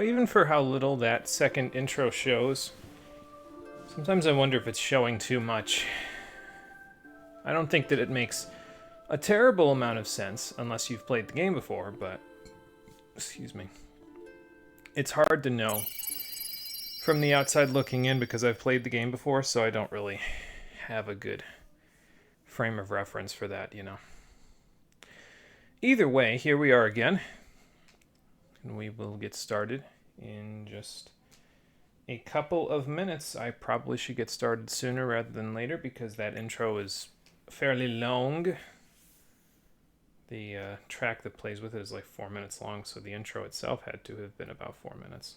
Even for how little that second intro shows, sometimes I wonder if it's showing too much. I don't think that it makes a terrible amount of sense unless you've played the game before, but excuse me. It's hard to know from the outside looking in because I've played the game before, so I don't really have a good frame of reference for that, Either way, here we are again. And we will get started in just a couple of minutes. I probably should get started sooner rather than later because that intro is fairly long. The track that plays with it is like 4 minutes long, so the intro itself had to have been about 4 minutes.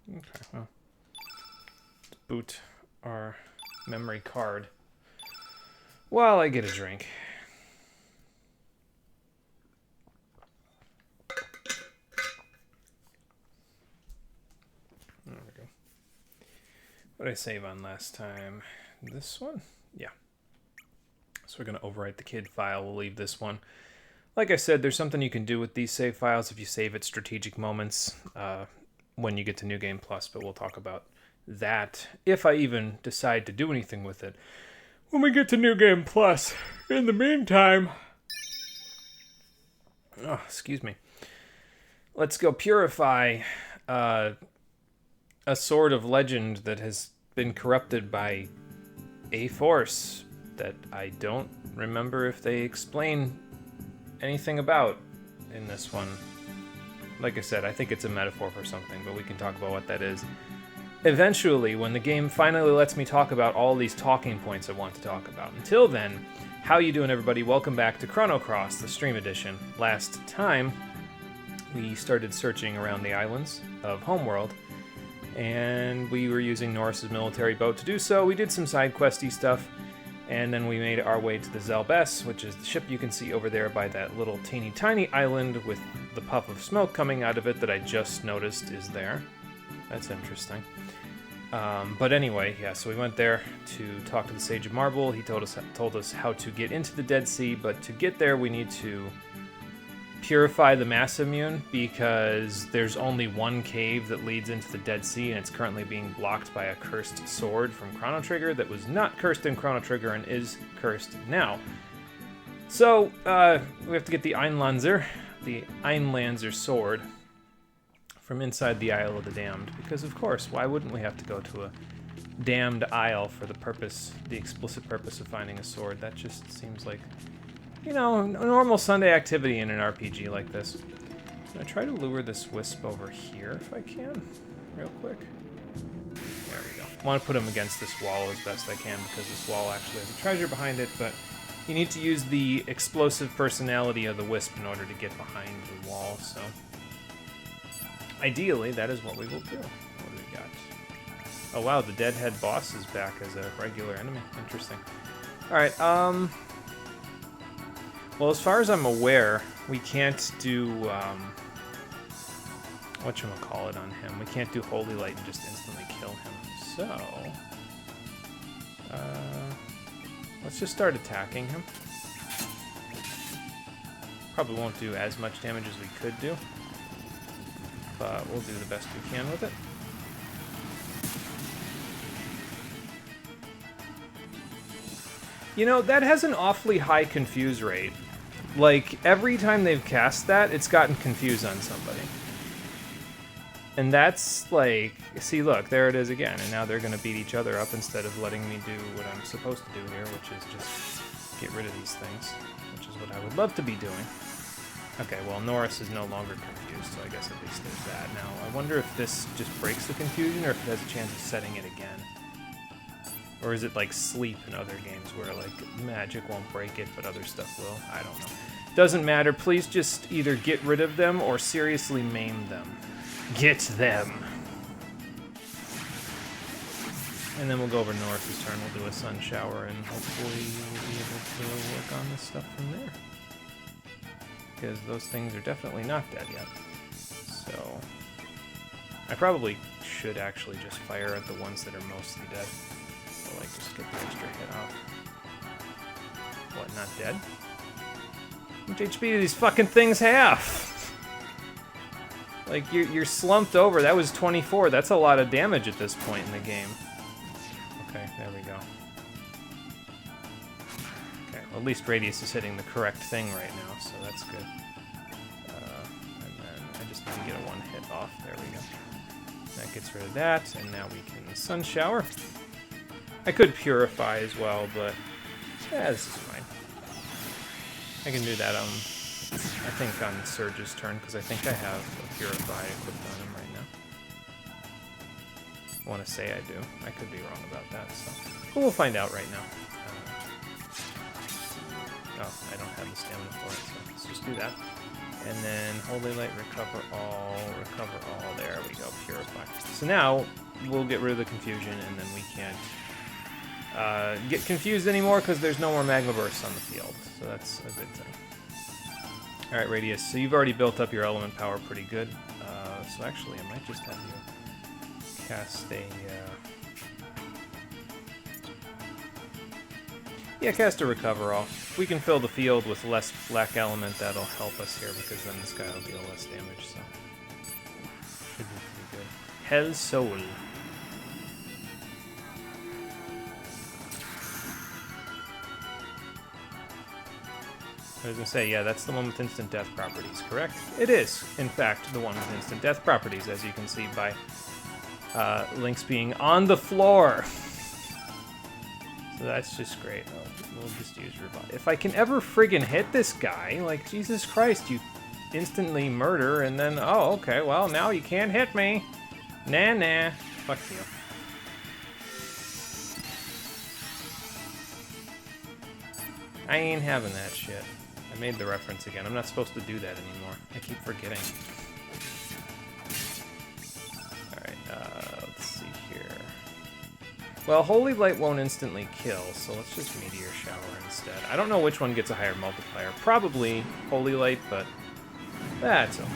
Okay, well, let's boot our memory card while I get a drink. There we go. What did I save on last time? This one? Yeah. So we're going to overwrite the kid file. We'll leave this one. Like I said, there's something you can do with these save files if you save at strategic moments when you get to New Game Plus, but we'll talk about that if I even decide to do anything with it when we get to New Game Plus. In the meantime, excuse me. Let's go purify a sword of legend that has been corrupted by a force that I don't remember if they explain anything about in this one. Like I said, I think it's a metaphor for something, but we can talk about what that is eventually when the game finally lets me talk about all these talking points I want to talk about. Until then, how you doing, everybody? Welcome back to Chrono, the stream edition. Last time, we started searching around the islands of Homeworld, and we were using Norris's military boat to do so. We did some side questy stuff, and then we made our way to the Zelbess, which is the ship you can see over there by that little teeny tiny island with the puff of smoke coming out of it that I just noticed is there. That's interesting. But anyway, yeah, so we went there to talk to the Sage of Marble. He told us how to get into the Dead Sea, but to get there we need to purify the Mass Immune because there's only one cave that leads into the Dead Sea, and it's currently being blocked by a cursed sword from Chrono Trigger that was not cursed in Chrono Trigger and is cursed now. So, we have to get the Einlanzer sword from inside the Isle of the Damned, because of course, why wouldn't we have to go to a damned isle for the explicit purpose of finding a sword? That just seems like, a normal Sunday activity in an RPG like this. I'm gonna try to lure this wisp over here if I can, real quick. There we go. I want to put him against this wall as best I can because this wall actually has a treasure behind it, but you need to use the explosive personality of the wisp in order to get behind the wall, so ideally, that is what we will do. What do we got? Oh wow, the Deadhead boss is back as a regular enemy. Interesting. Alright, well, as far as I'm aware, we can't do, whatchamacallit on him. We can't do Holy Light and just instantly kill him. So, let's just start attacking him. Probably won't do as much damage as we could do, but we'll do the best we can with it. That has an awfully high confuse rate. Like, every time they've cast that, it's gotten confused on somebody. And that's like, see, look, there it is again, and now they're gonna beat each other up instead of letting me do what I'm supposed to do here, which is just get rid of these things, which is what I would love to be doing. Okay, well, Norris is no longer confused, so I guess at least there's that. Now, I wonder if this just breaks the confusion, or if it has a chance of setting it again. Or is it like Sleep in other games, where, like, magic won't break it, but other stuff will? I don't know. Doesn't matter. Please just either get rid of them, or seriously maim them. Get them! And then we'll go over Norris's turn. We'll do a sun shower, and hopefully we'll be able to work on this stuff from there. Because those things are definitely not dead yet. So I probably should actually just fire at the ones that are mostly dead. So, like, just get the extra hit off. What, not dead? How much HP do these fucking things have? Like, you're slumped over. That was 24. That's a lot of damage at this point in the game. Okay, there we go. Okay, well, at least Radius is hitting the correct thing right now, so that's good. And then I just need to get a one hit off. There we go. That gets rid of that, and now we can Sun Shower. I could Purify as well, but yeah, this is fine. I can do that I think on Surge's turn, because I think I have a Purify equipped on him right now. I want to say I do. I could be wrong about that, so... But we'll find out right now. Oh, I don't have the stamina for it, so let's just do that. And then Holy Light, recover all. There we go, Purify. So now, we'll get rid of the confusion, and then we can't get confused anymore, because there's no more Magma Bursts on the field. So that's a good thing. Alright, Radius, so you've already built up your element power pretty good. So actually, I might just have you cast a... Yeah, cast a Recover All. If we can fill the field with less black element, that'll help us here, because then this guy will deal less damage, so... Should be pretty good. Hell Soul. I was going to say, yeah, that's the one with instant death properties, correct? It is, in fact, the one with instant death properties, as you can see by Lynx being on the floor. So that's just great. Oh, we'll just use Revive. If I can ever friggin' hit this guy, like, Jesus Christ, you instantly murder, and then, oh, okay, well, now you can't hit me. Nah. Fuck you. I ain't having that shit. I made the reference again. I'm not supposed to do that anymore. I keep forgetting. Alright, let's see here. Well, Holy Light won't instantly kill, so let's just Meteor Shower instead. I don't know which one gets a higher multiplier. Probably Holy Light, but that's okay.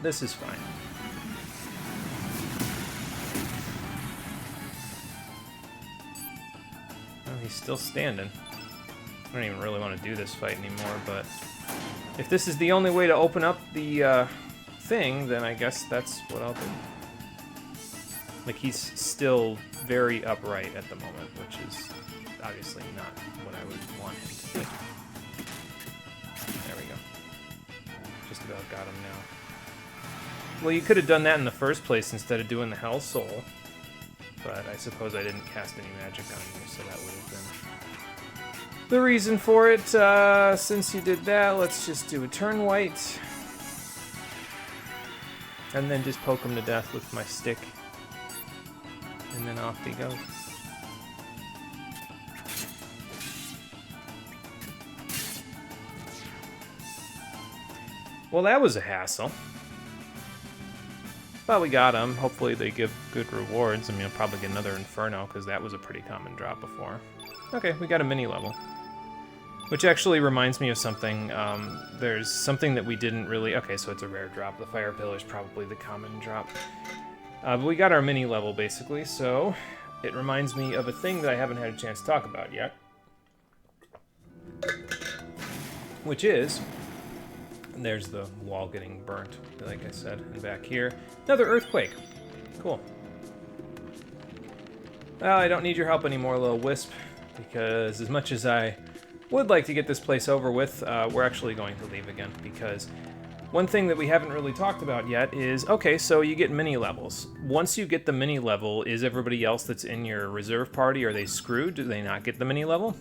This is fine. Oh, he's still standing. I don't even really want to do this fight anymore, but if this is the only way to open up the thing, then I guess that's what I'll do. Like, he's still very upright at the moment, which is obviously not what I would want him to be. There we go. Just about got him now. Well, you could have done that in the first place instead of doing the Hell Soul, but I suppose I didn't cast any magic on you, so that would have been the reason for it. Since you did that, let's just do a turn white. And then just poke him to death with my stick. And then off he goes. Well, that was a hassle. But we got him. Hopefully they give good rewards. I mean, I'll probably get another Inferno, because that was a pretty common drop before. Okay, we got a mini level. Which actually reminds me of something. There's something that we didn't really... Okay, so it's a rare drop. The Fire Pillar is probably the common drop. But we got our mini level, basically, so it reminds me of a thing that I haven't had a chance to talk about yet. Which is... There's the wall getting burnt, like I said. And back here, another earthquake. Cool. Well, I don't need your help anymore, little wisp, because as much as I would like to get this place over with, we're actually going to leave again, because one thing that we haven't really talked about yet is, okay, so you get mini levels. Once you get the mini level, is everybody else that's in your reserve party, are they screwed? Do they not get the mini level?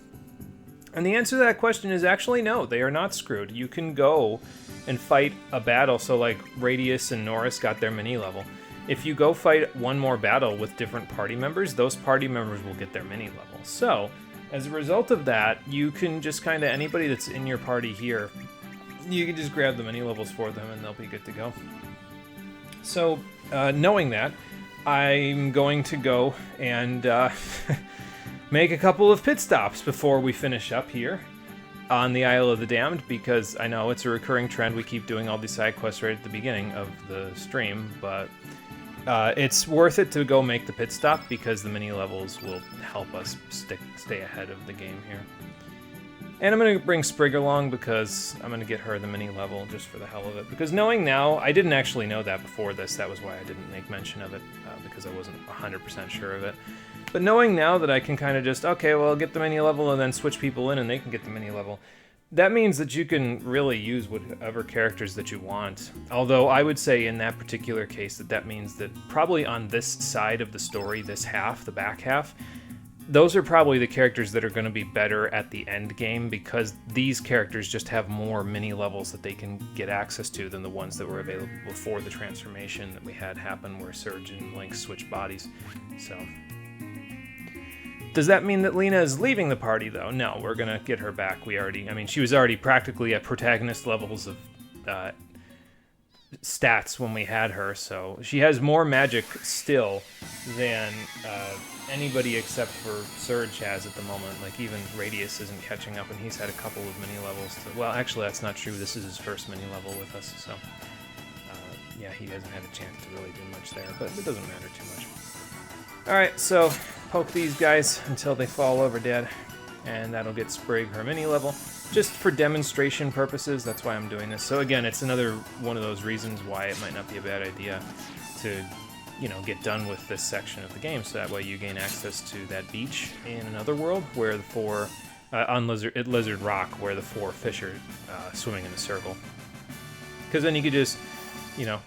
And the answer to that question is actually no, they are not screwed. You can go and fight a battle, so like Radius and Norris got their mini level. If you go fight one more battle with different party members, those party members will get their mini level. So, as a result of that, you can just kind of, anybody that's in your party here, you can just grab the mini levels for them and they'll be good to go. So, knowing that, I'm going to go and make a couple of pit stops before we finish up here on the Isle of the Damned, because I know it's a recurring trend. We keep doing all these side quests right at the beginning of the stream, but it's worth it to go make the pit stop because the mini levels will help us stay ahead of the game here. And I'm going to bring Sprig along because I'm going to get her the mini level just for the hell of it. Because knowing now, I didn't actually know that before this. That was why I didn't make mention of it, because I wasn't 100% sure of it. But knowing now that I can kind of just, okay, well, get the mini level and then switch people in and they can get the mini level, that means that you can really use whatever characters that you want. Although I would say in that particular case that means that probably on this side of the story, this half, the back half, those are probably the characters that are going to be better at the end game, because these characters just have more mini levels that they can get access to than the ones that were available before the transformation that we had happen where Surge and Link switch bodies. So, does that mean that Lena is leaving the party though? No, we're going to get her back. She was already practically at protagonist levels of stats when we had her, so she has more magic still than anybody except for Surge has at the moment. Like, even Radius isn't catching up, and he's had a couple of mini levels. Well, actually, that's not true. This is his first mini level with us, so yeah, he hasn't had a chance to really do much there, but it doesn't matter too much. Alright, so poke these guys until they fall over dead, and that'll get Sprig her mini level. Just for demonstration purposes, that's why I'm doing this. So again, it's another one of those reasons why it might not be a bad idea to, get done with this section of the game, so that way you gain access to that beach in another world where the four, on Lizard Rock, where the four fish are swimming in a circle. Because then you could just,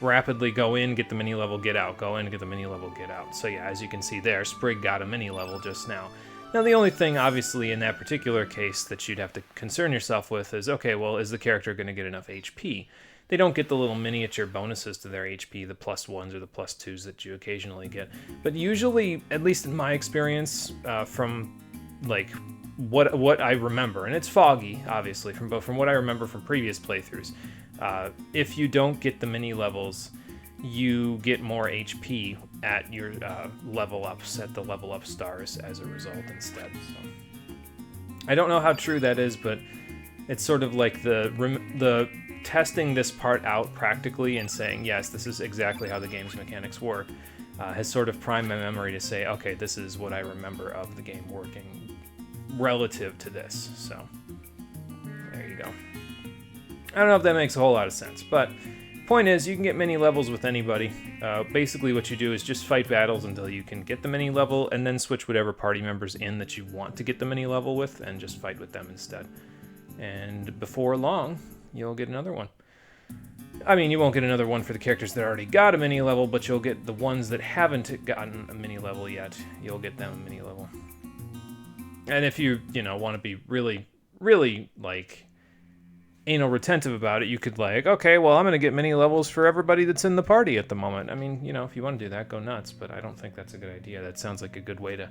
rapidly go in, get the mini level, get out, go in, get the mini level, get out. So yeah, as you can see there, Sprig got a mini level just now. Now, the only thing, obviously, in that particular case that you'd have to concern yourself with is, okay, well, is the character going to get enough HP? They don't get the little miniature bonuses to their HP, the +1s or the +2s that you occasionally get. But usually, at least in my experience, from, like, what I remember, and it's foggy, obviously, from what I remember from previous playthroughs, if you don't get the mini levels, you get more HP at your level ups, at the level up stars as a result instead. So, I don't know how true that is, but it's sort of like the testing this part out practically and saying, yes, this is exactly how the game's mechanics work, has sort of primed my memory to say, okay, this is what I remember of the game working relative to this. So, there you go. I don't know if that makes a whole lot of sense, but point is, you can get mini levels with anybody. Basically what you do is just fight battles until you can get the mini level, and then switch whatever party members in that you want to get the mini level with, and just fight with them instead. And before long, you'll get another one. I mean, you won't get another one for the characters that already got a mini level, but you'll get the ones that haven't gotten a mini level yet. You'll get them a mini level. And if you, want to be really, really, like, anal retentive about it, you could okay, well, I'm going to get mini levels for everybody that's in the party at the moment. I mean, if you want to do that, go nuts, but I don't think that's a good idea. That sounds like a good way to,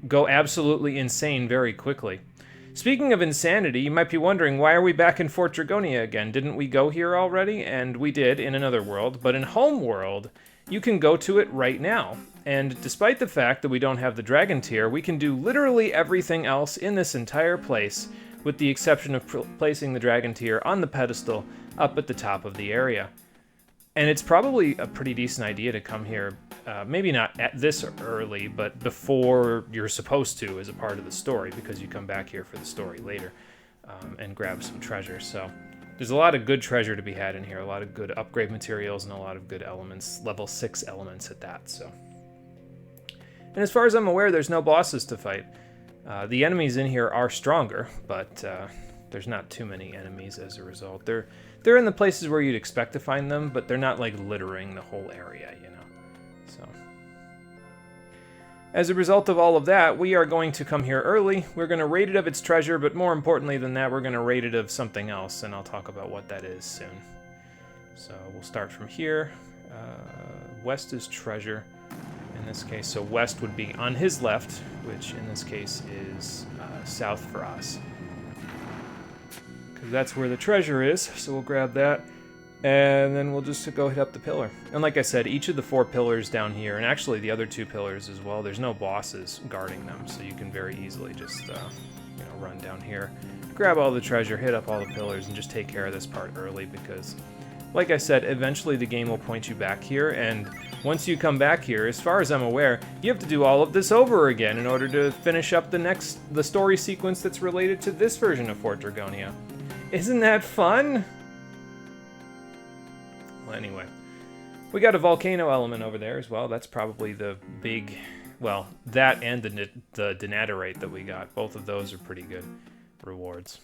go absolutely insane very quickly. Speaking of insanity, you might be wondering, why are we back in Fort Dragonia again? Didn't we go here already? And we did in another world, but in Homeworld, you can go to it right now. And despite the fact that we don't have the Dragon Tier, we can do literally everything else in this entire place, with the exception of placing the Dragon Tier on the pedestal up at the top of the area. And it's probably a pretty decent idea to come here, maybe not at this early, but before you're supposed to as a part of the story, because you come back here for the story later and grab some treasure. So there's a lot of good treasure to be had in here, a lot of good upgrade materials, and a lot of good elements, level 6 elements at that. So, and as far as I'm aware, there's no bosses to fight. The enemies in here are stronger, but there's not too many enemies as a result. They're in the places where you'd expect to find them, but they're not like littering the whole area, So, as a result of all of that, we are going to come here early. We're going to raid it of its treasure, but more importantly than that, we're going to raid it of something else, and I'll talk about what that is soon. So we'll start from here. West is treasure. In this case, so west would be on his left, which in this case is south for us. Because that's where the treasure is, so we'll grab that, and then we'll just go hit up the pillar. And like I said, each of the 4 pillars down here, and actually the other 2 pillars as well, there's no bosses guarding them, so you can very easily just, run down here, grab all the treasure, hit up all the pillars, and just take care of this part early, because like I said, eventually the game will point you back here, and once you come back here, as far as I'm aware, you have to do all of this over again in order to finish up the story sequence that's related to this version of Fort Dragonia. Isn't that fun? Well, anyway, we got a volcano element over there as well. That's probably the big, well, that and the denaturate that we got. Both of those are pretty good rewards.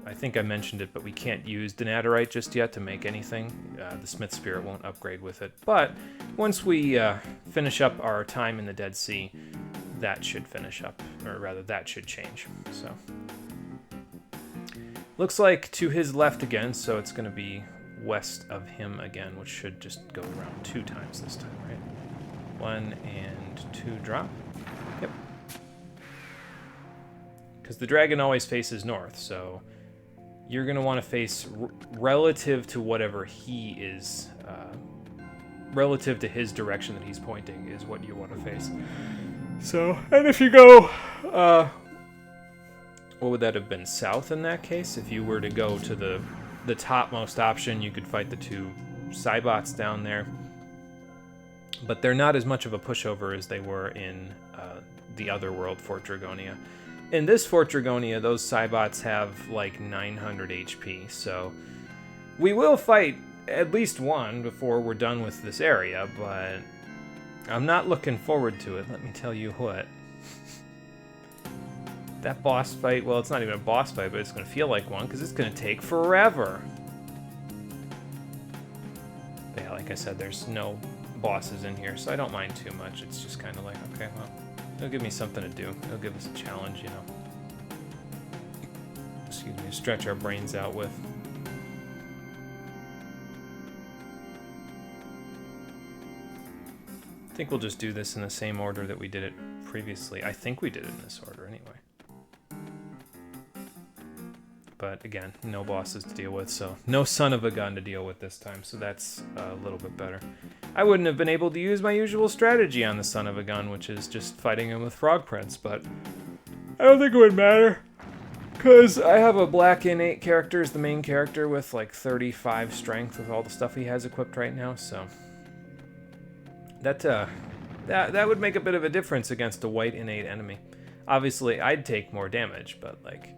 I think I mentioned it, but we can't use denaturite just yet to make anything. The Smith Spirit won't upgrade with it. But once we finish up our time in the Dead Sea, that should finish up, or rather, that should change. So, looks like to his left again, so it's going to be west of him again, which should just go around 2 times this time, right? 1 and 2 drop. Yep. Because the dragon always faces north, so you're going to want to face relative to whatever he is, relative to his direction that he's pointing is what you want to face. So, and if you go, what would that have been, south in that case? If you were to go to the topmost option, you could fight the 2 Cybots down there. But they're not as much of a pushover as they were in the other world, Fort Dragonia. In this Fort Dragonia, those Cybots have like 900 HP, so we will fight at least one before we're done with this area, but I'm not looking forward to it, let me tell you what. That boss fight, well, it's not even a boss fight, but it's going to feel like one, because it's going to take forever. But yeah, like I said, there's no bosses in here, so I don't mind too much. It's just kind of like, okay, well, it'll give me something to do. It'll give us a challenge, you know. Excuse me, stretch our brains out with. I think we'll just do this in the same order that we did it previously. I think we did it in this order anyway. But again, no bosses to deal with, so no son of a gun to deal with this time, so that's a little bit better. I wouldn't have been able to use my usual strategy on the son of a gun, which is just fighting him with Frog Prince, but I don't think it would matter, because I have a black innate character as the main character with like 35 strength with all the stuff he has equipped right now, so that would make a bit of a difference against a white innate enemy. Obviously, I'd take more damage, but like,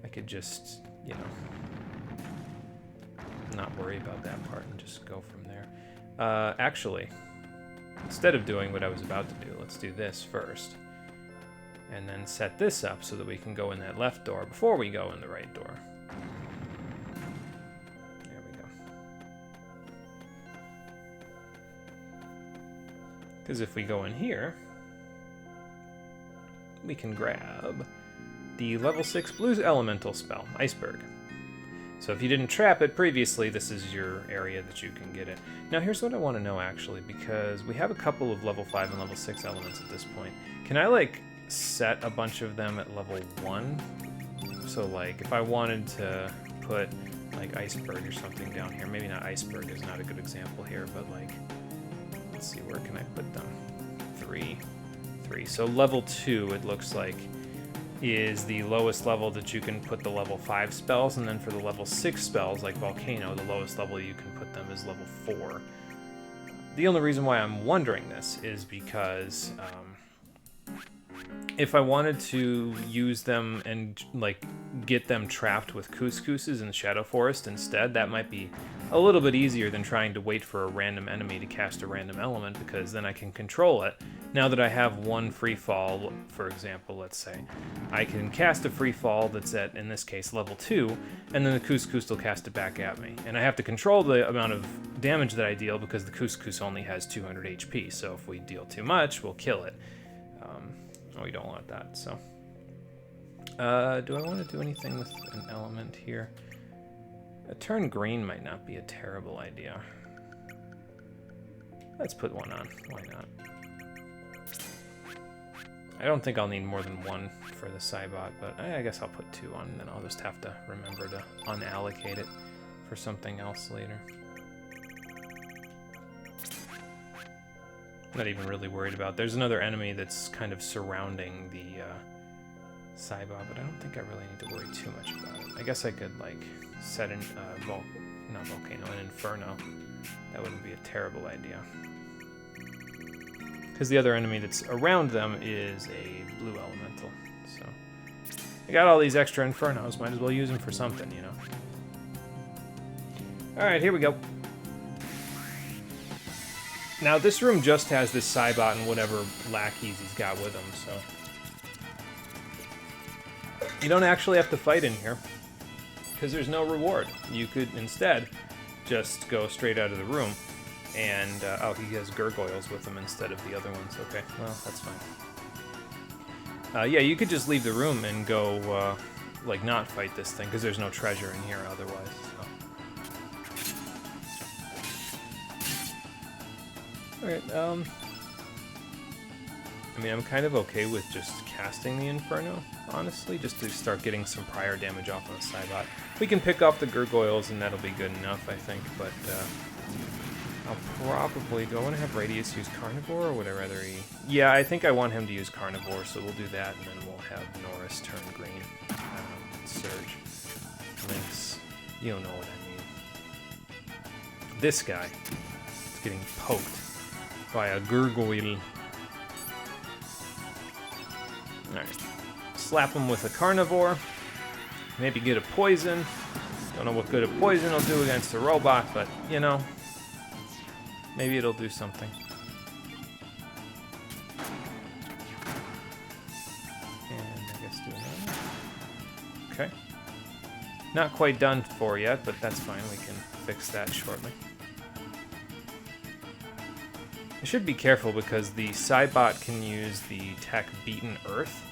I could just, you know, not worry about that part and just go from there. Actually, instead of doing what I was about to do, let's do this first. And then set this up so that we can go in that left door before we go in the right door. There we go. Because if we go in here, we can grab the level 6 Blues Elemental spell, Iceberg. So if you didn't trap it previously, this is your area that you can get it. Now here's what I want to know actually, because we have a couple of level 5 and level 6 elements at this point. Can I like set a bunch of them at level 1? So like if I wanted to put like Iceberg or something down here, maybe not Iceberg is not a good example here, but like, let's see, where can I put them? 3. So level 2, it looks like, is the lowest level that you can put the level 5 spells, and then for the level 6 spells, like Volcano, the lowest level you can put them is level 4. The only reason why I'm wondering this is because if I wanted to use them and like get them trapped with couscouses in the Shadow Forest instead, that might be a little bit easier than trying to wait for a random enemy to cast a random element, because then I can control it. Now that I have one free fall, for example, let's say, I can cast a free fall that's at, in this case, level 2, and then the couscous will cast it back at me. And I have to control the amount of damage that I deal because the couscous only has 200 HP, so if we deal too much, we'll kill it. We don't want that, so. Do I want to do anything with an element here? A turn green might not be a terrible idea. Let's put one on, why not? I don't think I'll need more than one for the Cybot, but I guess I'll put 2 on, and then I'll just have to remember to unallocate it for something else later. Not even really worried about. There's another enemy that's kind of surrounding the Cybot, but I don't think I really need to worry too much about it. I guess I could like set in not volcano, an inferno. That wouldn't be a terrible idea. Because the other enemy that's around them is a blue elemental. So I got all these extra infernos. Might as well use them for something, you know. All right, here we go. Now this room just has this Cybot and whatever lackeys he's got with him, so you don't actually have to fight in here because there's no reward. You could instead just go straight out of the room and oh, he has gargoyles with him instead of the other ones. Okay, well, that's fine. Yeah, you could just leave the room and go like not fight this thing because there's no treasure in here otherwise. So. Alright, I mean, I'm kind of okay with just casting the Inferno, honestly, just to start getting some prior damage off on the Cybot. We can pick off the Gargoyles, and that'll be good enough, I think, but I'll probably... Do I want to have Radius use Carnivore, or would I rather he... Yeah, I think I want him to use Carnivore, so we'll do that, and then we'll have Norris turn green. Surge. Lynx. You don't know what I mean. This guy is getting poked by a Gargoyle. Alright. Slap him with a Carnivore. Maybe get a Poison. Don't know what good a Poison will do against a robot, but, you know, maybe it'll do something. And I guess do another. Okay. Not quite done for yet, but that's fine. We can fix that shortly. I should be careful because the Cybot can use the tech Beaten Earth,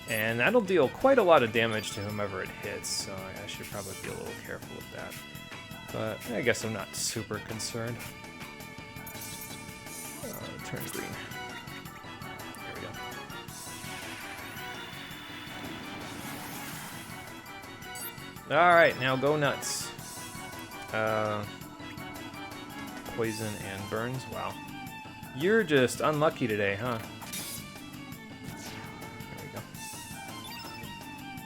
and that'll deal quite a lot of damage to whomever it hits, so I should probably be a little careful with that. But I guess I'm not super concerned. Turn green. There we go. Alright, now go nuts. Poison and burns, wow. You're just unlucky today, huh? There we go.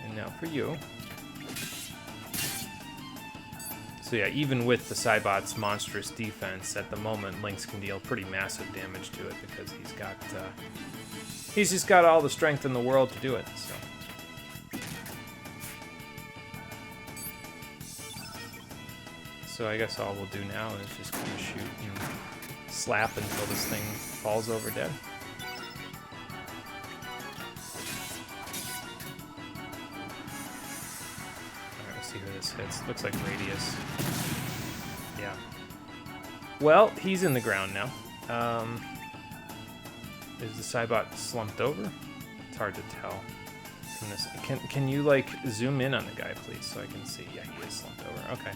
And now for you. So yeah, even with the Cybot's monstrous defense, at the moment, Lynx can deal pretty massive damage to it because he's just got all the strength in the world to do it, so. So I guess all we'll do now is just kind of shoot and slap until this thing falls over dead. Alright, let's see who this hits. Looks like Radius. Yeah. Well, he's in the ground now. Is the Cybot slumped over? It's hard to tell. Can you, like, zoom in on the guy, please, so I can see? Yeah, he is slumped over. Okay.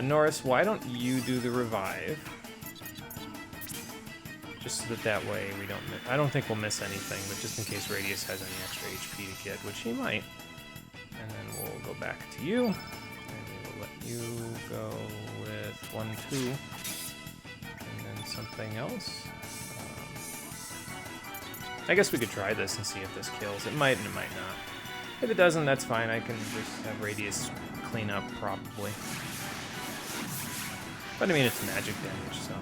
Norris, why don't you do the revive? Just so that way we don't miss... I don't think we'll miss anything, but just in case Radius has any extra HP to get, which he might. And then we'll go back to you. And we will let you go with 1, 2. And then something else. I guess we could try this and see if this kills. It might and it might not. If it doesn't, that's fine. I can just have Radius clean up, probably. But I mean, it's magic damage, so...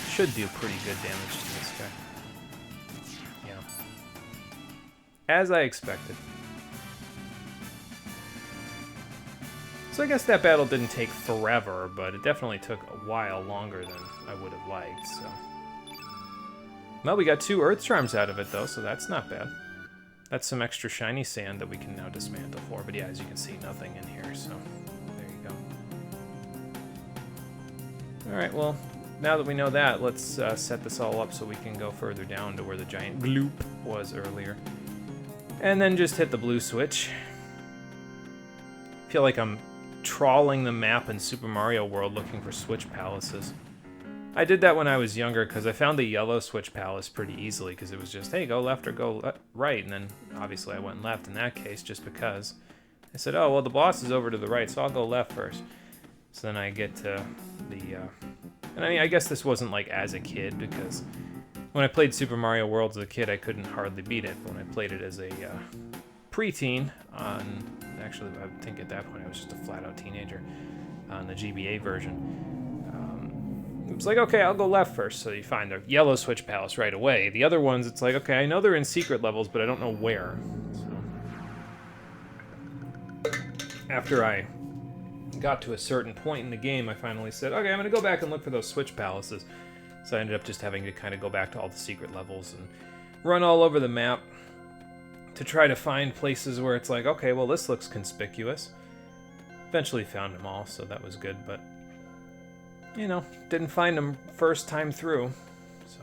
should do pretty good damage to this guy. Yeah. As I expected. So I guess that battle didn't take forever, but it definitely took a while longer than I would have liked, so... Well, we got 2 Earth Charms out of it, though, so that's not bad. That's some extra shiny sand that we can now dismantle for, but yeah, as you can see, nothing in here, so... there you go. Alright, well... now that we know that, let's set this all up so we can go further down to where the giant gloop was earlier. And then just hit the blue switch. I feel like I'm trawling the map in Super Mario World looking for switch palaces. I did that when I was younger because I found the yellow switch palace pretty easily because it was just, hey, go left or go right. And then obviously I went left in that case just because. I said, oh, well, the boss is over to the right, so I'll go left first. So then I get to the... and I mean, I guess this wasn't like as a kid because when I played Super Mario World as a kid, I couldn't hardly beat it. But when I played it as a preteen, actually, I think at that point I was just a flat-out teenager. on the GBA version. It's like, okay, I'll go left first. So you find the yellow switch palace right away. The other ones, it's like, okay, I know they're in secret levels, but I don't know where. So after I got to a certain point in the game, I finally said, okay, I'm going to go back and look for those switch palaces. So I ended up just having to kind of go back to all the secret levels and run all over the map to try to find places where it's like, okay, well, this looks conspicuous. Eventually found them all, so that was good, but you know, didn't find them first time through, so.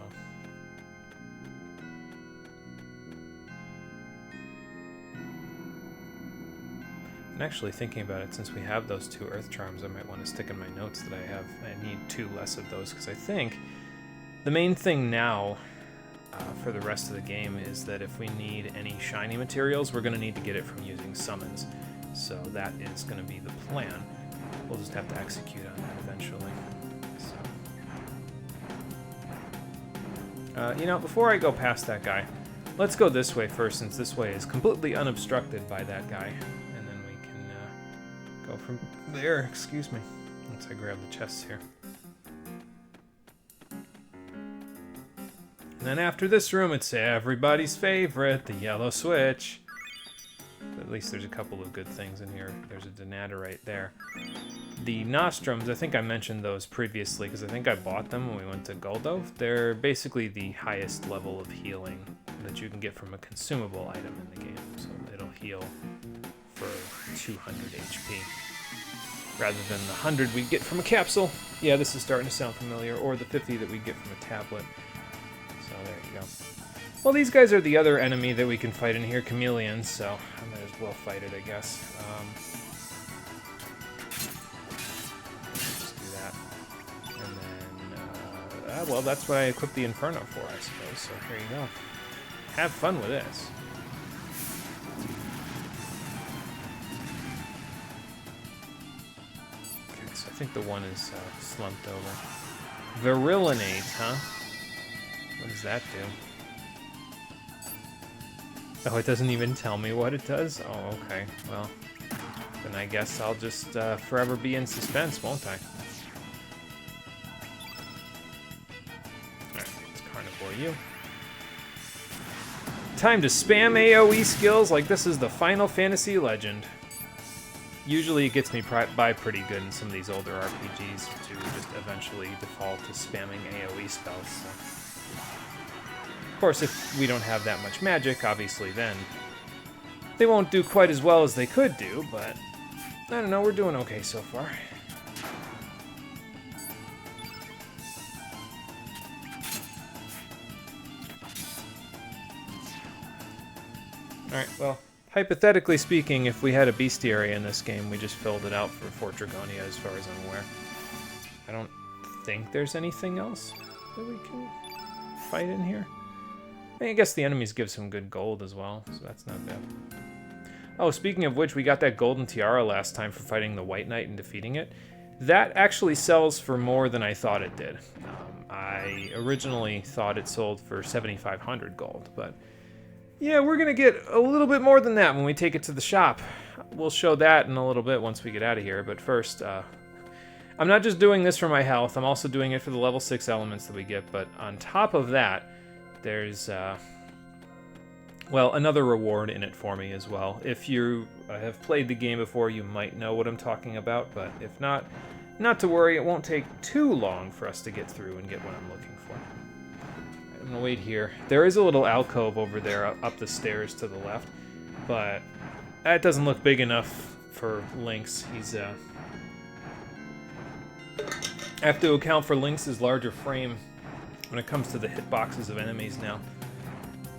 And actually thinking about it, since we have those 2 earth charms, I might want to stick in my notes that I need 2 less of those, because I think the main thing now for the rest of the game is that if we need any shiny materials, we're going to need to get it from using summons. So that is going to be the plan. We'll just have to execute on that eventually. You know, before I go past that guy, let's go this way first, since this way is completely unobstructed by that guy. And then we can go from there, excuse me, once I grab the chests here. And then after this room, it's everybody's favorite, the yellow switch. At least there's a couple of good things in here. There's a Denaturite there. The Nostrums, I think I mentioned those previously because I think I bought them when we went to Goldo. They're basically the highest level of healing that you can get from a consumable item in the game. So it'll heal for 200 HP rather than the 100 we get from a capsule. Yeah, this is starting to sound familiar. Or the 50 that we get from a tablet. So there you go. Well, these guys are the other enemy that we can fight in here, chameleons, so I might as well fight it, I guess. Just do that. And then, well, that's what I equipped the Inferno for, I suppose, so here you go. Have fun with this. Okay, so I think the one is slumped over. Virilinate, huh? What does that do? Oh, it doesn't even tell me what it does? Oh, okay. Well, then I guess I'll just forever be in suspense, won't I? Alright, let's carnivore you. Time to spam AoE skills like this is the Final Fantasy legend. Usually it gets me by pretty good in some of these older RPGs to just eventually default to spamming AoE spells, so. Of course, if we don't have that much magic, obviously then they won't do quite as well as they could do, but I don't know, we're doing okay so far. Alright, well, hypothetically speaking, if we had a bestiary in this game, we just filled it out for Fort Dragonia as far as I'm aware. I don't think there's anything else that we can fight in here. I guess the enemies give some good gold as well, so that's not bad. Oh, speaking of which, we got that golden tiara last time for fighting the White Knight and defeating it. That actually sells for more than I thought it did. I originally thought it sold for 7,500 gold, but yeah, we're gonna get a little bit more than that when we take it to the shop. We'll show that in a little bit once we get out of here, but first, I'm not just doing this for my health, I'm also doing it for the level 6 elements that we get, but on top of that, there's, well, another reward in it for me as well. If you have played the game before, you might know what I'm talking about, but if not, not to worry, it won't take too long for us to get through and get what I'm looking for. I'm gonna wait here. There is a little alcove over there up the stairs to the left, but that doesn't look big enough for Lynx. He's, I have to account for Lynx's larger frame when it comes to the hitboxes of enemies now.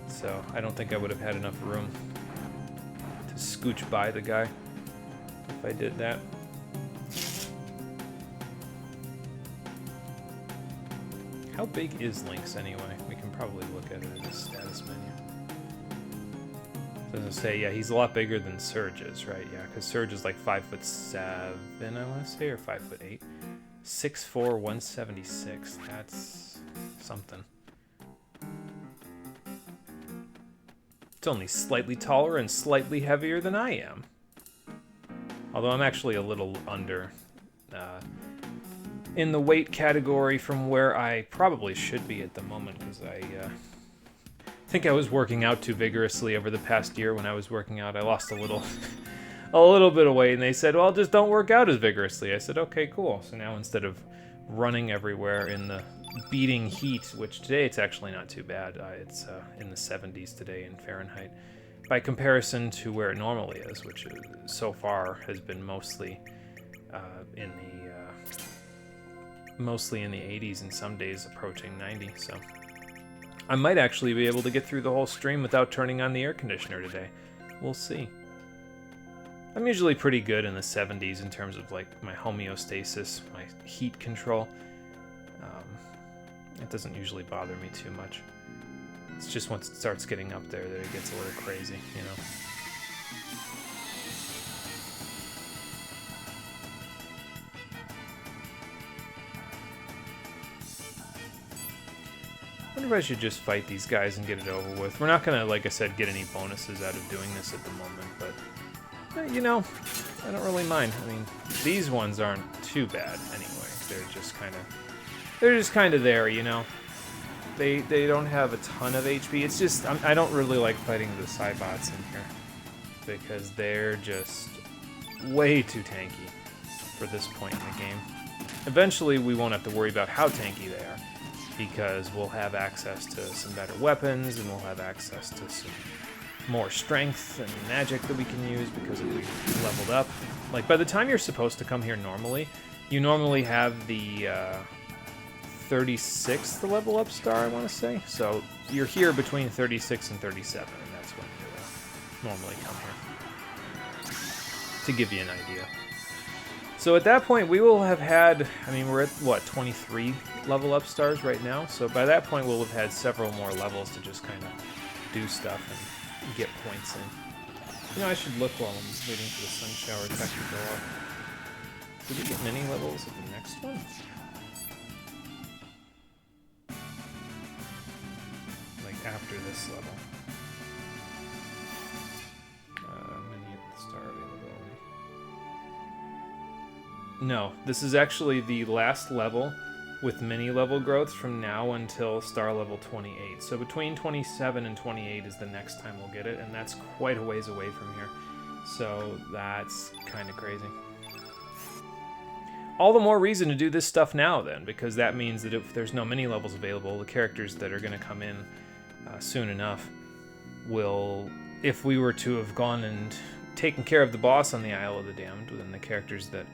So I don't think I would have had enough room to scooch by the guy if I did that. How big is Lynx anyway? We can probably look at it in the status menu. Doesn't say, yeah, he's a lot bigger than Surge is, right? Yeah, because Surge is like 5'7", I want to say, or 5'8". 6'4", 176. That's something. It's only slightly taller and slightly heavier than I am. Although I'm actually a little under in the weight category from where I probably should be at the moment, because I think I was working out too vigorously over the past year. When I was working out, I lost a little a little bit of weight, and they said, well, just don't work out as vigorously. I said, okay, cool. So now instead of running everywhere in the beating heat, which today it's actually not too bad, it's in the 70s today in Fahrenheit, by comparison to where it normally is, which so far has been mostly in the 80s, and some days approaching 90. So I might actually be able to get through the whole stream without turning on the air conditioner today. We'll see. I'm usually pretty good in the 70s in terms of like my homeostasis, my heat control. It doesn't usually bother me too much. It's just once it starts getting up there that it gets a little crazy, you know. I wonder if I should just fight these guys and get it over with. We're not gonna, like I said, get any bonuses out of doing this at the moment, but you know, I don't really mind. I mean, these ones aren't too bad anyway. They're just kind of there, you know. They don't have a ton of HP. It's just I don't really like fighting the Cybots in here because they're just way too tanky for this point in the game. Eventually, we won't have to worry about how tanky they are because we'll have access to some better weapons and we'll have access to some more strength and magic that we can use because we've leveled up. Like, by the time you're supposed to come here normally, you normally have the 36th level up star, I want to say. So you're here between 36 and 37, and that's when you normally come here, to give you an idea. So at that point, we will have had, I mean, we're at, what, 23 level up stars right now? So by that point, we'll have had several more levels to just kind of do stuff and get points in. You know, I should look while I'm waiting for the sun shower tech to go off. Did we get many levels at the next one? Like after this level. Many at the star availability. No, this is actually the last level with mini level growth from now until star level 28. So between 27 and 28 is the next time we'll get it, and that's quite a ways away from here. So that's kind of crazy. All the more reason to do this stuff now then, because that means that if there's no mini levels available, the characters that are going to come in soon enough will, if we were to have gone and taken care of the boss on the Isle of the Damned, then the characters that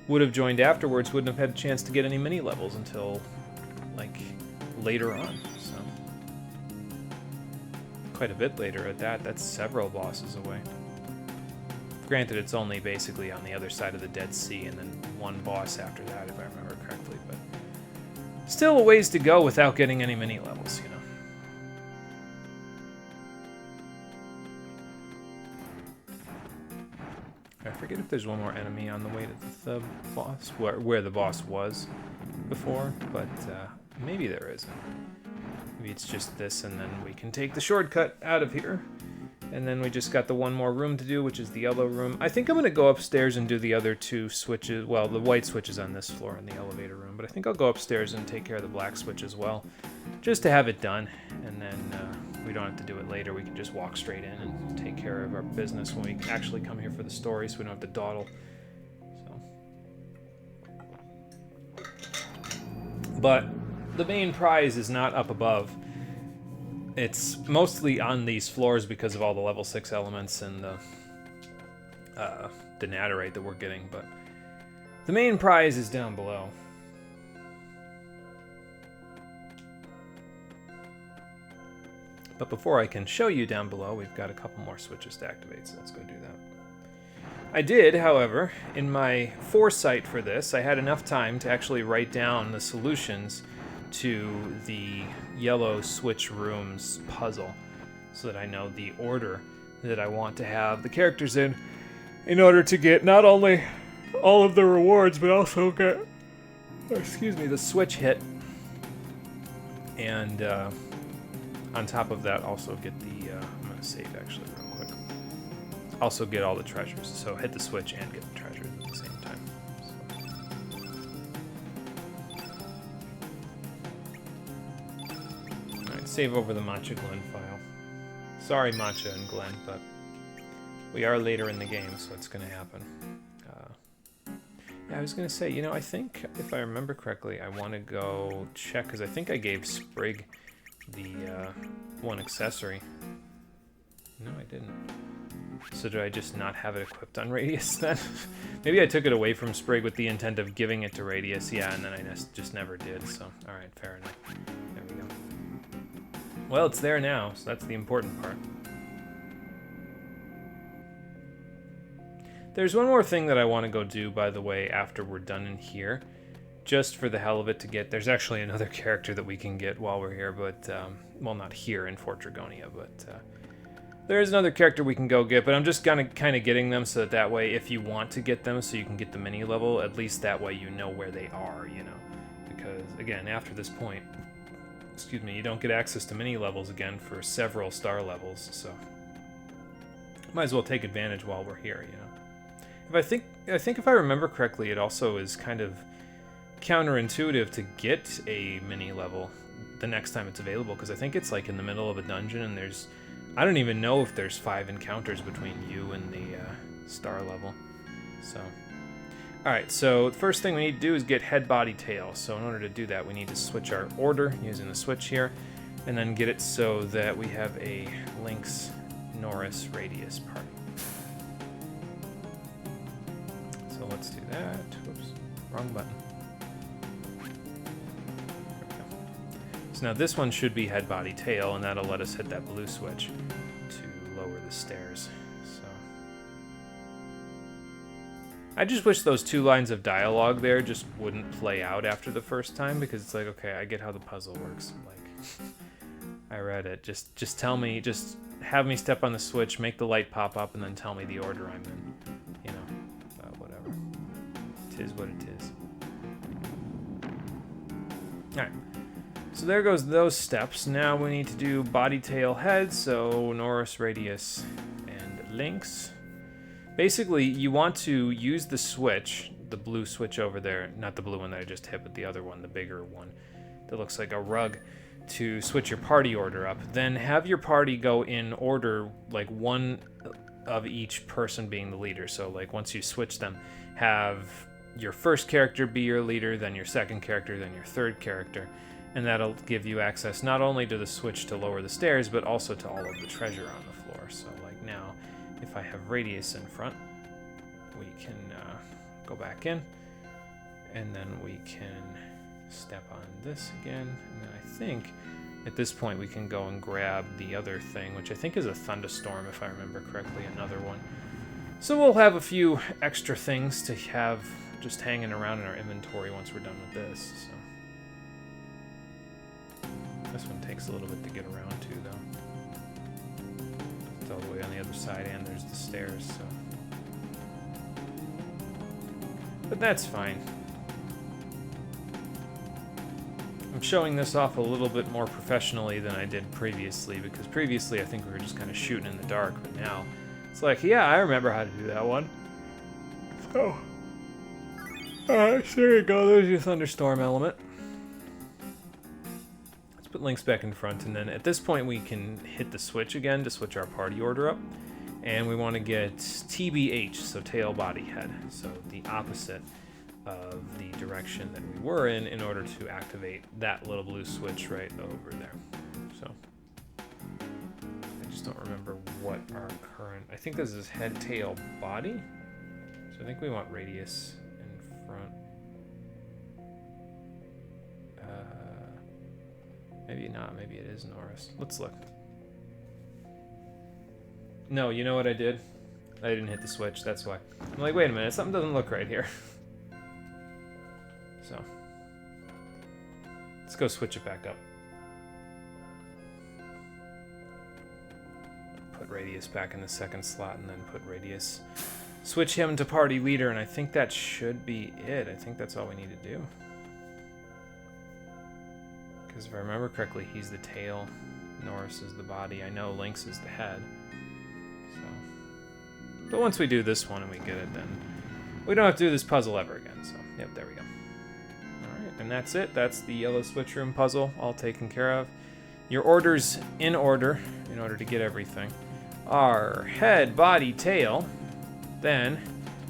would have joined afterwards wouldn't have had a chance to get any mini levels until, like, later on. So, quite a bit later at that. That's several bosses away. Granted, it's only basically on the other side of the Dead Sea, and then one boss after that, if I remember correctly. But still a ways to go without getting any mini levels, you know. I forget if there's one more enemy on the way to the boss, where the boss was before, but maybe there isn't. Maybe it's just this, and then we can take the shortcut out of here. And then we just got the one more room to do, which is the yellow room. I think I'm going to go upstairs and do the other two switches. Well, the white switch is on this floor in the elevator room, but I think I'll go upstairs and take care of the black switch as well, just to have it done. And then we don't have to do it later. We can just walk straight in and take care of our business when we actually come here for the story, so we don't have to dawdle. So. But the main prize is not up above. It's mostly on these floors because of all the level 6 elements and the nadirite that we're getting, but the main prize is down below. But before I can show you down below, we've got a couple more switches to activate, so let's go do that. I did, however, in my foresight for this, I had enough time to actually write down the solutions to the yellow switch rooms puzzle so that I know the order that I want to have the characters in order to get not only all of the rewards but also get, the switch hit, and on top of that also get the I'm gonna save actually real quick, also get all the treasures. So hit the switch and get the treasures at the same time. So. save over the Matcha Glen file. Sorry, Matcha and Glen, but we are later in the game, so it's going to happen. Yeah, I was going to say, you know, I think, if I remember correctly, I want to go check, because I think I gave Sprig the one accessory. No, I didn't. So did I just not have it equipped on Radius then? Maybe I took it away from Sprig with the intent of giving it to Radius, yeah, and then I just never did, so alright, fair enough. There we go. Well, it's there now, so that's the important part. There's one more thing that I want to go do, by the way, after we're done in here. Just for the hell of it to get... There's actually another character that we can get while we're here, but... well, not here in Fort Dragonia, but... there is another character we can go get, but I'm just kind of getting them so that way, if you want to get them so you can get the mini level, at least that way you know where they are, you know? Because, again, after this point... Excuse me, you don't get access to mini levels again for several star levels, so... Might as well take advantage while we're here, you know? I think if I remember correctly, it also is kind of counterintuitive to get a mini level the next time it's available, because I think it's like in the middle of a dungeon and there's... I don't even know if there's 5 encounters between you and the star level. So, alright, so the first thing we need to do is get head, body, tail. So in order to do that, we need to switch our order using the switch here, and then get it so that we have a Lynx, Norris, Radius party. So let's do that. Whoops, wrong button. So now this one should be head, body, tail, and that'll let us hit that blue switch to lower the stairs. So I just wish those 2 lines of dialogue there just wouldn't play out after the first time, because it's like, okay, I get how the puzzle works. Like, I read it. Just tell me, just have me step on the switch, make the light pop up, and then tell me the order I'm in. You know, whatever. It is what it is. All right. So there goes those steps. Now we need to do body, tail, head. So Norris, Radius, and Lynx. Basically, you want to use the switch, the blue switch over there, not the blue one that I just hit, but the other one, the bigger one that looks like a rug, to switch your party order up. Then have your party go in order, like one of each person being the leader. So like once you switch them, have your first character be your leader, then your second character, then your third character. And that'll give you access not only to the switch to lower the stairs, but also to all of the treasure on the floor. So like now, if I have Radius in front, we can go back in, and then we can step on this again. And then I think at this point we can go and grab the other thing, which I think is a thunderstorm, if I remember correctly, another one. So we'll have a few extra things to have just hanging around in our inventory once we're done with this. So. This one takes a little bit to get around to, though. It's all the way on the other side, and there's the stairs, so... But that's fine. I'm showing this off a little bit more professionally than I did previously, because previously I think we were just kind of shooting in the dark, but now it's like, yeah, I remember how to do that one. So... Alright, so there you go, there's your thunderstorm element. Put Lynx back in front, and then at this point we can hit the switch again to switch our party order up, and we want to get TBH, so tail, body, head, so the opposite of the direction that we were in order to activate that little blue switch right over there. So I just don't remember what our current, I think this is head, tail, body, so I think we want Radius in front. Maybe not. Maybe it is Norris. Let's look. No, you know what I did? I didn't hit the switch, that's why. I'm like, wait a minute, something doesn't look right here. So. Let's go switch it back up. Put Radius back in the second slot, and then put Radius. Switch him to party leader, and I think that should be it. I think that's all we need to do. Because if I remember correctly, he's the tail, Norris is the body. I know Lynx is the head. So, but once we do this one and we get it, then we don't have to do this puzzle ever again. So, yep, there we go. All right, and that's it. That's the yellow switch room puzzle all taken care of. Your orders in order to get everything are head, body, tail, then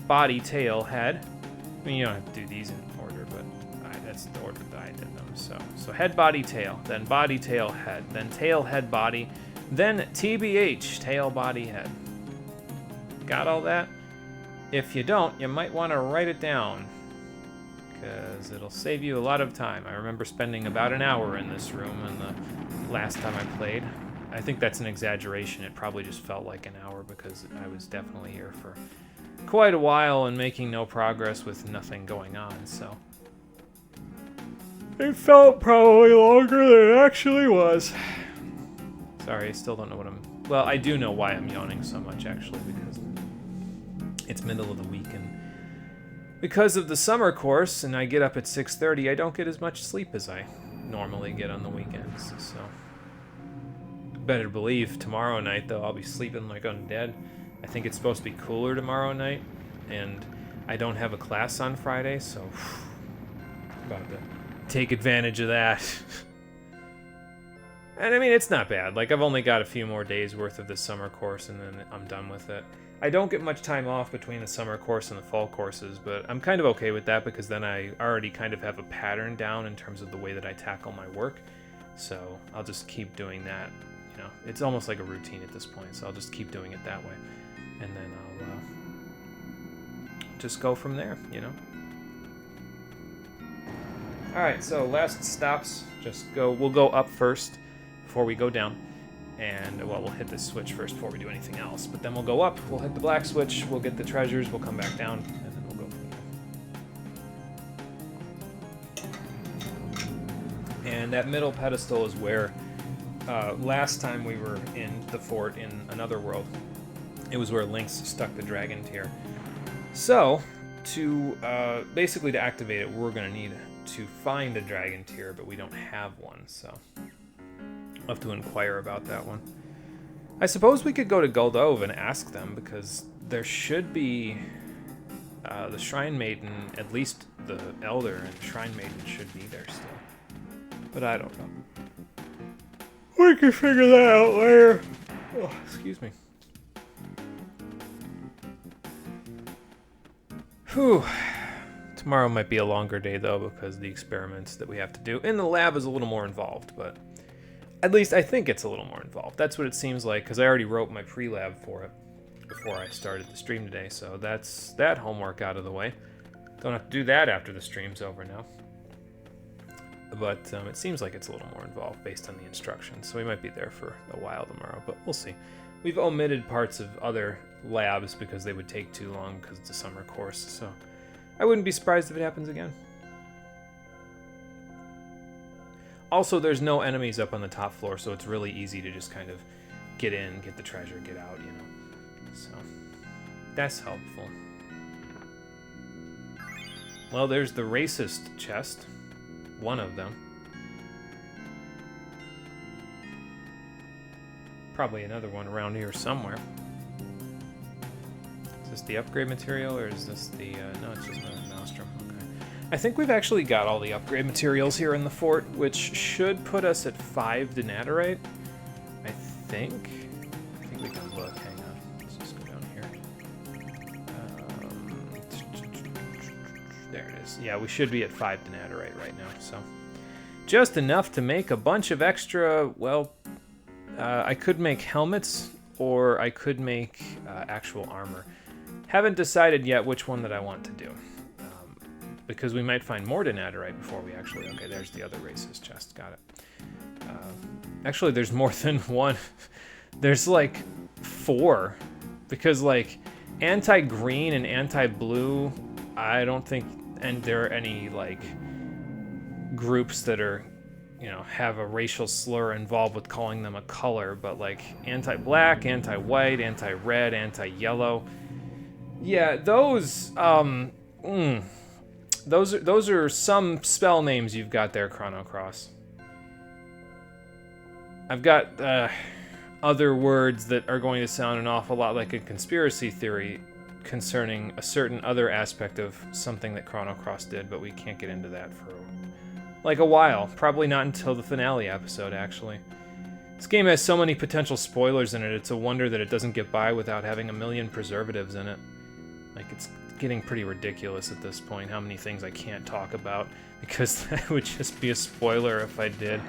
body, tail, head. I mean, you don't have to do these in order, but that's the order that I did them. So head, body, tail, then body, tail, head, then tail, head, body, then TBH, tail, body, head. Got all that? If you don't, you might want to write it down, because it'll save you a lot of time. I remember spending about an hour in this room and the last time I played. I think that's an exaggeration. It probably just felt like an hour because I was definitely here for quite a while and making no progress with nothing going on, so it felt probably longer than it actually was. Sorry, I still don't know what well, I do know why I'm yawning so much, actually, because it's middle of the week, and because of the summer course, and I get up at 6:30, I don't get as much sleep as I normally get on the weekends, so better believe tomorrow night, though, I'll be sleeping like undead. I think it's supposed to be cooler tomorrow night, and I don't have a class on Friday, so about to take advantage of that. And I mean, it's not bad. Like, I've only got a few more days worth of this summer course, and then I'm done with it. I don't get much time off between the summer course and the fall courses, but I'm kind of okay with that because then I already kind of have a pattern down in terms of the way that I tackle my work. So I'll just keep doing that. You know, it's almost like a routine at this point, so I'll just keep doing it that way. And then I'll just go from there, you know? Alright, so last stops, we'll go up first before we go down. And, well, we'll hit this switch first before we do anything else. But then we'll go up, we'll hit the black switch, we'll get the treasures, we'll come back down, and then we'll go from there. And that middle pedestal is where, last time we were in the fort in another world, it was where Lynx stuck the dragon tier. So, basically to activate it, we're going to need to find a dragon tier, but we don't have one, so I'll have to inquire about that one. I suppose we could go to Guldove and ask them, because there should be the Shrine Maiden, at least the Elder and the Shrine Maiden should be there still. But I don't know. We can figure that out later. Oh, excuse me. Whew. Tomorrow might be a longer day, though, because the experiments that we have to do in the lab is a little more involved, but at least I think it's a little more involved. That's what it seems like, because I already wrote my pre-lab for it before I started the stream today, so that's that homework out of the way. Don't have to do that after the stream's over now. But it seems like it's a little more involved based on the instructions, so we might be there for a while tomorrow, but we'll see. We've omitted parts of other labs because they would take too long because it's a summer course, so I wouldn't be surprised if it happens again. Also, there's no enemies up on the top floor, so it's really easy to just kind of get in, get the treasure, get out, you know. So, that's helpful. Well, there's the racist chest. One of them. Probably another one around here somewhere. Is this the upgrade material, or is this the... no, it's just another maelstrom. Okay. I think we've actually got all the upgrade materials here in the fort, which should put us at 5 denaturite. I think we can look. Hang on. Let's just go down here. There it is. Yeah, we should be at 5 denaturite right now, so just enough to make a bunch of extra, well, I could make helmets, or I could make actual armor. Haven't decided yet which one that I want to do. Because we might find more denaturite before we actually... Okay, there's the other racist chest. Got it. Actually, there's more than one. There's, like, 4. Because, like, anti-green and anti-blue, I don't think... And there are any, like, groups that are, you know, have a racial slur involved with calling them a color. But, like, anti-black, anti-white, anti-red, anti-yellow. Yeah, those... Those are some spell names you've got there, Chrono Cross. I've got other words that are going to sound an awful lot like a conspiracy theory concerning a certain other aspect of something that Chrono Cross did, but we can't get into that for like a while. Probably not until the finale episode, actually. This game has so many potential spoilers in it, it's a wonder that it doesn't get by without having a million preservatives in it. Like, it's getting pretty ridiculous at this point, how many things I can't talk about, because that would just be a spoiler if I did.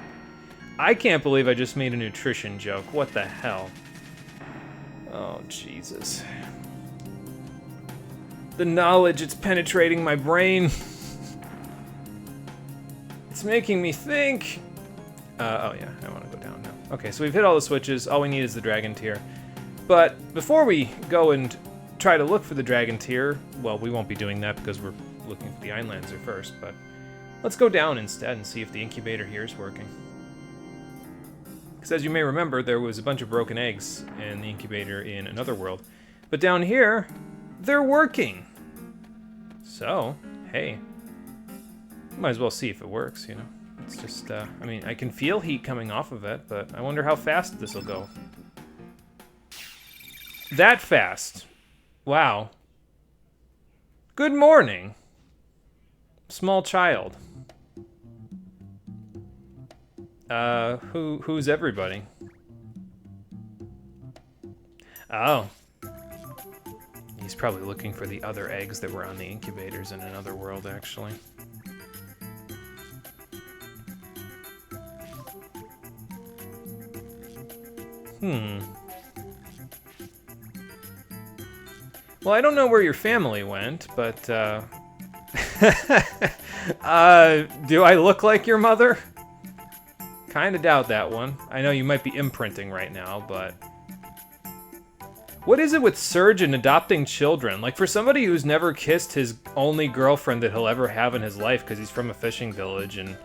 I can't believe I just made a nutrition joke. What the hell? Oh, Jesus. The knowledge, it's penetrating my brain. It's making me think. Oh yeah, I want to go down now. Okay, so we've hit all the switches. All we need is the dragon tier. But before we go and try to look for the dragon tier, well, we won't be doing that because we're looking for the Einlanser first, but let's go down instead and see if the incubator here is working. Because as you may remember, there was a bunch of broken eggs in the incubator in another world. But down here, they're working. So, hey, might as well see if it works, you know. It's just, I mean, I can feel heat coming off of it, but I wonder how fast this will go. That fast. Wow. Good morning, small child. Who's everybody? Oh. He's probably looking for the other eggs that were on the incubators in another world, actually. Well, I don't know where your family went, but, do I look like your mother? Kinda doubt that one. I know you might be imprinting right now, but... What is it with Serge and adopting children? Like, for somebody who's never kissed his only girlfriend that he'll ever have in his life because he's from a fishing village and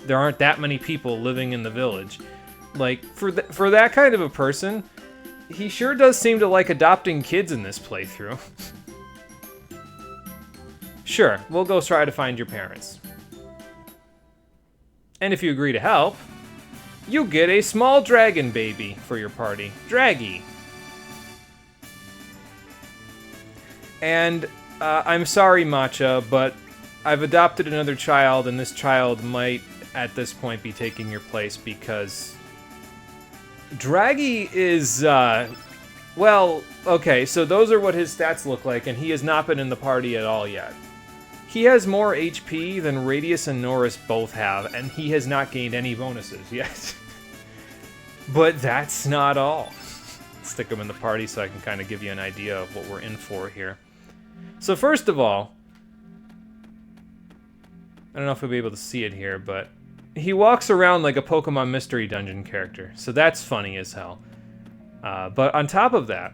there aren't that many people living in the village. Like, for that kind of a person, he sure does seem to like adopting kids in this playthrough. Sure, we'll go try to find your parents. And if you agree to help, you get a small dragon baby for your party. Draggy. And I'm sorry, Matcha, but I've adopted another child, and this child might, at this point, be taking your place because Draggy is, well, okay, so those are what his stats look like, and he has not been in the party at all yet. He has more HP than Radius and Norris both have, and he has not gained any bonuses yet. But that's not all. Stick him in the party so I can kind of give you an idea of what we're in for here. So first of all, I don't know if we'll be able to see it here, but he walks around like a Pokemon Mystery Dungeon character, so that's funny as hell. But on top of that,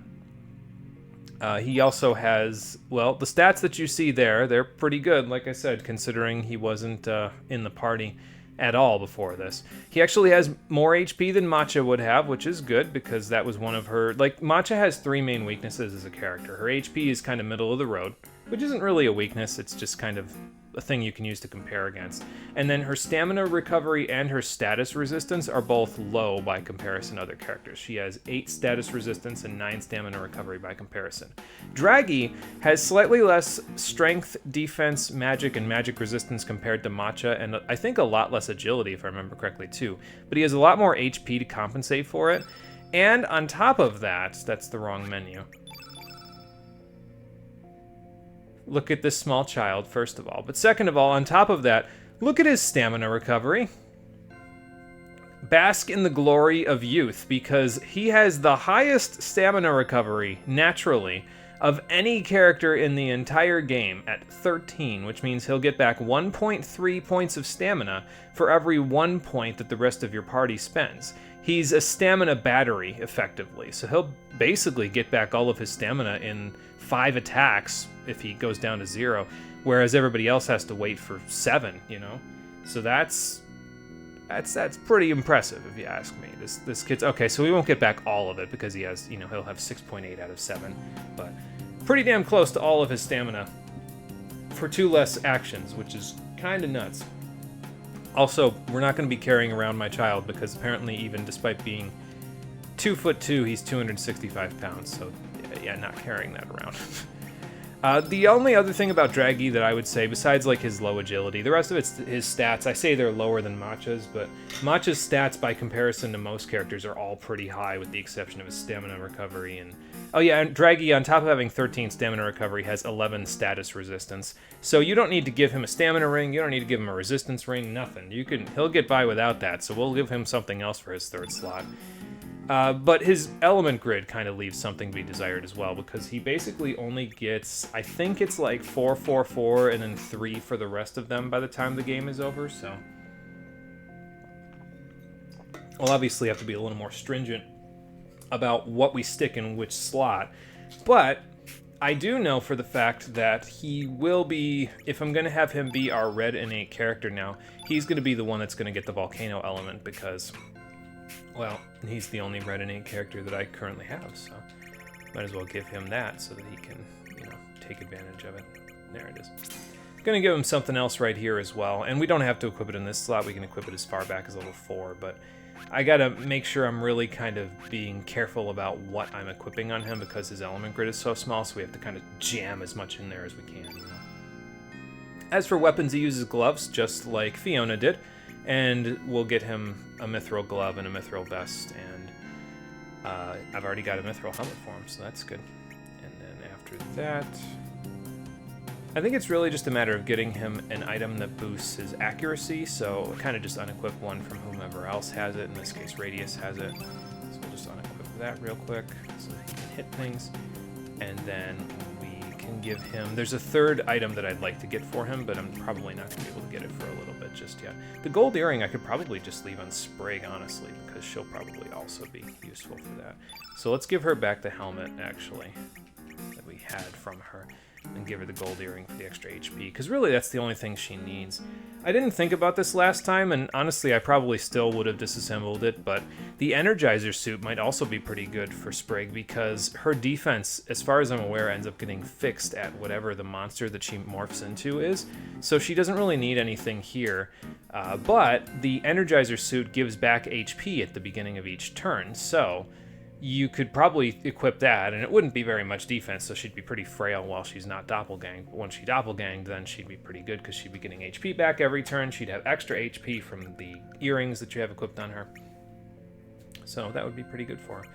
he also has, well, the stats that you see there, they're pretty good, like I said, considering he wasn't in the party at all before this. He actually has more HP than Matcha would have, which is good, because that was one of her... Like, Matcha has 3 main weaknesses as a character. Her HP is kind of middle of the road, which isn't really a weakness, it's just kind of a thing you can use to compare against. And then her stamina recovery and her status resistance are both low by comparison to other characters. She has 8 status resistance and 9 stamina recovery by comparison. Draggy has slightly less strength, defense, magic, and magic resistance compared to Matcha, and I think a lot less agility if I remember correctly too. But he has a lot more HP to compensate for it. And on top of that, that's the wrong menu. Look at this small child, first of all. But second of all, on top of that, look at his stamina recovery. Bask in the glory of youth, because he has the highest stamina recovery, naturally, of any character in the entire game at 13, which means he'll get back 1.3 points of stamina for every 1 point that the rest of your party spends. He's a stamina battery, effectively, so he'll basically get back all of his stamina in 5 attacks if he goes down to 0, whereas everybody else has to wait for 7, you know? So that's pretty impressive, if you ask me. This kid's... Okay, so we won't get back all of it, because he has, you know, he'll have 6.8 out of 7, but pretty damn close to all of his stamina for 2 less actions, which is kind of nuts. Also, we're not going to be carrying around my child, because apparently even despite being 2'2", he's 265 pounds, so yeah, not carrying that around. The only other thing about Draggy that I would say, besides like his low agility, the rest of it's his stats. I say they're lower than Matcha's, but Matcha's stats by comparison to most characters are all pretty high, with the exception of his stamina recovery. And oh yeah, and Draggy, on top of having 13 stamina recovery, has 11 status resistance. So you don't need to give him a stamina ring, you don't need to give him a resistance ring, nothing. He'll get by without that, so we'll give him something else for his third slot. But his element grid kind of leaves something to be desired as well, because he basically only gets, I think it's like 4, 4, 4, and then 3 for the rest of them by the time the game is over, so... We'll obviously have to be a little more stringent about what we stick in which slot, but I do know for the fact that he will be, if I'm going to have him be our red innate character now, he's going to be the one that's going to get the volcano element, because... well, he's the only red innate character that I currently have, so might as well give him that so that he can, you know, take advantage of it. There it is. Gonna give him something else right here as well, and we don't have to equip it in this slot, we can equip it as far back as level 4, but I gotta make sure I'm really kind of being careful about what I'm equipping on him because his element grid is so small, so we have to kind of jam as much in there as we can, you know. As for weapons, he uses gloves, just like Fiona did, and we'll get him a mithril glove and a mithril vest, and I've already got a mithril helmet for him, so that's good. And then after that, I think it's really just a matter of getting him an item that boosts his accuracy, so kind of just unequip one from whomever else has it. In this case, Radius has it, so we'll just unequip that real quick so that he can hit things, and then can give him... there's a third item that I'd like to get for him, but I'm probably not going to be able to get it for a little bit just yet. The gold earring I could probably just leave on Sprague, honestly, because she'll probably also be useful for that. So let's give her back the helmet, actually, that we had from her, and give her the gold earring for the extra HP, because really that's the only thing she needs. I didn't think about this last time, and honestly I probably still would have disassembled it, but the Energizer suit might also be pretty good for Sprague, because her defense, as far as I'm aware, ends up getting fixed at whatever the monster that she morphs into is, so she doesn't really need anything here, but the Energizer suit gives back HP at the beginning of each turn, so you could probably equip that, and it wouldn't be very much defense, so she'd be pretty frail while she's not doppelganged. But once she doppelganged, then she'd be pretty good, because she'd be getting HP back every turn. She'd have extra HP from the earrings that you have equipped on her. So that would be pretty good for her.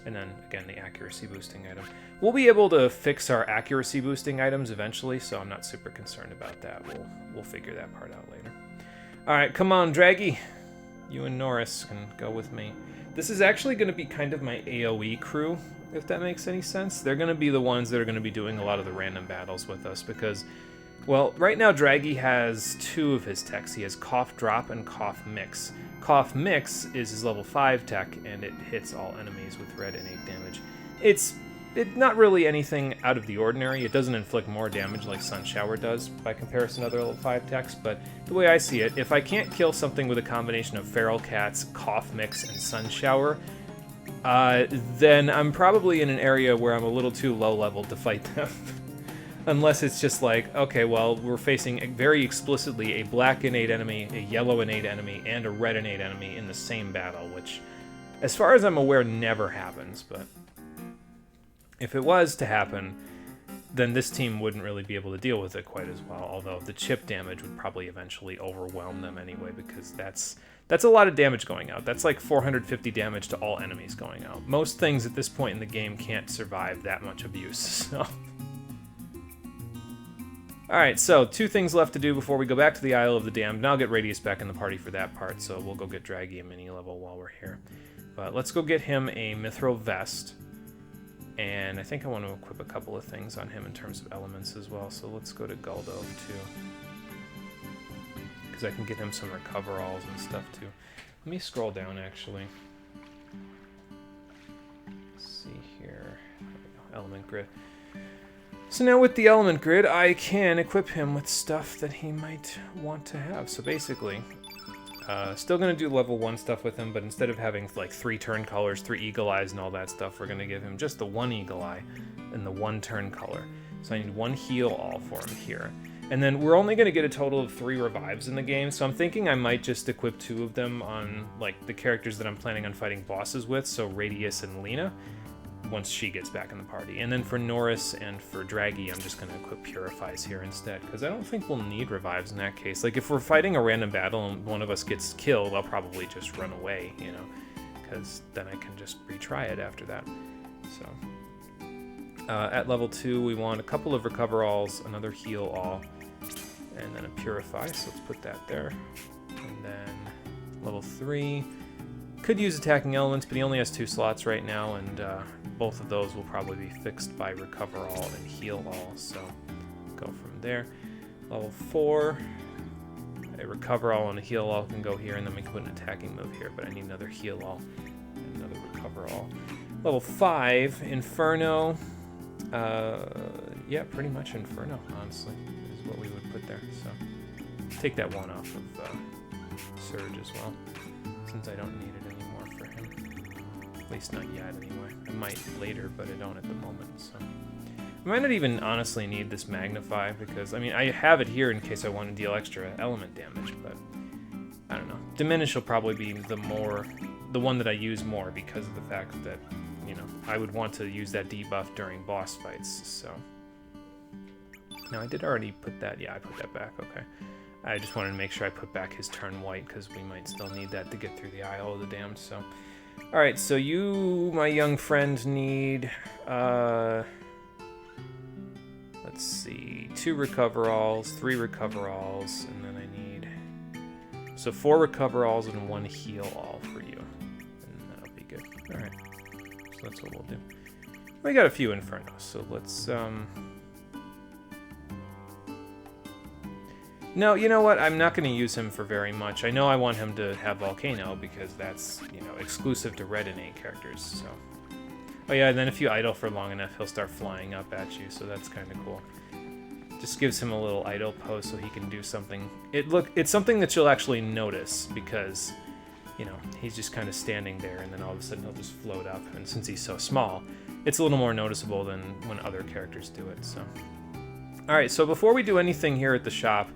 And then, again, the accuracy boosting item. We'll be able to fix our accuracy boosting items eventually, so I'm not super concerned about that. We'll figure that part out later. Alright, come on, Draggy. You and Norris can go with me. This is actually going to be kind of my AoE crew, if that makes any sense. They're going to be the ones that are going to be doing a lot of the random battles with us because, well, right now Draggy has 2 of his techs. He has Cough Drop and Cough Mix. Cough Mix is his level 5 tech, and it hits all enemies with red innate damage. It's not really anything out of the ordinary. It doesn't inflict more damage like Sun Shower does by comparison to other level 5 techs, but the way I see it, if I can't kill something with a combination of Feral Cats, Cough Mix, and Sun Shower, then I'm probably in an area where I'm a little too low level to fight them. Unless it's just like, okay, well, we're facing very explicitly a black innate enemy, a yellow innate enemy, and a red innate enemy in the same battle, which, as far as I'm aware, never happens, but if it was to happen, then this team wouldn't really be able to deal with it quite as well, although the chip damage would probably eventually overwhelm them anyway, because that's a lot of damage going out. That's like 450 damage to all enemies going out. Most things at this point in the game can't survive that much abuse, so... Alright, so 2 things left to do before we go back to the Isle of the Damned, and I'll get Radius back in the party for that part, so we'll go get Draggy a mini level while we're here. But let's go get him a Mithril Vest. And I think I want to equip a couple of things on him in terms of elements as well. So let's go to Guldo too, because I can get him some recoveralls and stuff too. Let me scroll down actually. Let's see here. There we go. Element grid. So now with the element grid, I can equip him with stuff that he might want to have. So basically, still going to do level 1 stuff with him, but instead of having like 3 turn colors, 3 eagle eyes and all that stuff, we're going to give him just the 1 eagle eye and the 1 turn color. So I need 1 heal all for him here. And then we're only going to get a total of 3 revives in the game, so I'm thinking I might just equip 2 of them on like the characters that I'm planning on fighting bosses with, so Radius and Lena. once she gets back in the party. And then for Norris and for Draggy, I'm just going to equip Purifies here instead, because I don't think we'll need revives in that case. Like, if we're fighting a random battle and one of us gets killed, I'll probably just run away, you know, because then I can just retry it after that. So, at level 2, we want a couple of Recover Alls, another Heal All, and then a Purify, so let's put that there. And then level 3, could use Attacking Elements, but he only has 2 slots right now, and both of those will probably be fixed by Recover All and Heal All, so go from there. Level 4, a Recover All and a Heal All can go here, and then we can put an attacking move here, but I need another Heal All and another Recover All. Level 5, Inferno. Yeah, pretty much Inferno, honestly, is what we would put there. So take that one off of Surge as well, since I don't need it anymore for him. At least not yet, anyway. I might later, but I don't at the moment, so. I might not even honestly need this Magnify, because, I mean, I have it here in case I want to deal extra element damage, but I don't know. Diminish will probably be the one that I use more, because of the fact that, you know, I would want to use that debuff during boss fights, so. No, I did already put that. Yeah, I put that back. Okay. I just wanted to make sure I put back his turn white, because we might still need that to get through the Isle of the Damned, so. Alright, so you, my young friend, need, let's see, 2 Recover Alls, 3 Recover Alls, and then I need, so 4 Recover Alls and 1 Heal All for you, and that'll be good. Alright, so that's what we'll do. We got a few Infernos, so let's, no, you know what? I'm not going to use him for very much. I know I want him to have Volcano because that's, you know, exclusive to red innate characters, so. Oh yeah, and then if you idle for long enough, he'll start flying up at you, so that's kind of cool. Just gives him a little idle pose so he can do something. It's something that you'll actually notice because, you know, he's just kind of standing there and then all of a sudden he'll just float up. And since he's so small, it's a little more noticeable than when other characters do it, so. Alright, so before we do anything here at the shop,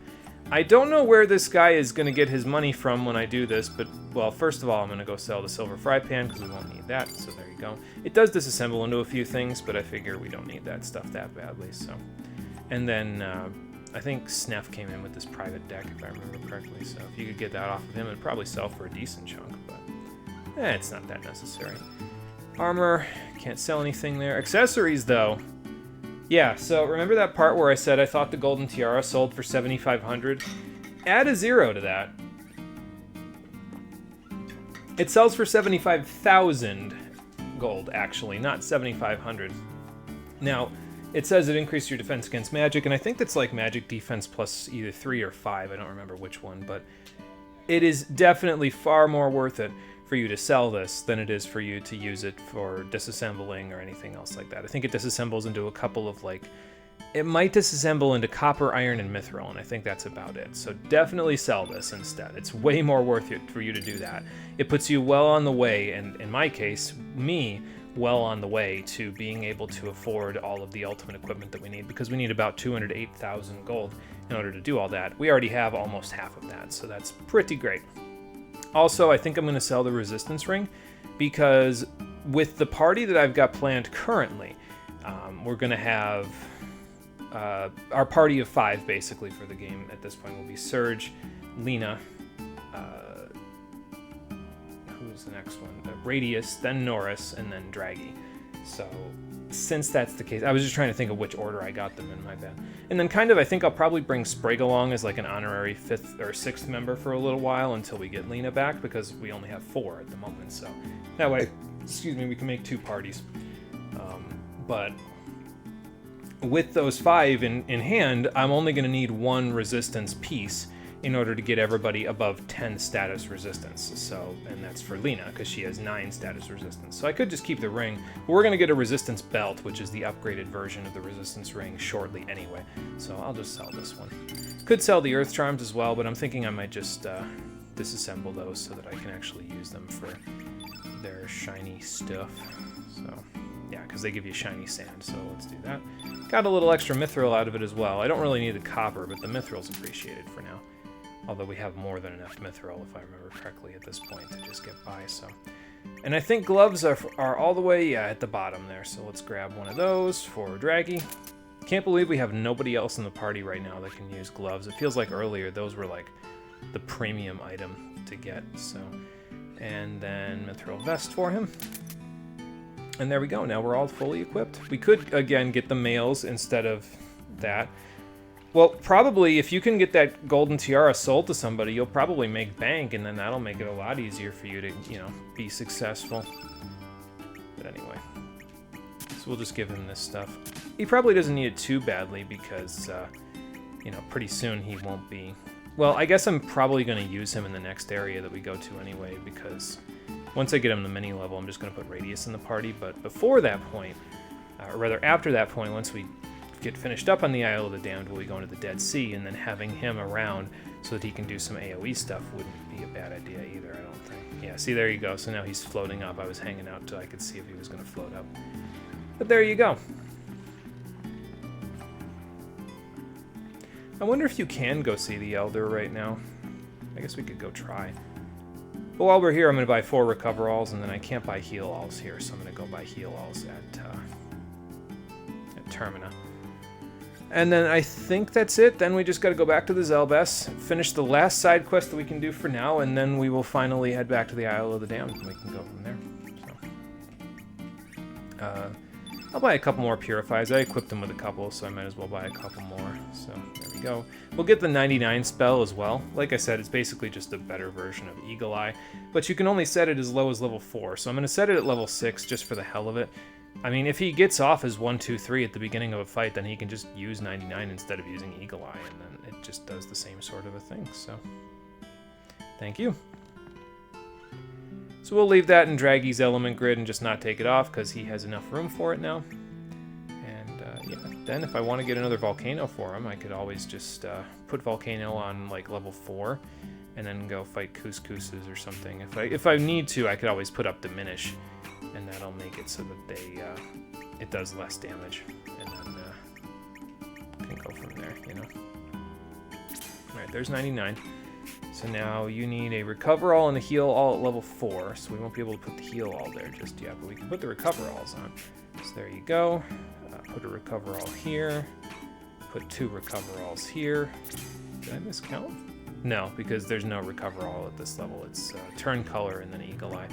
I don't know where this guy is going to get his money from when I do this, but, well, first of all, I'm going to go sell the silver fry pan, because we won't need that, so there you go. It does disassemble into a few things, but I figure we don't need that stuff that badly, so. And then, I think Sneff came in with this private deck, if I remember correctly, so if you could get that off of him, it'd probably sell for a decent chunk, but it's not that necessary. Armor, can't sell anything there. Accessories, though. Yeah, so remember that part where I said I thought the Golden Tiara sold for 7,500? Add a 0 to that. It sells for 75,000 gold, actually, not 7,500. Now, it says it increased your defense against magic, and I think that's like magic defense plus either 3 or 5, I don't remember which one, but it is definitely far more worth it for you to sell this than it is for you to use it for disassembling or anything else like that. I think it disassembles into a couple of, like, it might disassemble into copper, iron, and mithril, and I think that's about it. So definitely sell this instead. It's way more worth it for you to do that. It puts you well on the way, and in my case, me, well on the way to being able to afford all of the ultimate equipment that we need, because we need about 208,000 gold in order to do all that. We already have almost half of that, so that's pretty great. Also, I think I'm going to sell the resistance ring, because with the party that I've got planned currently, we're going to have our party of 5 basically for the game at this point will be Surge, Lena, who's the next one? Radius, then Norris, and then Draggy. So since that's the case, I was just trying to think of which order I got them in, my bad. And then kind of, I think I'll probably bring Sprague along as like an honorary 5th or 6th member for a little while until we get Lena back, because we only have 4 at the moment, so that way, excuse me, we can make 2 parties. But with those 5 in hand, I'm only going to need 1 resistance piece in order to get everybody above 10 status resistance. So, and that's for Lena, because she has 9 status resistance. So I could just keep the ring, but we're going to get a resistance belt, which is the upgraded version of the resistance ring shortly anyway. So I'll just sell this one. Could sell the earth charms as well, but I'm thinking I might just disassemble those so that I can actually use them for their shiny stuff. So yeah, because they give you shiny sand, so let's do that. Got a little extra mithril out of it as well. I don't really need the copper, but the mithril's appreciated for now. Although we have more than enough mithril, if I remember correctly, at this point to just get by, so. And I think gloves are all the way at the bottom there. So let's grab one of those for Draggy. Can't believe we have nobody else in the party right now that can use gloves. It feels like earlier those were like the premium item to get. So, and then mithril vest for him. And there we go. Now we're all fully equipped. We could, again, get the males instead of that. Well, probably if you can get that golden tiara sold to somebody, you'll probably make bank, and then that'll make it a lot easier for you to, you know, be successful. But anyway, so we'll just give him this stuff. He probably doesn't need it too badly because, you know, pretty soon he won't be... Well, I guess I'm probably going to use him in the next area that we go to anyway, because once I get him to mini level, I'm just going to put Radius in the party. But before that point, or rather after that point, once we get finished up on the Isle of the Damned, we'll be going to the Dead Sea, and then having him around so that he can do some AoE stuff wouldn't be a bad idea either, I don't think. Yeah, see, there you go. So now he's floating up. I was hanging out till I could see if he was going to float up. But there you go. I wonder if you can go see the Elder right now. I guess we could go try. But while we're here, I'm going to buy 4 Recoveralls, and then I can't buy Heal-Alls here, so I'm going to go buy Heal-Alls at Termina. And then I think that's it. Then we just got to go back to the Zelbess, finish the last side quest that we can do for now, and then we will finally head back to the Isle of the Damned, and we can go from there. So, I'll buy a couple more Purifies. I equipped them with a couple, so I might as well buy a couple more. So there we go. We'll get the 99 spell as well. Like I said, it's basically just a better version of Eagle Eye, but you can only set it as low as level 4. So I'm going to set it at level 6 just for the hell of it. I mean, if he gets off as 1, 2, 3 at the beginning of a fight, then he can just use 99 instead of using Eagle Eye, and then it just does the same sort of a thing. So thank you. So we'll leave that in Draggy's element grid and just not take it off because he has enough room for it now. And yeah, then if I want to get another Volcano for him, I could always just put Volcano on like level 4 and then go fight Couscouses or something. If I need to, I could always put up Diminish, and that'll make it so that they it does less damage, and then can go from there, you know. All right, there's 99. So now you need a Recover All and a Heal All at level 4, so we won't be able to put the Heal All there just yet, but we can put the Recover Alls on. So there you go. Put a Recover All here. Put 2 Recover Alls here. Did I miscount? No, because there's no Recover All at this level. It's Turn Color and then Eagle Eye.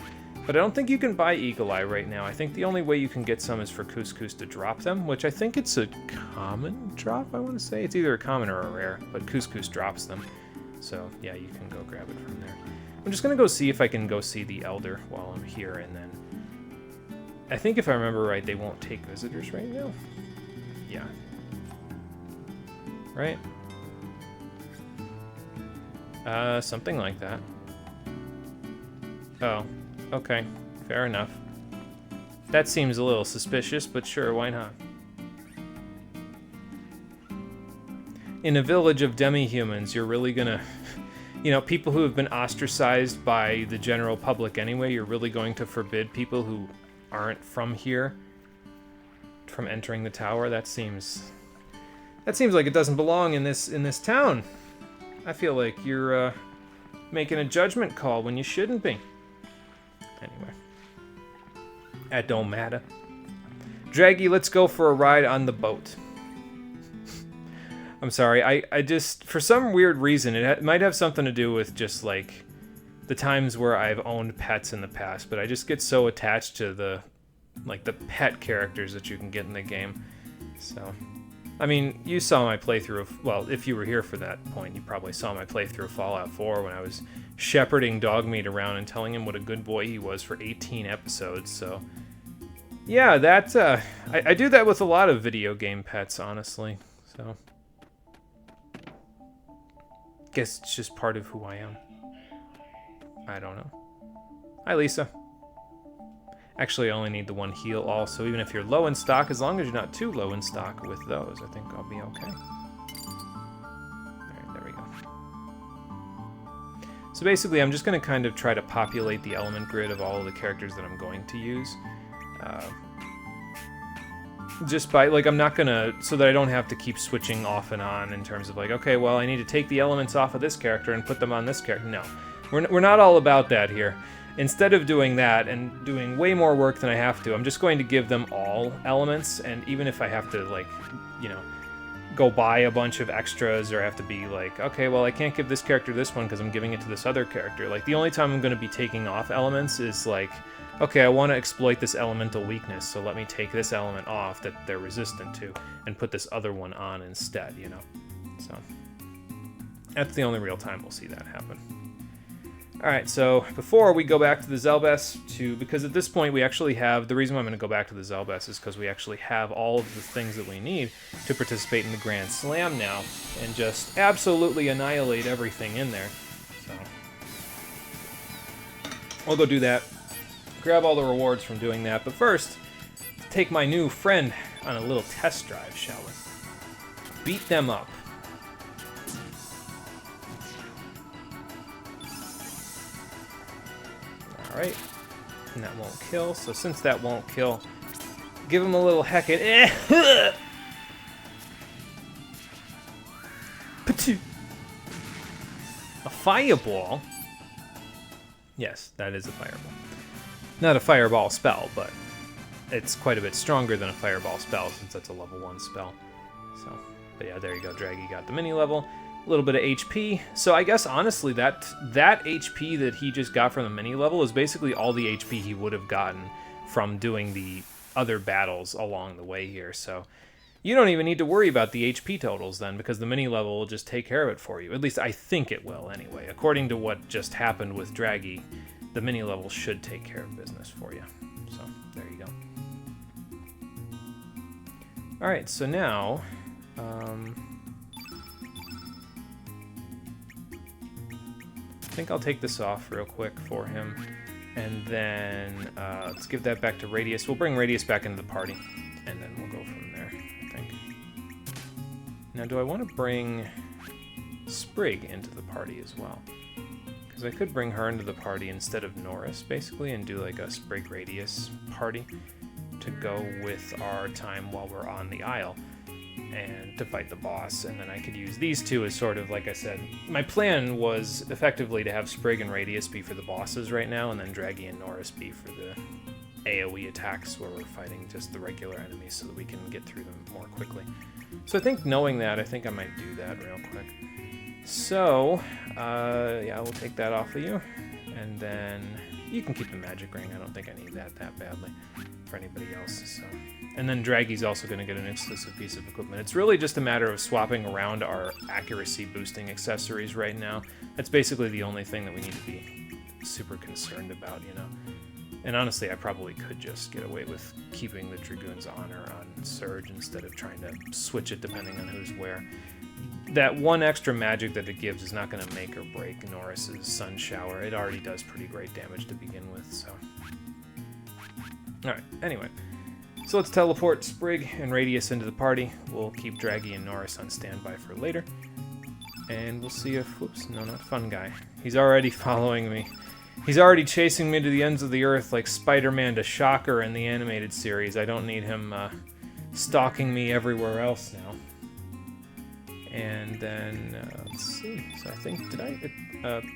But I don't think you can buy Eagle Eye right now. I think the only way you can get some is for Couscous to drop them, which I think it's a common drop, I want to say. It's either a common or a rare, but Couscous drops them. So, yeah, you can go grab it from there. I'm just going to go see if I can go see the Elder while I'm here, and then... I think if I remember right, they won't take visitors right now. Yeah. Right? Something like that. Oh, okay. Fair enough. That seems a little suspicious, but sure, why not? In a village of demi-humans, you're really gonna... You know, people who have been ostracized by the general public anyway, you're really going to forbid people who aren't from here from entering the tower? That seems like it doesn't belong in this town. I feel like you're making a judgment call when you shouldn't be. Anyway. That don't matter. Draggy, let's go for a ride on the boat. I'm sorry, I just, for some weird reason, it might have something to do with just, like, the times where I've owned pets in the past, but I just get so attached to the pet characters that you can get in the game. So, I mean, you saw my playthrough of, well, if you were here for that point, you probably saw my playthrough of Fallout 4 when I was shepherding Dogmeat around and telling him what a good boy he was for 18 episodes, so... Yeah, that, I do that with a lot of video game pets, honestly, so... Guess it's just part of who I am. I don't know. Hi, Lisa. Actually, I only need the 1 heal all, so even if you're low in stock, as long as you're not too low in stock with those, I think I'll be okay. Alright, there we go. So basically, I'm just going to kind of try to populate the element grid of all of the characters that I'm going to use. Just by, like, I'm not gonna, so that I don't have to keep switching off and on in terms of like, okay, well, I need to take the elements off of this character and put them on this character. No, we're not all about that here. instead of doing that and doing way more work than I have to, I'm just going to give them all elements, and even if I have to, like, you know, go buy a bunch of extras, or have to be like, okay, well, I can't give this character this one because I'm giving it to this other character. Like, the only time I'm going to be taking off elements is like, okay, I want to exploit this elemental weakness, so let me take this element off that they're resistant to and put this other one on instead, you know? So that's the only real time we'll see that happen. Alright, so before we go back to the Zelbess, because at this point we actually have, the reason why I'm going to go back to the Zelbess is because we actually have all of the things that we need to participate in the Grand Slam now, and just absolutely annihilate everything in there. So I'll go do that, grab all the rewards from doing that, but first, take my new friend on a little test drive, shall we? Beat them up. Alright, and that won't kill, so since that won't kill, give him a little Hecate. A fireball? Yes, that is a fireball. Not a fireball spell, but it's quite a bit stronger than a fireball spell since that's a level 1 spell. So, but yeah, there you go, Draggy got the mini level. A little bit of HP. So I guess honestly that HP that he just got from the mini level is basically all the HP he would have gotten from doing the other battles along the way here. So you don't even need to worry about the HP totals then, because the mini level will just take care of it for you. At least I think it will anyway. According to what just happened with Draggy, the mini level should take care of business for you. So there you go. Alright, so now I think I'll take this off real quick for him, and then let's give that back to Radius. We'll bring Radius back into the party, and then we'll go from there, I think. Now, do I want to bring Sprig into the party as well? Because I could bring her into the party instead of Norris, basically, and do like a Sprig Radius party to go with our time while we're on the Isle, and to fight the boss, and then I could use these two as sort of, like I said, my plan was effectively to have Sprig and Radius be for the bosses right now, and then Draggy and Norris be for the AoE attacks where we're fighting just the regular enemies so that we can get through them more quickly. So I think knowing that, I think I might do that real quick. So, yeah, we'll take that off of you, and then you can keep the magic ring. I don't think I need that badly for anybody else, so... And then Draggy's also going to get an exclusive piece of equipment. It's really just a matter of swapping around our accuracy boosting accessories right now. That's basically the only thing that we need to be super concerned about, you know. And honestly, I probably could just get away with keeping the Dragoon's Honor on Surge instead of trying to switch it depending on who's where. That one extra magic that it gives is not going to make or break Norris's Sun Shower. It already does pretty great damage to begin with, so... Alright, anyway. So let's teleport Sprig and Radius into the party. We'll keep Draggy and Norris on standby for later. And we'll see if... Whoops, no, not Fun Guy. He's already following me. He's already chasing me to the ends of the earth like Spider-Man to Shocker in the animated series. I don't need him stalking me everywhere else now. And then, let's see. So I think, did I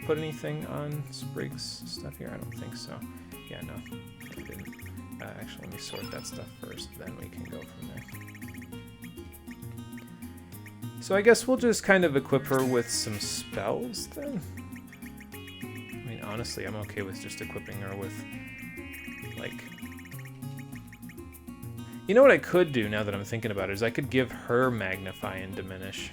put anything on Sprig's stuff here? I don't think so. Yeah, no, I didn't. Actually, let me sort that stuff first, then we can go from there. So I guess we'll just kind of equip her with some spells, then? I mean, honestly, I'm okay with just equipping her with, like... You know what I could do, now that I'm thinking about it, is I could give her Magnify and Diminish.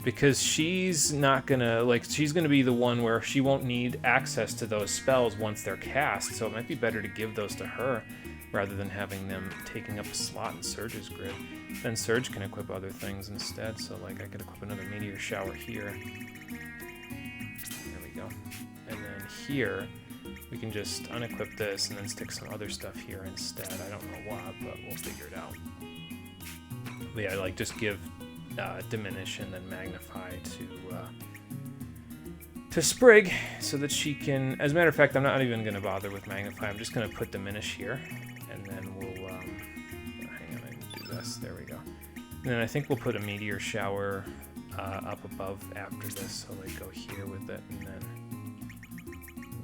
Because she's not gonna, like, she's gonna be the one where she won't need access to those spells once they're cast, so it might be better to give those to her rather than having them taking up a slot in Surge's grid. Then Surge can equip other things instead, so, like, I could equip another Meteor Shower here. There we go. And then here, we can just unequip this and then stick some other stuff here instead. I don't know what, but we'll figure it out. But yeah, like, just give... Diminish and then Magnify to Sprig so that she can... As a matter of fact, I'm not even going to bother with Magnify. I'm just going to put Diminish here, and then we'll... hang on, I can do this. There we go. And then I think we'll put a Meteor Shower up above after this, so like go here with it, and then...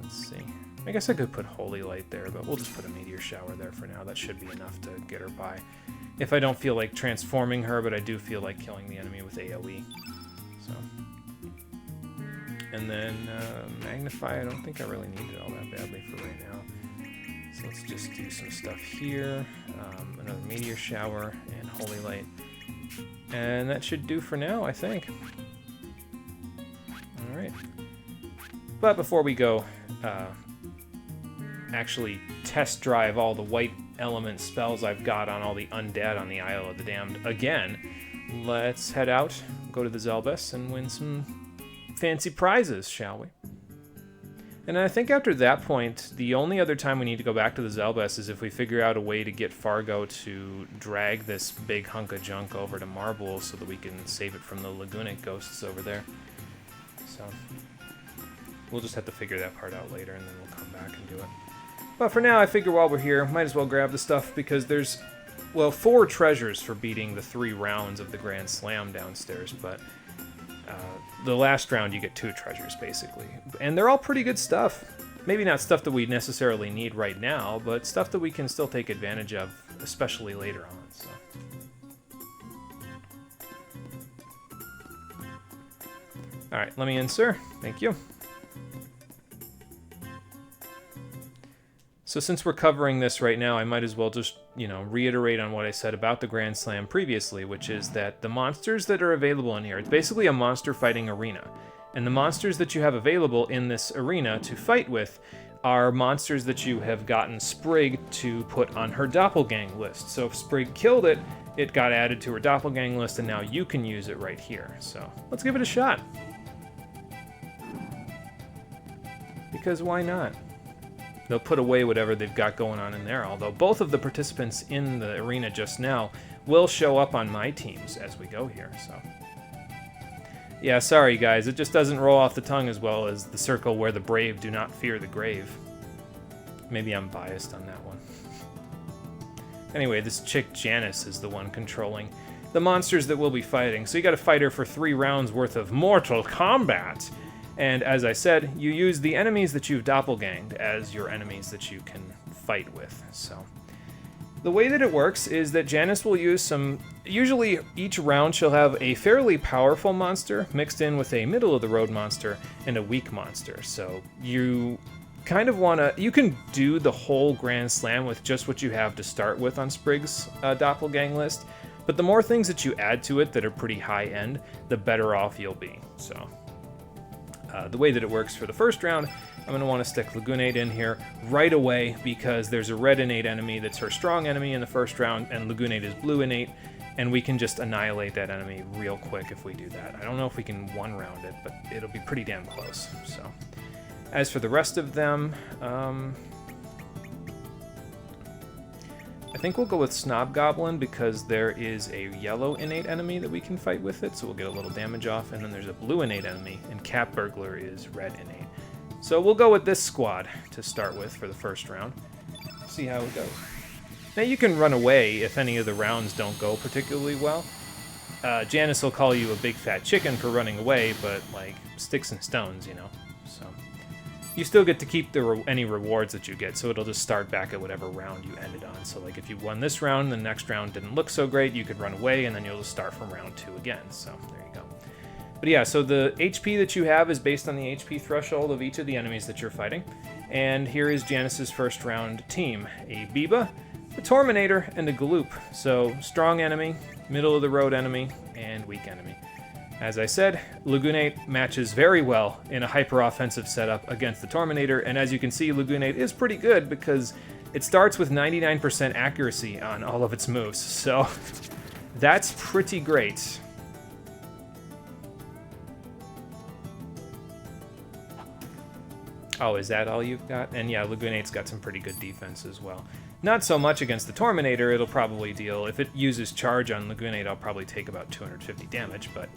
Let's see. I guess I could put Holy Light there, but we'll just put a Meteor Shower there for now. That should be enough to get her by. If I don't feel like transforming her, but I do feel like killing the enemy with AoE. So. And then Magnify, I don't think I really need it all that badly for right now. So let's just do some stuff here. Another Meteor Shower and Holy Light. And that should do for now, I think. Alright. But before we go, actually test drive all the white element spells I've got on all the undead on the Isle of the Damned again, let's head out, go to the Zelbus, and win some fancy prizes, shall we? And I think after that point, the only other time we need to go back to the Zelbus is if we figure out a way to get Fargo to drag this big hunk of junk over to Marble so that we can save it from the Lagunic ghosts over there. So we'll just have to figure that part out later, and then we'll come back and do it. But for now, I figure while we're here, might as well grab the stuff, because there's, well, 4 treasures for beating the 3 rounds of the Grand Slam downstairs, but the last round you get 2 treasures, basically. And they're all pretty good stuff. Maybe not stuff that we necessarily need right now, but stuff that we can still take advantage of, especially later on. So. Alright, let me in, sir. Thank you. So since we're covering this right now, I might as well just, reiterate on what I said about the Grand Slam previously, which is that the monsters that are available in here, it's basically a monster fighting arena. And the monsters that you have available in this arena to fight with are monsters that you have gotten Sprig to put on her Doppelgang list. So if Sprig killed it, it got added to her Doppelgang list, and now you can use it right here. So let's give it a shot. Because why not? They'll put away whatever they've got going on in there, although both of the participants in the arena just now will show up on my teams as we go here, so. Yeah, sorry guys, it just doesn't roll off the tongue as well as the circle where the brave do not fear the grave. Maybe I'm biased on that one. Anyway, this chick Janice is the one controlling the monsters that we'll be fighting, so you gotta fight her for 3 rounds worth of Mortal Kombat. And as I said, you use the enemies that you've doppelganged as your enemies that you can fight with. So the way that it works is that Janice will use some... Usually each round she'll have a fairly powerful monster mixed in with a middle-of-the-road monster and a weak monster. So you kind of want to... You can do the whole Grand Slam with just what you have to start with on Sprig's doppelgang list, but the more things that you add to it that are pretty high-end, the better off you'll be. So... the way that it works for the first round, I'm going to want to stick Lagoonate in here right away because there's a red innate enemy that's her strong enemy in the first round, and Lagoonate is blue innate, and we can just annihilate that enemy real quick if we do that. I don't know if we can one-round it, but it'll be pretty damn close. So, as for the rest of them, I think we'll go with Snob Goblin because there is a yellow innate enemy that we can fight with it, so we'll get a little damage off, and then there's a blue innate enemy, and Cap Burglar is red innate. So we'll go with this squad to start with for the first round. See how it goes. Now you can run away if any of the rounds don't go particularly well. Janice will call you a big fat chicken for running away, but like sticks and stones, so. You still get to keep any rewards that you get, so it'll just start back at whatever round you ended on. So like if you won this round, the next round didn't look so great, you could run away, and then you'll just start from round 2 again. So there you go. But yeah, so the HP that you have is based on the HP threshold of each of the enemies that you're fighting. And here is Janice's first round team. A Biba, a Torminator, and a Galoop. So strong enemy, middle of the road enemy, and weak enemy. As I said, Lagoonate matches very well in a hyper-offensive setup against the Torminator, and as you can see, Lagoonate is pretty good because it starts with 99% accuracy on all of its moves, so that's pretty great. Oh, is that all you've got? And yeah, Lagoonate's got some pretty good defense as well. Not so much against the Torminator, it'll probably deal... If it uses charge on Lagoonate, I'll probably take about 250 damage, but,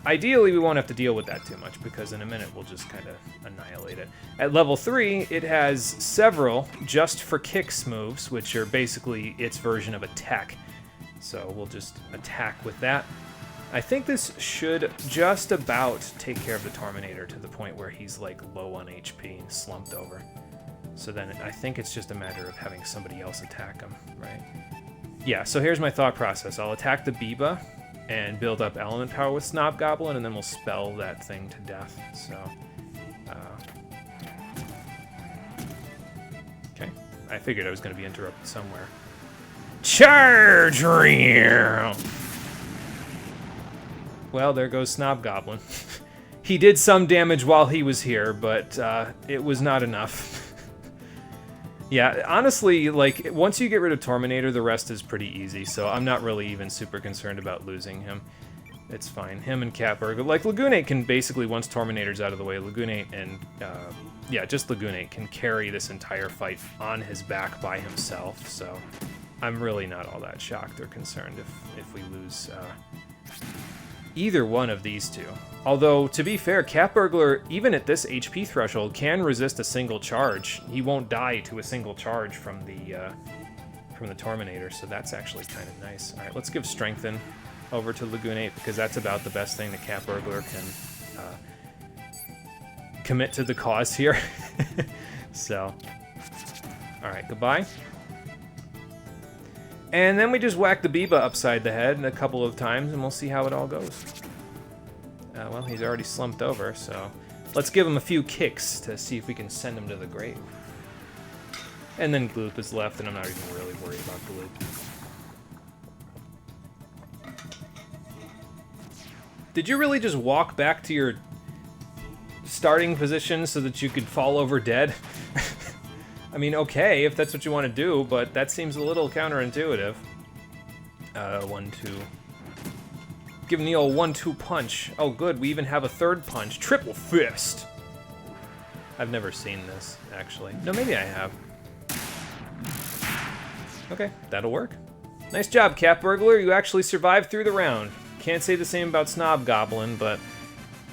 ideally we won't have to deal with that too much, because in a minute we'll just kind of annihilate it. At level 3, it has several Just for Kicks moves, which are basically its version of attack. So we'll just attack with that. I think this should just about take care of the Torminator to the point where he's like low on HP, slumped over. So then I think it's just a matter of having somebody else attack him, right? Yeah, so here's my thought process. I'll attack the Biba and build up element power with Snob Goblin, and then we'll spell that thing to death. So, okay. I figured I was going to be interrupted somewhere. Charge! Well, there goes Snob Goblin. He did some damage while he was here, but it was not enough. Yeah, honestly, like, once you get rid of Torminator, the rest is pretty easy, so I'm not really even super concerned about losing him. It's fine. Him and Catburger. Like, Lagoonate can basically, once Torminator's out of the way, Lagoonate and, yeah, just Lagoonate can carry this entire fight on his back by himself, so I'm really not all that shocked or concerned if we lose either one of these two. Although, to be fair, Cat Burglar, even at this HP threshold, can resist a single charge. He won't die to a single charge from the Torminator, so that's actually kind of nice. All right, let's give Strengthen over to Lagoonate, because that's about the best thing the Cat Burglar can commit to the cause here. So, all right, goodbye. And then we just whack the Biba upside the head a couple of times, and we'll see how it all goes. Well, he's already slumped over, so let's give him a few kicks to see if we can send him to the grave. And then Gloop is left, and I'm not even really worried about Gloop. Did you really just walk back to your starting position so that you could fall over dead? I mean, okay, if that's what you want to do, but that seems a little counterintuitive. 1-2. Give him the old 1-2 punch. Oh, good, we even have a third punch. Triple fist! I've never seen this, actually. No, maybe I have. Okay, that'll work. Nice job, Cat Burglar. You actually survived through the round. Can't say the same about Snob Goblin, but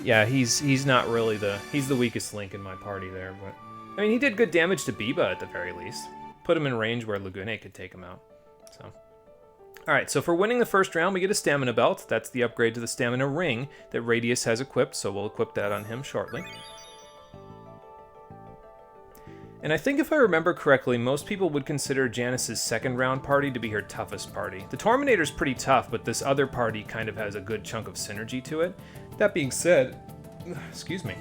yeah, he's not really he's the weakest link in my party there, but I mean, he did good damage to Biba at the very least. Put him in range where Lagoonate could take him out. So, alright, so for winning the first round, we get a Stamina Belt. That's the upgrade to the Stamina Ring that Radius has equipped, so we'll equip that on him shortly. And I think if I remember correctly, most people would consider Janice's second round party to be her toughest party. The Torminator's pretty tough, but this other party kind of has a good chunk of synergy to it. That being said, excuse me,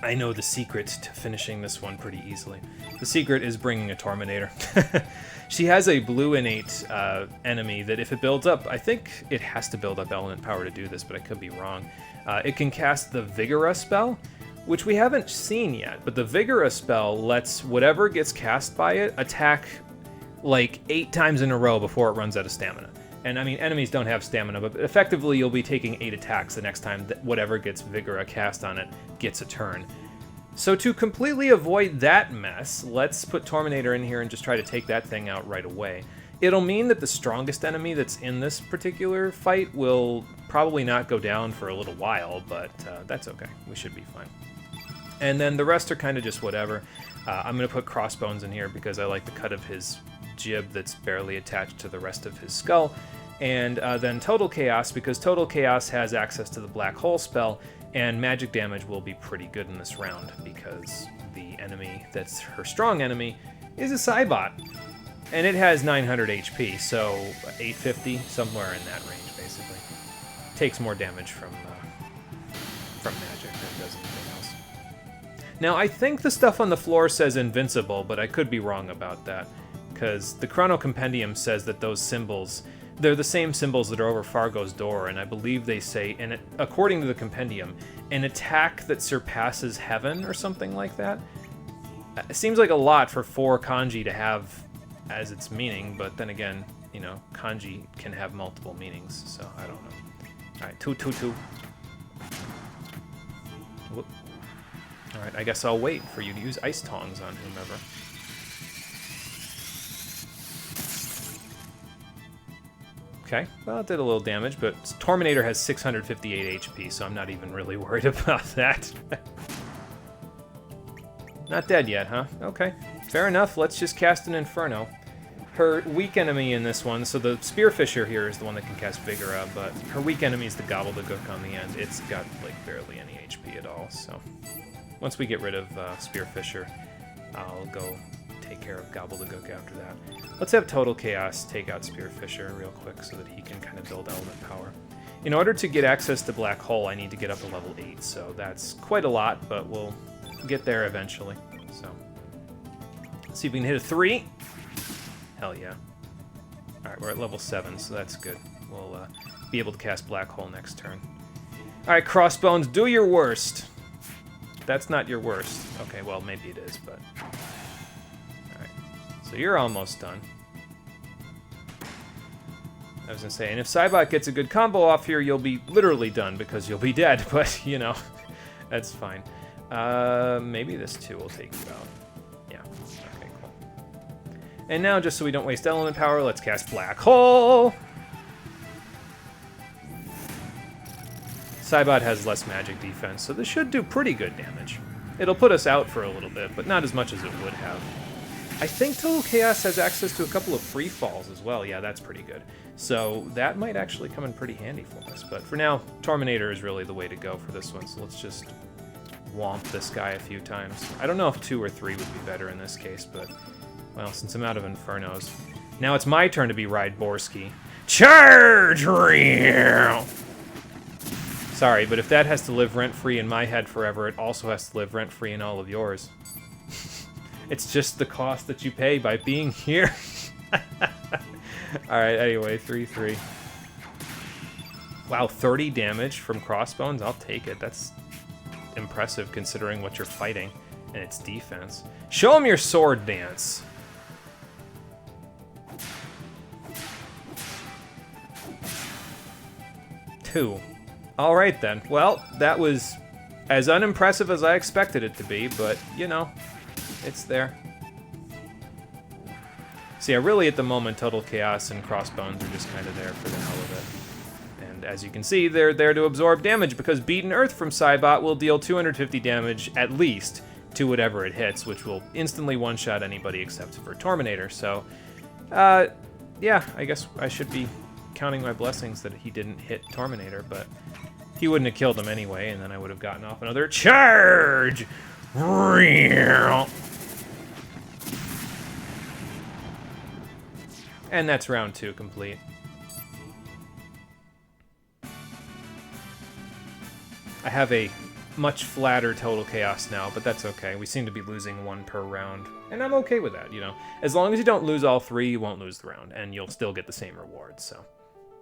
I know the secret to finishing this one pretty easily. The secret is bringing a Torminator. She has a blue innate enemy that if it builds up, I think it has to build up element power to do this, but I could be wrong. It can cast the Vigora spell, which we haven't seen yet, but the Vigora spell lets whatever gets cast by it attack like 8 times in a row before it runs out of stamina. And I mean, enemies don't have stamina, but effectively you'll be taking 8 attacks the next time that whatever gets Vigora cast on it gets a turn. So to completely avoid that mess, let's put Torminator in here and just try to take that thing out right away. It'll mean that the strongest enemy that's in this particular fight will probably not go down for a little while, but that's okay. We should be fine. And then the rest are kind of just whatever. I'm going to put Crossbones in here because I like the cut of his jib that's barely attached to the rest of his skull. And then Total Chaos, because Total Chaos has access to the Black Hole spell, and magic damage will be pretty good in this round because the enemy that's her strong enemy is a Cybot. And it has 900 HP, so 850, somewhere in that range, basically. Takes more damage from magic than it does anything else. Now, I think the stuff on the floor says invincible, but I could be wrong about that, because the Chrono Compendium says that those symbols, they're the same symbols that are over Fargo's door, and I believe they say, and according to the Compendium, an attack that surpasses heaven or something like that. It seems like a lot for 4 kanji to have as its meaning, but then again, you know, kanji can have multiple meanings, so I don't know. Alright, 2-2-2. Whoop. Alright, I guess I'll wait for you to use Ice Tongs on whomever. Okay, well, it did a little damage, but Torminator has 658 HP, so I'm not even really worried about that. Not dead yet, huh? Okay, fair enough. Let's just cast an Inferno. Her weak enemy in this one, so the Spearfisher here is the one that can cast Vigora, but her weak enemy is the Gobbledygook on the end. It's got, like, barely any HP at all, so... Once we get rid of Spearfisher, I'll go take care of Gobbledygook after that. Let's have Total Chaos take out Spearfisher real quick so that he can kind of build element power. In order to get access to Black Hole, I need to get up to level 8, so that's quite a lot, but we'll get there eventually. So, let's see if we can hit a 3. Hell yeah. Alright, we're at level 7, so that's good. We'll be able to cast Black Hole next turn. Alright, Crossbones, do your worst. That's not your worst. Okay, well, maybe it is, but... Alright, so you're almost done. I was gonna say, and if Cybot gets a good combo off here, you'll be literally done, because you'll be dead, but, you know, that's fine. Maybe this too will take you out. Yeah, okay, cool. And now, just so we don't waste element power, let's cast Black Hole! Cybot has less magic defense, so this should do pretty good damage. It'll put us out for a little bit, but not as much as it would have. I think Total Chaos has access to a couple of free falls as well. Yeah, that's pretty good. So that might actually come in pretty handy for us. But for now, Torminator is really the way to go for this one, so let's just womp this guy a few times. I don't know if 2 or 3 would be better in this case, but, well, since I'm out of Infernos. Now it's my turn to be Rydborski. Charge! Sorry, but if that has to live rent-free in my head forever, it also has to live rent-free in all of yours. It's just the cost that you pay by being here. Alright, anyway, 3-3. Wow, 30 damage from Crossbones? I'll take it. That's impressive considering what you're fighting and its defense. Show him your sword dance. Two. Alright then. Well, that was as unimpressive as I expected it to be, but, you know, it's there. See, really at the moment, Total Chaos and Crossbones are just kind of there for the hell of it. And as you can see, they're there to absorb damage, because Beaten Earth from Cybot will deal 250 damage, at least, to whatever it hits, which will instantly one-shot anybody except for Torminator. So, yeah, I guess I should be counting my blessings that he didn't hit Torminator, but he wouldn't have killed him anyway, and then I would have gotten off another charge! And that's round 2 complete. I have a much flatter Total Chaos now, but that's okay. We seem to be losing 1 per round, and I'm okay with that, you know. As long as you don't lose all 3, you won't lose the round, and you'll still get the same reward, so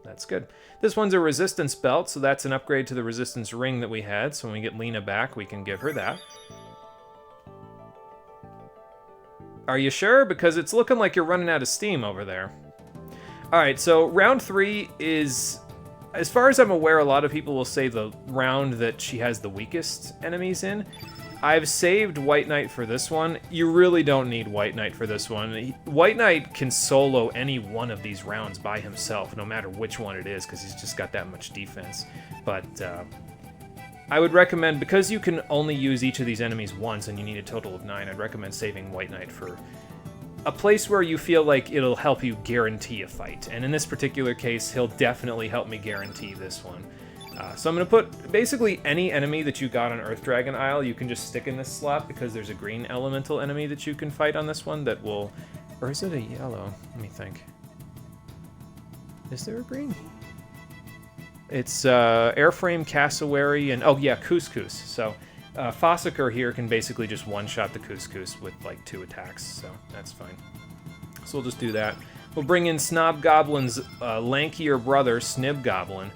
that's good. This one's a resistance belt, so that's an upgrade to the resistance ring that we had, so when we get Lena back, we can give her that. Are you sure? Because it's looking like you're running out of steam over there. Alright, so round 3 is, as far as I'm aware, a lot of people will say the round that she has the weakest enemies in. I've saved White Knight for this one. You really don't need White Knight for this one. White Knight can solo any one of these rounds by himself, no matter which one it is, because he's just got that much defense. But I would recommend, because you can only use each of these enemies once and you need a total of 9, I'd recommend saving White Knight for a place where you feel like it'll help you guarantee a fight. And in this particular case, he'll definitely help me guarantee this one. So I'm going to put basically any enemy that you got on Earth Dragon Isle, you can just stick in this slot, because there's a green elemental enemy that you can fight on this one that will... Or is it a yellow? Let me think. Is there a green? It's Airframe, Cassowary, and... Oh yeah, Couscous. So Fossicker here can basically just one-shot the Couscous with like 2 attacks, so that's fine. So we'll just do that. We'll bring in Snob Goblin's lankier brother, Snib Goblin.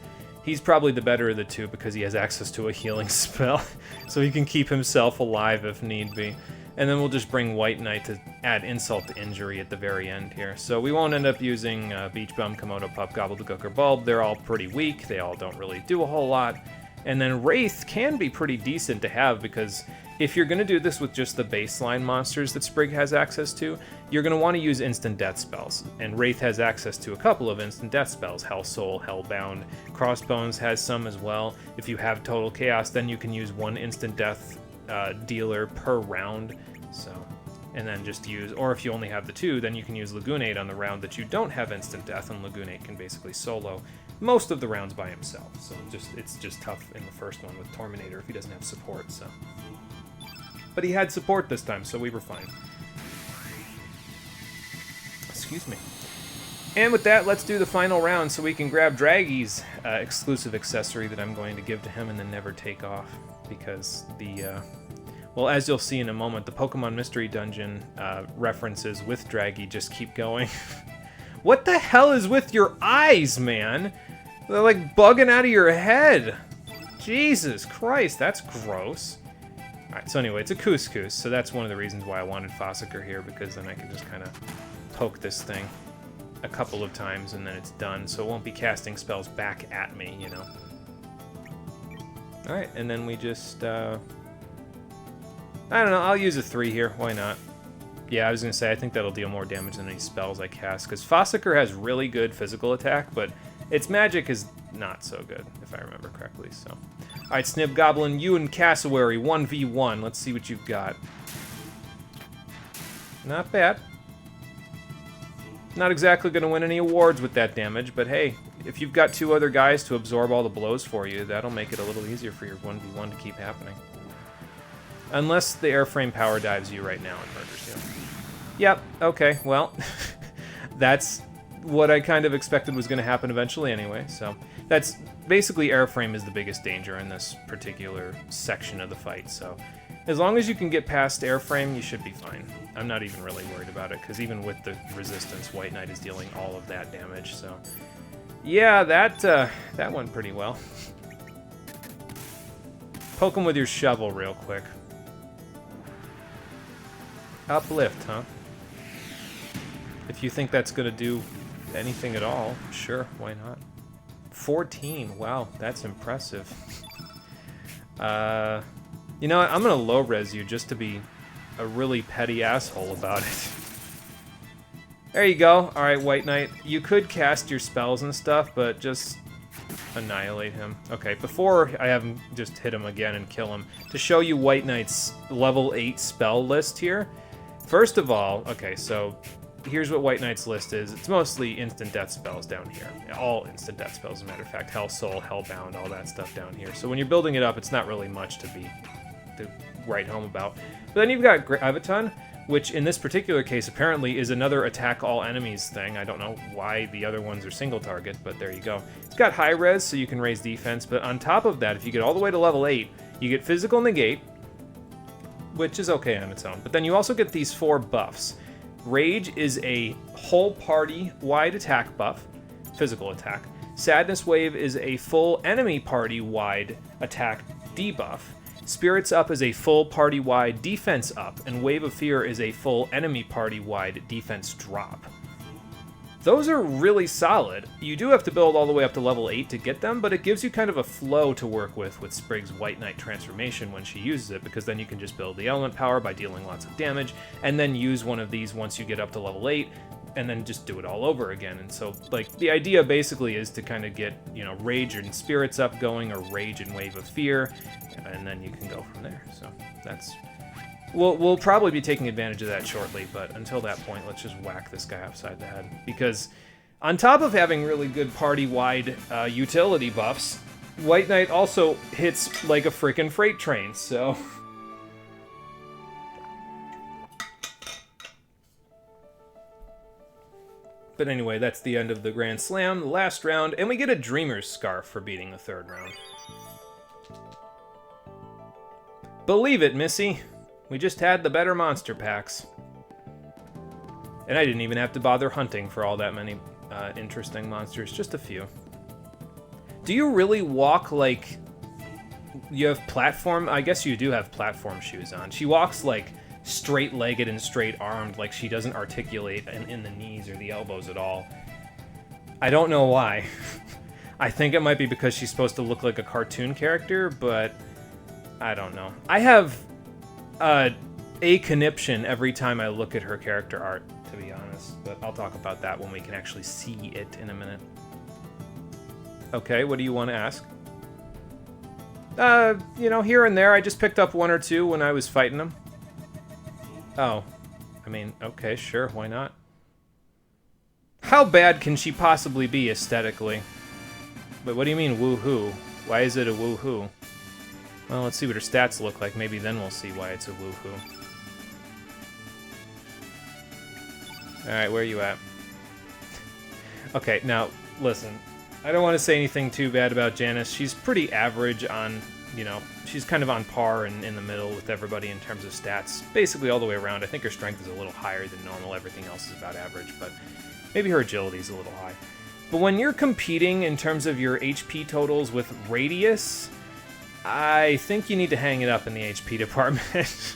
He's probably the better of the 2 because he has access to a healing spell, so he can keep himself alive if need be. And then we'll just bring White Knight to add insult to injury at the very end here. So we won't end up using Beach Bum, Komodo Pup, Gobbledygook, or Bulb. They're all pretty weak. They all don't really do a whole lot. And then Wraith can be pretty decent to have, because if you're going to do this with just the baseline monsters that Sprig has access to, you're going to want to use instant death spells. And Wraith has access to a couple of instant death spells. Hell Soul, Hellbound, Crossbones has some as well. If you have Total Chaos, then you can use 1 instant death dealer per round. So and then just use, or if you only have the 2, then you can use Lagoonate on the round that you don't have instant death, and Lagoonate can basically solo most of the rounds by himself. So it's just tough in the first one with Torminator if he doesn't have support. So, but he had support this time, so we were fine. Excuse me. And with that, let's do the final round so we can grab Draggy's exclusive accessory that I'm going to give to him and then never take off, because the well, as you'll see in a moment, the Pokemon Mystery Dungeon references with Draggy just keep going. What the hell is with your eyes, man? They're like bugging out of your head. Jesus Christ, that's gross. Alright, so anyway, it's a Couscous, so that's one of the reasons why I wanted Fossicker here, because then I can just kind of poke this thing a couple of times and then it's done, so it won't be casting spells back at me, you know. Alright, and then we just, I don't know, I'll use a 3 here, why not? Yeah, I was going to say, I think that'll deal more damage than any spells I cast, because Fossicker has really good physical attack, but its magic is not so good, if I remember correctly, so. Alright, Snib Goblin, you and Cassowary, 1v1, let's see what you've got. Not bad. Not exactly going to win any awards with that damage, but hey, if you've got 2 other guys to absorb all the blows for you, that'll make it a little easier for your 1v1 to keep happening. Unless the airframe power dives you right now and murders you. Yep, okay, well, that's what I kind of expected was going to happen eventually anyway, so that's basically airframe is the biggest danger in this particular section of the fight, so as long as you can get past airframe, you should be fine. I'm not even really worried about it, because even with the resistance, White Knight is dealing all of that damage, so yeah, that went pretty well. Poke him with your shovel real quick. Uplift, huh? If you think that's gonna do anything at all, sure, why not? 14, wow, that's impressive. You know what, I'm gonna low res you just to be a really petty asshole about it. There you go. Alright, White Knight, you could cast your spells and stuff, but just annihilate him. Okay, before I have him just hit him again and kill him, to show you White Knight's level 8 spell list here. First of all, okay, so here's what White Knight's list is. It's mostly instant death spells down here. All instant death spells, as a matter of fact. Hell Soul, Hellbound, all that stuff down here. So when you're building it up, it's not really much to write home about. But then you've got Graviton, which in this particular case apparently is another attack all enemies thing. I don't know why the other ones are single target, but there you go. It's got high res, so you can raise defense, but on top of that, if you get all the way to level 8, you get physical negate, which is okay on its own. But then you also get these 4 buffs. Rage is a whole party-wide attack buff, physical attack. Sadness Wave is a full enemy party-wide attack debuff. Spirits Up is a full party-wide defense up, and Wave of Fear is a full enemy party-wide defense drop. Those are really solid. You do have to build all the way up to level 8 to get them, but it gives you kind of a flow to work with Sprig's White Knight transformation when she uses it, because then you can just build the element power by dealing lots of damage, and then use one of these once you get up to level 8, and then just do it all over again. And so, like, the idea basically is to kind of get, you know, Rage and Spirits Up going, or Rage and Wave of Fear, and then you can go from there. So that's... We'll probably be taking advantage of that shortly, but until that point, let's just whack this guy upside the head. Because on top of having really good party-wide utility buffs, White Knight also hits like a freaking freight train, so... But anyway, that's the end of the Grand Slam, the last round, and we get a Dreamer's Scarf for beating the 3rd round. Believe it, Missy. We just had the better monster packs. And I didn't even have to bother hunting for all that many interesting monsters, just a few. Do you really walk like you have platform? I guess you do have platform shoes on. She walks like straight-legged and straight-armed, like she doesn't articulate in the knees or the elbows at all. I don't know why. I think it might be because she's supposed to look like a cartoon character, but I don't know. I have a conniption every time I look at her character art, to be honest, but I'll talk about that when we can actually see it in a minute. Okay, what do you want to ask? You know, here and there, I just picked up 1 or 2 when I was fighting them. Oh. I mean, okay, sure, why not? How bad can she possibly be aesthetically? But what do you mean, woohoo? Why is it a woohoo? Well, let's see what her stats look like. Maybe then we'll see why it's a woohoo. Alright, where are you at? Okay, now, listen. I don't want to say anything too bad about Janice. She's pretty average on, you know, she's kind of on par and in the middle with everybody in terms of stats. Basically all the way around. I think her strength is a little higher than normal. Everything else is about average, but maybe her agility is a little high. But when you're competing in terms of your HP totals with Radius, I think you need to hang it up in the HP department.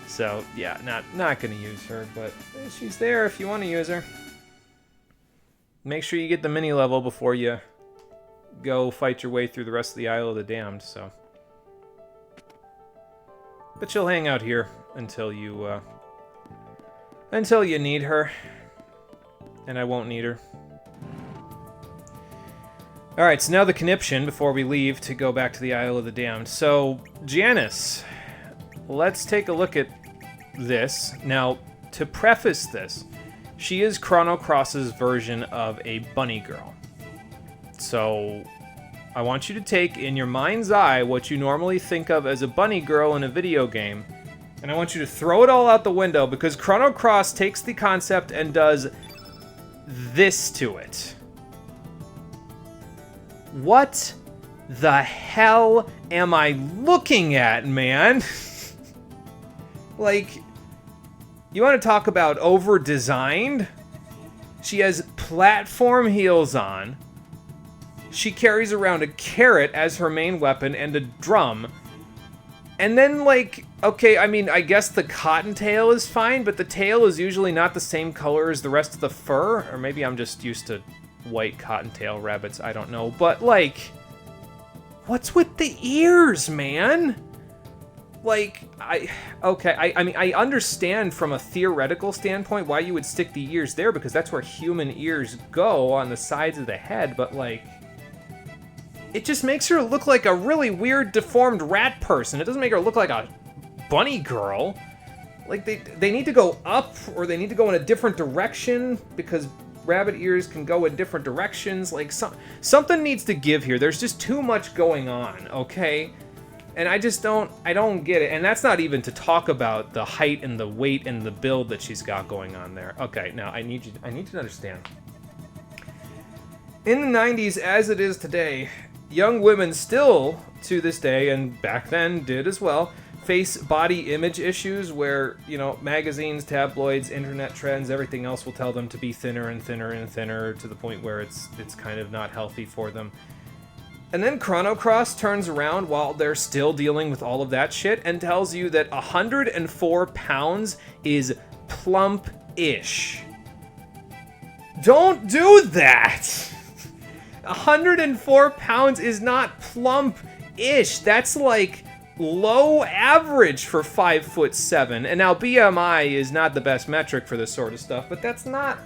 So, yeah, not going to use her, but she's there if you want to use her. Make sure you get the mini level before you go fight your way through the rest of the Isle of the Damned, so. But she'll hang out here until you need her. And I won't need her. Alright, so now the conniption before we leave to go back to the Isle of the Damned. So, Janice, let's take a look at this. Now, to preface this, she is Chrono Cross's version of a bunny girl. So, I want you to take in your mind's eye what you normally think of as a bunny girl in a video game, and I want you to throw it all out the window because Chrono Cross takes the concept and does this to it. What the hell am I looking at, man? Like, you want to talk about over-designed? She has platform heels on. She carries around a carrot as her main weapon and a drum. And then, like, okay, I mean, I guess the cottontail is fine, but the tail is usually not the same color as the rest of the fur. Or maybe I'm just used to white cottontail rabbits, I don't know. But, like, what's with the ears, man? Like, I mean, I understand from a theoretical standpoint why you would stick the ears there, because that's where human ears go, on the sides of the head, but, like, it just makes her look like a really weird, deformed rat person. It doesn't make her look like a bunny girl. Like, they need to go up, or they need to go in a different direction, because rabbit ears can go in different directions. Like, something needs to give here. There's just too much going on, okay? And I don't get it. And that's not even to talk about the height and the weight and the build that she's got going on there. Okay, now I need you to understand. In the 90s, as it is today, young women still, to this day, and back then did as well, face body image issues where, you know, magazines, tabloids, internet trends, everything else will tell them to be thinner and thinner and thinner to the point where it's kind of not healthy for them. And then Chrono Cross turns around while they're still dealing with all of that shit and tells you that 104 pounds is plump-ish. Don't do that! 104 pounds is not plump-ish. That's like low average for 5'7". And now BMI is not the best metric for this sort of stuff, but that's not...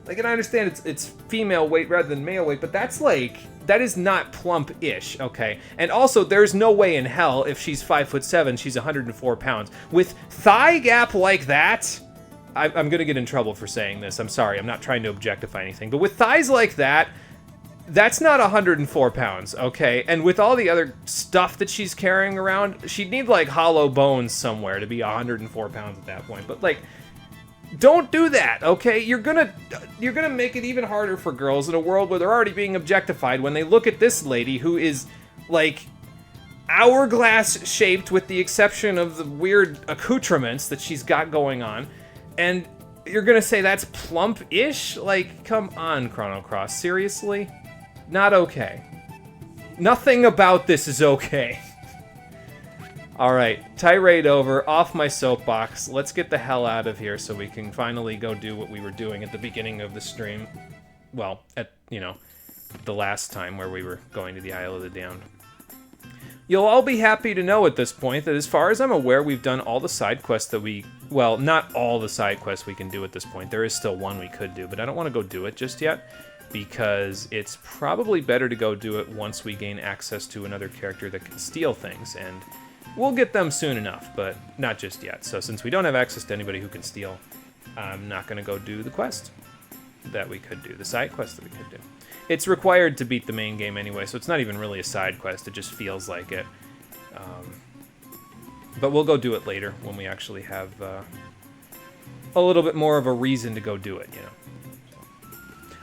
Like, and I understand it's female weight rather than male weight, but that's like... That is not plump-ish, okay? And also, there's no way in hell, if she's 5'7", she's 104 pounds. With thigh gap like that, I'm gonna get in trouble for saying this. I'm sorry, I'm not trying to objectify anything. But with thighs like that, that's not 104 pounds, okay? And with all the other stuff that she's carrying around, she'd need, like, hollow bones somewhere to be 104 pounds at that point. But, like... Don't do that, okay? You're gonna make it even harder for girls in a world where they're already being objectified when they look at this lady who is, like, hourglass shaped with the exception of the weird accoutrements that she's got going on, and you're gonna say that's plump-ish? Like, come on, Chrono Cross, seriously? Not okay. Nothing about this is okay. Alright, tirade over, off my soapbox. Let's get the hell out of here so we can finally go do what we were doing at the beginning of the stream. Well, at, you know, the last time where we were going to the Isle of the Damned. You'll all be happy to know at this point that as far as I'm aware, we've done all the side quests that we... Well, not all the side quests we can do at this point. There is still one we could do, but I don't want to go do it just yet, because it's probably better to go do it once we gain access to another character that can steal things, and... We'll get them soon enough, but not just yet. So since we don't have access to anybody who can steal, I'm not going to go do the quest that we could do, the side quest that we could do. It's required to beat the main game anyway, so it's not even really a side quest. It just feels like it. But we'll go do it later when we actually have a little bit more of a reason to go do it, you know.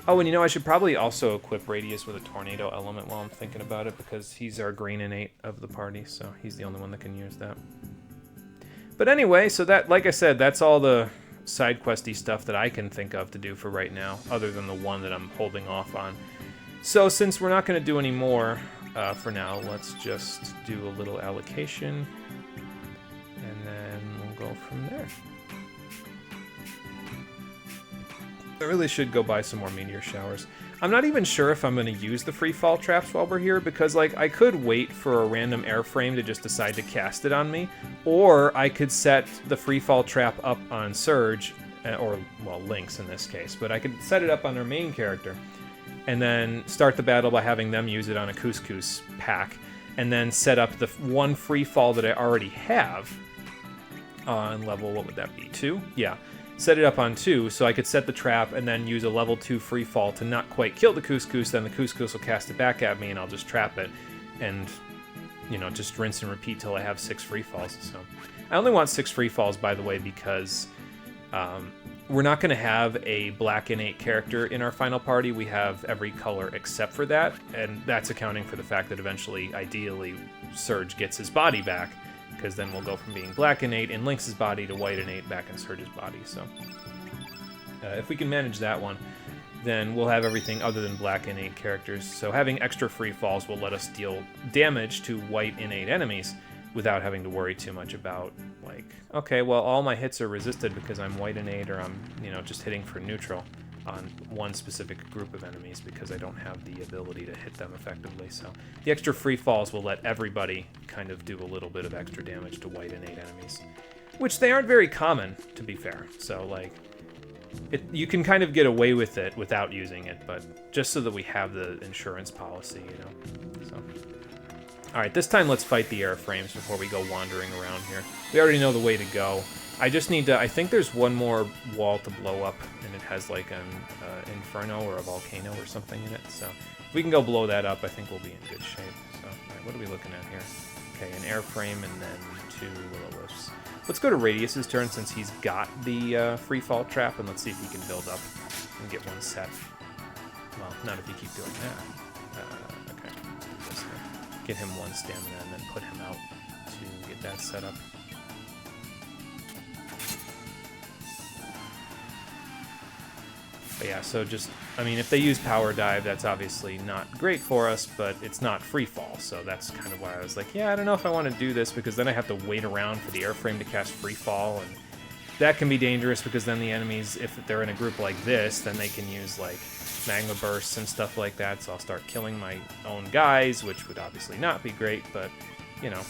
Oh, and you know, I should probably also equip Radius with a tornado element while I'm thinking about it, because he's our green innate of the party, so he's the only one that can use that. But anyway, so that, like I said, that's all the side questy stuff that I can think of to do for right now, other than the one that I'm holding off on. So since we're not going to do any more for now, let's just do a little allocation, and then we'll go from there. I really should go buy some more meteor showers. I'm not even sure if I'm going to use the free fall traps while we're here, because like I could wait for a random airframe to just decide to cast it on me, or I could set the free fall trap up on Surge, or well, Lynx in this case, but I could set it up on our main character, and then start the battle by having them use it on a Couscous pack, and then set up the one free fall that I already have on level, what would that be, 2? Yeah. Set it up on 2, so I could set the trap and then use a level 2 free fall to not quite kill the Couscous, then the Couscous will cast it back at me and I'll just trap it, and, you know, just rinse and repeat till I have 6 free falls. So I only want 6 free falls, by the way, because we're not going to have a black innate character in our final party. We have every color except for that, and that's accounting for the fact that eventually, ideally, Surge gets his body back, because then we'll go from being black innate in Lynx's body to white innate back in Surge's body. So if we can manage that one, then we'll have everything other than black innate characters. So having extra free falls will let us deal damage to white innate enemies without having to worry too much about, like, okay, well, all my hits are resisted because I'm white innate, or I'm, you know, just hitting for neutral on one specific group of enemies because I don't have the ability to hit them effectively. So the extra free falls will let everybody kind of do a little bit of extra damage to white innate enemies, which they aren't very common, to be fair. So like, you can kind of get away with it without using it, but just so that we have the insurance policy, you know. So all right, this time let's fight the airframes before we go wandering around here. We already know the way to go. I just need to, I think there's one more wall to blow up, and it has like an inferno or a volcano or something in it. So if we can go blow that up, I think we'll be in good shape. So, all right, what are we looking at here? Okay, an airframe and then 2 Will-O-Wisps. Let's go to Radius's turn since he's got the free fall trap, and let's see if he can build up and get one set. Well, not if you keep doing that. Okay, let's do this here. Get him 1 stamina and then put him out to get that set up. But yeah, so just, I mean, if they use Power Dive, that's obviously not great for us, but it's not free fall, so that's kind of why I was like, yeah, I don't know if I want to do this, because then I have to wait around for the airframe to cast free fall, and that can be dangerous, because then the enemies, if they're in a group like this, then they can use, like, magma bursts and stuff like that, so I'll start killing my own guys, which would obviously not be great, but, you know.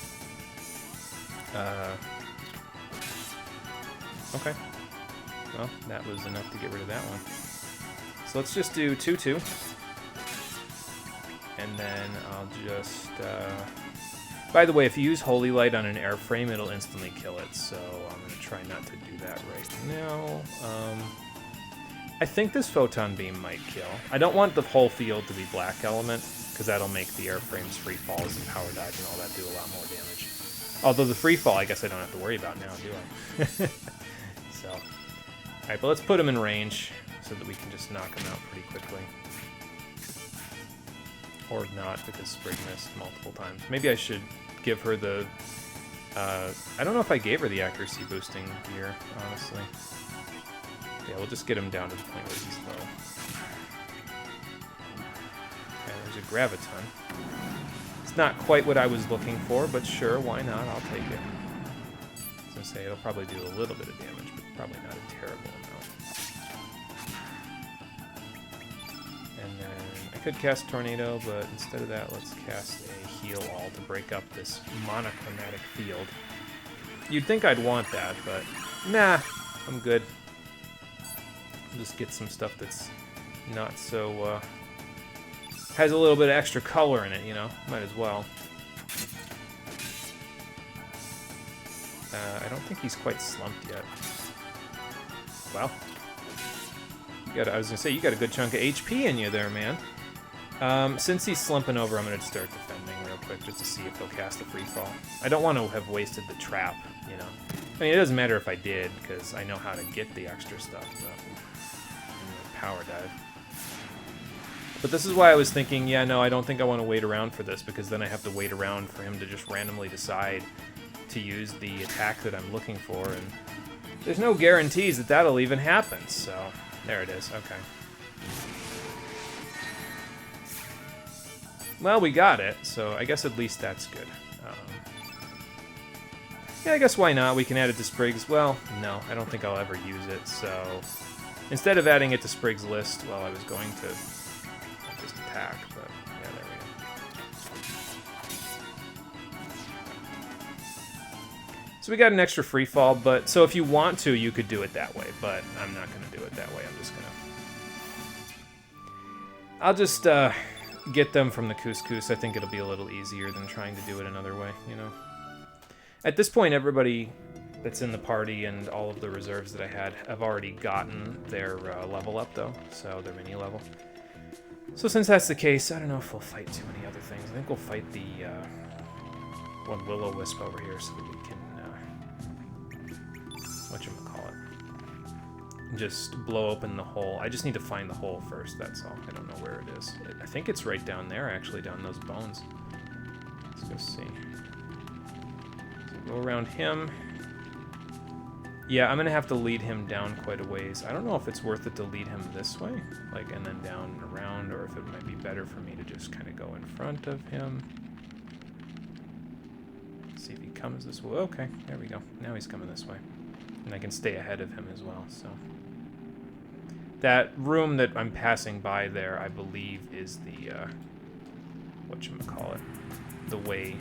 Okay. Well, that was enough to get rid of that one. So let's just do 2-2. And then I'll just... By the way, if you use Holy Light on an airframe, it'll instantly kill it. So I'm going to try not to do that right now. I think this Photon Beam might kill. I don't want the whole field to be Black Element, because that'll make the airframe's free falls and Power Dive and all that do a lot more damage. Although the free fall, I guess I don't have to worry about now, do I? So... Alright, but let's put him in range so that we can just knock him out pretty quickly. Or not, because Sprig missed multiple times. Maybe I should give her the... I don't know if I gave her the accuracy boosting gear, honestly. Yeah, we'll just get him down to the point where he's low. Okay, there's a Graviton. It's not quite what I was looking for, but sure, why not? I'll take it. I was going to say, it'll probably do a little bit of damage, but probably not a terrible amount. And then I could cast Tornado, but instead of that, let's cast a Heal All to break up this monochromatic field. You'd think I'd want that, but nah, I'm good. I'll just get some stuff that's not so, has a little bit of extra color in it, you know? Might as well. I don't think he's quite slumped yet. Well, I was gonna say, you got a good chunk of HP in you there, man. Since he's slumping over, I'm gonna start defending real quick just to see if he'll cast a free fall. I don't want to have wasted the trap, you know. I mean, it doesn't matter if I did, because I know how to get the extra stuff, but power dive. But this is why I was thinking, yeah, no, I don't think I want to wait around for this, because then I have to wait around for him to just randomly decide to use the attack that I'm looking for, and there's no guarantees that that'll even happen, so there it is, okay. Well, we got it, so I guess at least that's good. Yeah, I guess why not? We can add it to Sprig's. Well, no, I don't think I'll ever use it, so instead of adding it to Sprig's list, well, I was going to just attack, but yeah, there we go. So we got an extra free fall, but so if you want to, you could do it that way, but I'm not going to do it that way. I'm just going to... I'll just get them from the couscous. I think it'll be a little easier than trying to do it another way, you know? At this point, everybody that's in the party and all of the reserves that I had have already gotten their level up, though, so their mini level. So since that's the case, I don't know if we'll fight too many other things. I think we'll fight the one Will-O-Wisp over here so that we can, whatchamacallit, just blow open the hole. I just need to find the hole first, that's all. I don't know where it is. I think it's right down there, actually, down those bones. Let's go see. Go around him. Yeah, I'm gonna have to lead him down quite a ways. I don't know if it's worth it to lead him this way, like, and then down and around, or if it might be better for me to just kind of go in front of him. See if he comes this way. Okay, there we go. Now he's coming this way. And I can stay ahead of him as well, so. That room that I'm passing by there, I believe, is the, whatchamacallit, the way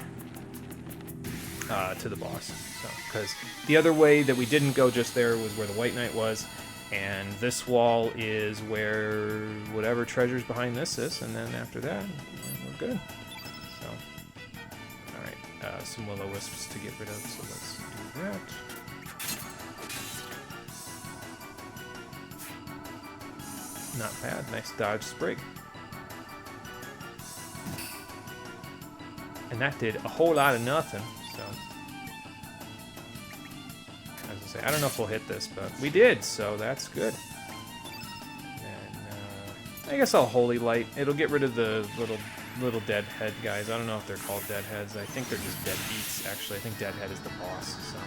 to the boss. So, because the other way that we didn't go just there was where the White Knight was, and this wall is where whatever treasure's behind this is, and then after that, we're good. So, alright, some Will-O-Wisps to get rid of, so let's do that. Not bad, nice dodge sprig. And that did a whole lot of nothing. So, as I say, I don't know if we'll hit this, but we did, so that's good. And I guess I'll Holy Light. It'll get rid of the little dead head guys. I don't know if they're called dead heads. I think they're just dead beats, actually. I think Deadhead is the boss, so.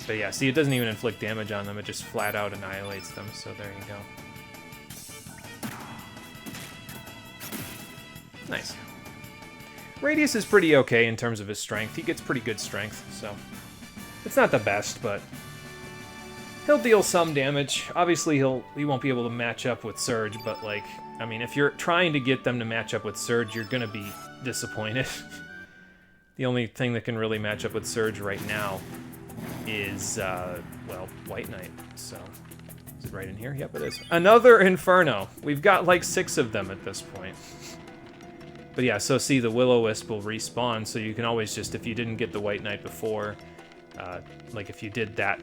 But yeah, see, it doesn't even inflict damage on them. It just flat out annihilates them, so there you go. Nice. Radius is pretty okay in terms of his strength. He gets pretty good strength, so it's not the best, but he'll deal some damage. Obviously, he won't be able to match up with Surge, but like, I mean, if you're trying to get them to match up with Surge, you're gonna be disappointed. The only thing that can really match up with Surge right now is, well, White Knight. So, is it right in here? Yep, it is. Another Inferno. We've got like 6 of them at this point. But yeah, so see, the Will-O-Wisp will respawn, so you can always just, if you didn't get the White Knight before, like if you did that,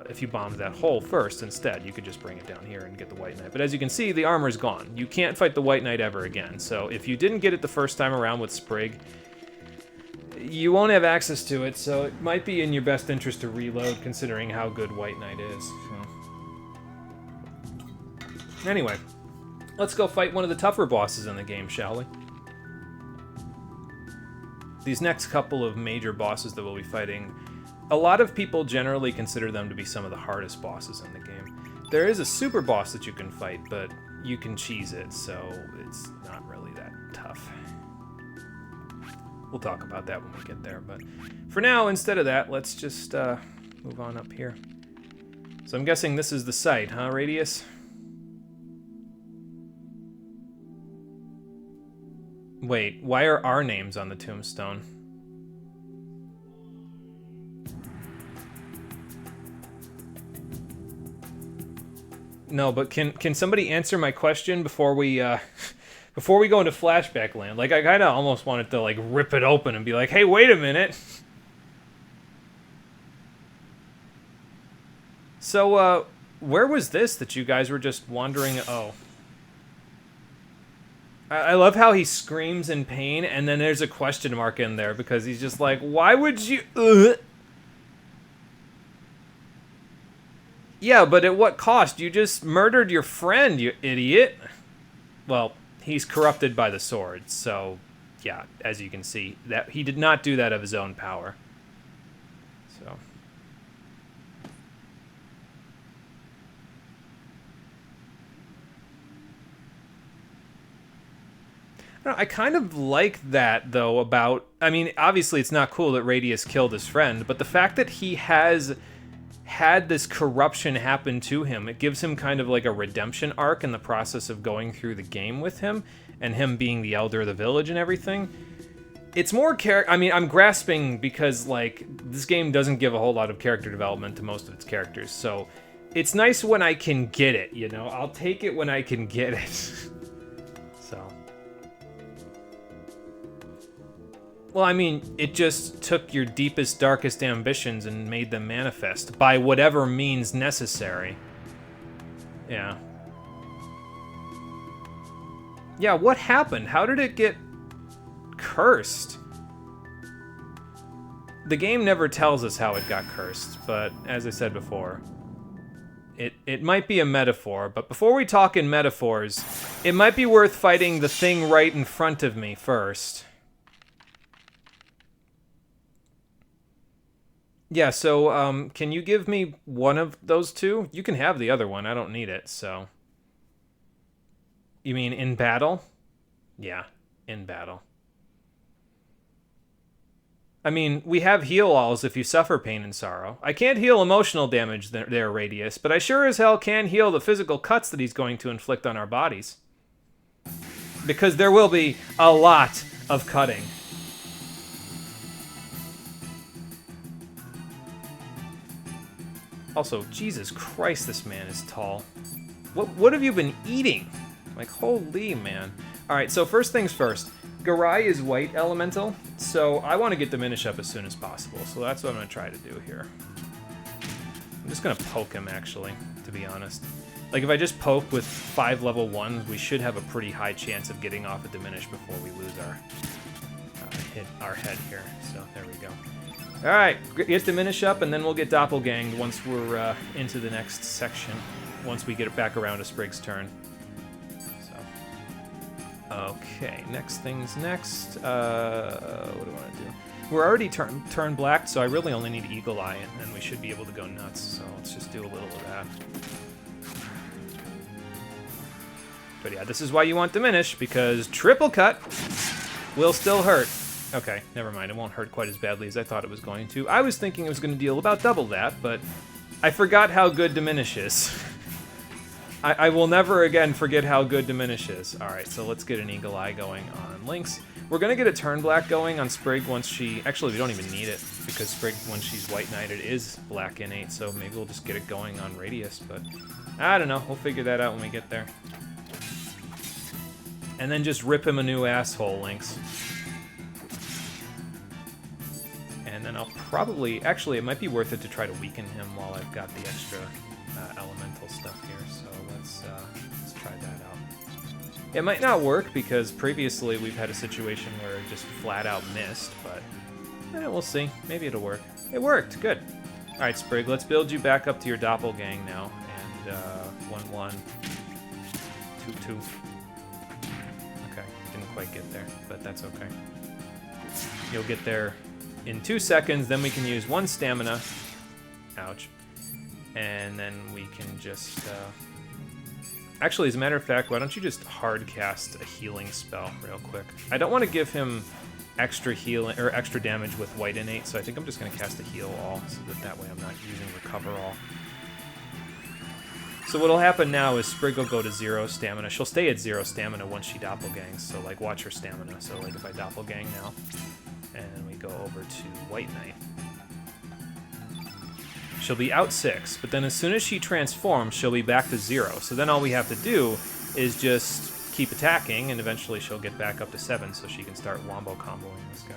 if you bombed that hole first instead, you could just bring it down here and get the White Knight. But as you can see, the armor's gone. You can't fight the White Knight ever again. So if you didn't get it the first time around with Sprig, you won't have access to it, so it might be in your best interest to reload, considering how good White Knight is. So. Anyway, let's go fight one of the tougher bosses in the game, shall we? These next couple of major bosses that we'll be fighting, a lot of people generally consider them to be some of the hardest bosses in the game. There is a super boss that you can fight, but you can cheese it, so it's not really that tough. We'll talk about that when we get there, but for now, instead of that, let's just move on up here. So I'm guessing this is the site, huh, Radius? Wait, why are our names on the tombstone? No, but can somebody answer my question before we Before we go into flashback land, like, I kind of almost wanted to, like, rip it open and be like, hey, wait a minute. So, where was this that you guys were just wandering? Oh. I love how he screams in pain, and then there's a question mark in there, because he's just like, why would you... Yeah, but at what cost? You just murdered your friend, you idiot. Well, he's corrupted by the sword, so yeah, as you can see, that he did not do that of his own power. So I kind of like that, though, about... I mean, obviously it's not cool that Radius killed his friend, but the fact that he has had this corruption happen to him, it gives him kind of like a redemption arc in the process of going through the game with him, and him being the elder of the village and everything. It's more I mean, I'm grasping because, like, this game doesn't give a whole lot of character development to most of its characters, so it's nice when I can get it, you know? I'll take it when I can get it. So... Well, I mean, it just took your deepest, darkest ambitions and made them manifest by whatever means necessary. Yeah. Yeah, what happened? How did it get cursed? The game never tells us how it got cursed, but as I said before, it might be a metaphor, but before we talk in metaphors, it might be worth fighting the thing right in front of me first. Yeah, so, can you give me one of those two? You can have the other one, I don't need it, so... You mean in battle? Yeah, in battle. I mean, we have heal-alls if you suffer pain and sorrow. I can't heal emotional damage there, Radius, but I sure as hell can heal the physical cuts that he's going to inflict on our bodies. Because there will be a lot of cutting. Also, Jesus Christ, this man is tall. What have you been eating? Like, holy man. Alright, so first things first. Garai is white elemental, so I want to get Diminish up as soon as possible, so that's what I'm going to try to do here. I'm just going to poke him, actually, to be honest. Like, if I just poke with 5 level 1s, we should have a pretty high chance of getting off a Diminish before we lose our head here. So, there we go. Alright, get Diminish up, and then we'll get Doppelganged once we're into the next section. Once we get it back around to Sprig's turn. So. Okay, next things next. What do I want to do? We're already turned black, so I really only need Eagle Eye, and then we should be able to go nuts. So let's just do a little of that. But yeah, this is why you want Diminish, because triple cut will still hurt. Okay, never mind. It won't hurt quite as badly as I thought it was going to. I was thinking it was going to deal about double that, but I forgot how good Diminish is. I will never again forget how good Diminish is. Alright, so let's get an Eagle Eye going on Lynx. We're going to get a turn black going on Sprig once she... Actually, we don't even need it, because Sprig, when she's White Knighted, is black innate, so maybe we'll just get it going on Radius, but I don't know. We'll figure that out when we get there. And then just rip him a new asshole, Lynx. And then I'll probably... Actually, it might be worth it to try to weaken him while I've got the extra elemental stuff here. So let's try that out. It might not work because previously we've had a situation where it just flat out missed, but we'll see. Maybe it'll work. It worked. Good. All right, Sprig, let's build you back up to your doppelgang now. And 1-1, 2-2. Okay, didn't quite get there, but that's okay. You'll get there in 2 seconds, then we can use 1 stamina. Ouch. And then we can just... Actually, as a matter of fact, why don't you just hard cast a healing spell real quick? I don't want to give him extra healing or extra damage with white innate, so I think I'm just going to cast a heal all, so that way I'm not using recover all. So what'll happen now is Sprig will go to 0 stamina. She'll stay at 0 stamina once she doppelgangs, so like watch her stamina. So like if I doppelgang now, and we go over to White Knight. She'll be out 6, but then as soon as she transforms, she'll be back to 0. So then all we have to do is just keep attacking, and eventually she'll get back up to 7 so she can start wombo comboing this guy.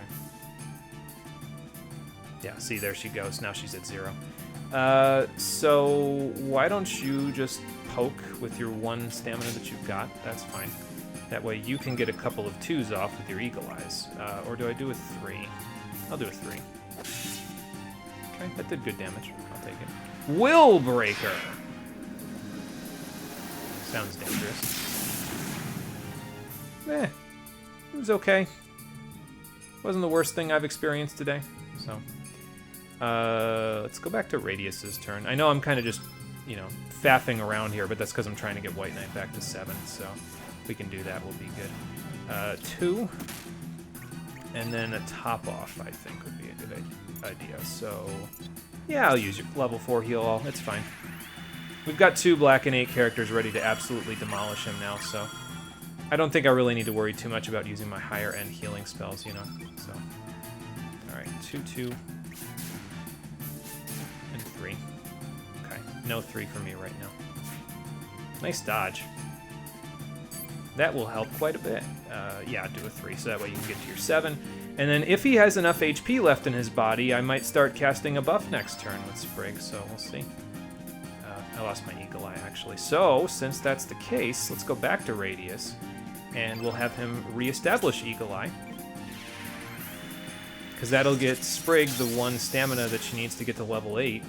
Yeah, see, there she goes. Now she's at 0. So why don't you just poke with your 1 stamina that you've got? That's fine. That way you can get a couple of 2s off with your Eagle Eyes. Or do I do a 3? I'll do a 3. Okay, that did good damage. I'll take it. Will Breaker! Sounds dangerous. Eh, it was okay. Wasn't the worst thing I've experienced today, so... let's go back to Radius's turn. I know I'm kind of just, you know, faffing around here, but that's because I'm trying to get White Knight back to 7, so if we can do that, we'll be good. 2, and then a top off, I think, would be a good idea. So, yeah, I'll use your level 4 heal all. It's fine. We've got 2 Black and 8 characters ready to absolutely demolish him now, so I don't think I really need to worry too much about using my higher end healing spells, you know. So, all right, 2-2. 3. Okay, no 3 for me right now. Nice dodge. That will help quite a bit. Yeah, do a 3, so that way you can get to your 7. And then if he has enough HP left in his body, I might start casting a buff next turn with Sprig, so we'll see. I lost my Eagle Eye, actually. So, since that's the case, let's go back to Radius, and we'll have him reestablish Eagle Eye. Because that'll get Sprig the 1 stamina that she needs to get to level 8.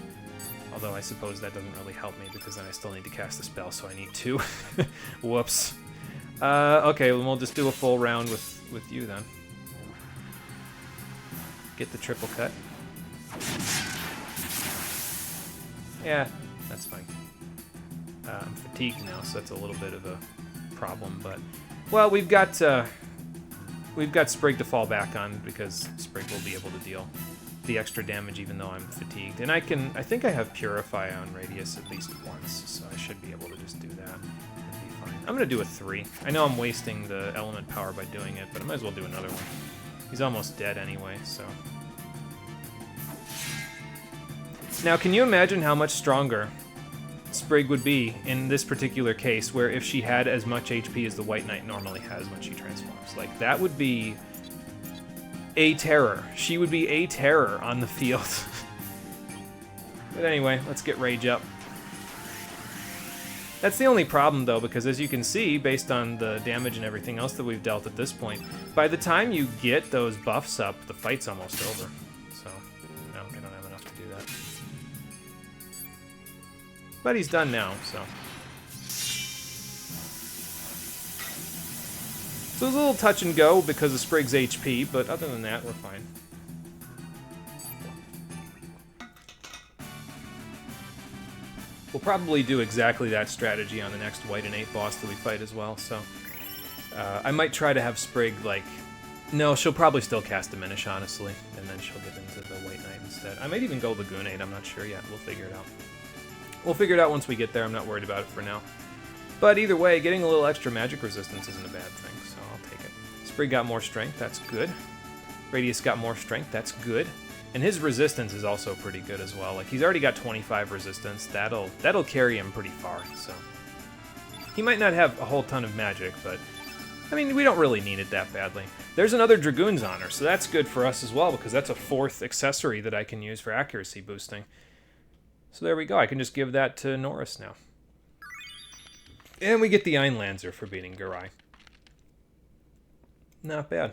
Although I suppose that doesn't really help me, because then I still need to cast the spell, so I need 2. Whoops. Okay, well, we'll just do a full round with you, then. Get the triple cut. Yeah, that's fine. I'm fatigued now, so that's a little bit of a problem, but... Well, we've got Sprig to fall back on, because Sprig will be able to deal the extra damage even though I'm fatigued. And I think I have Purify on Radius at least once, so I should be able to just do that and be fine. I'm going to do a 3. I know I'm wasting the element power by doing it, but I might as well do another one. He's almost dead anyway, so... Now, can you imagine how much stronger Sprig would be in this particular case, where if she had as much HP as the White Knight normally has when she transforms? Like, that would be a terror. She would be a terror on the field. But anyway, let's get Rage up. That's the only problem, though, because as you can see, based on the damage and everything else that we've dealt at this point, by the time you get those buffs up, the fight's almost over. So, no, I don't have enough to do that. But he's done now, so. So it's a little touch and go because of Sprig's HP, but other than that, we're fine. We'll probably do exactly that strategy on the next White and 8 boss that we fight as well, so... I might try to have Sprig, like... No, she'll probably still cast Diminish, honestly, and then she'll get into the White Knight instead. I might even go Lagoonade, I'm not sure yet. We'll figure it out. We'll figure it out once we get there, I'm not worried about it for now. But either way, getting a little extra magic resistance isn't a bad thing, so I'll take it. Sprig got more strength, that's good. Radius got more strength, that's good. And his resistance is also pretty good as well. Like, he's already got 25 resistance. That'll carry him pretty far, so... He might not have a whole ton of magic, but... I mean, we don't really need it that badly. There's another Dragoon's Honor, so that's good for us as well, because that's a 4th accessory that I can use for accuracy boosting. So there we go, I can just give that to Norris now. And we get the Einlanzer for beating Garai. Not bad.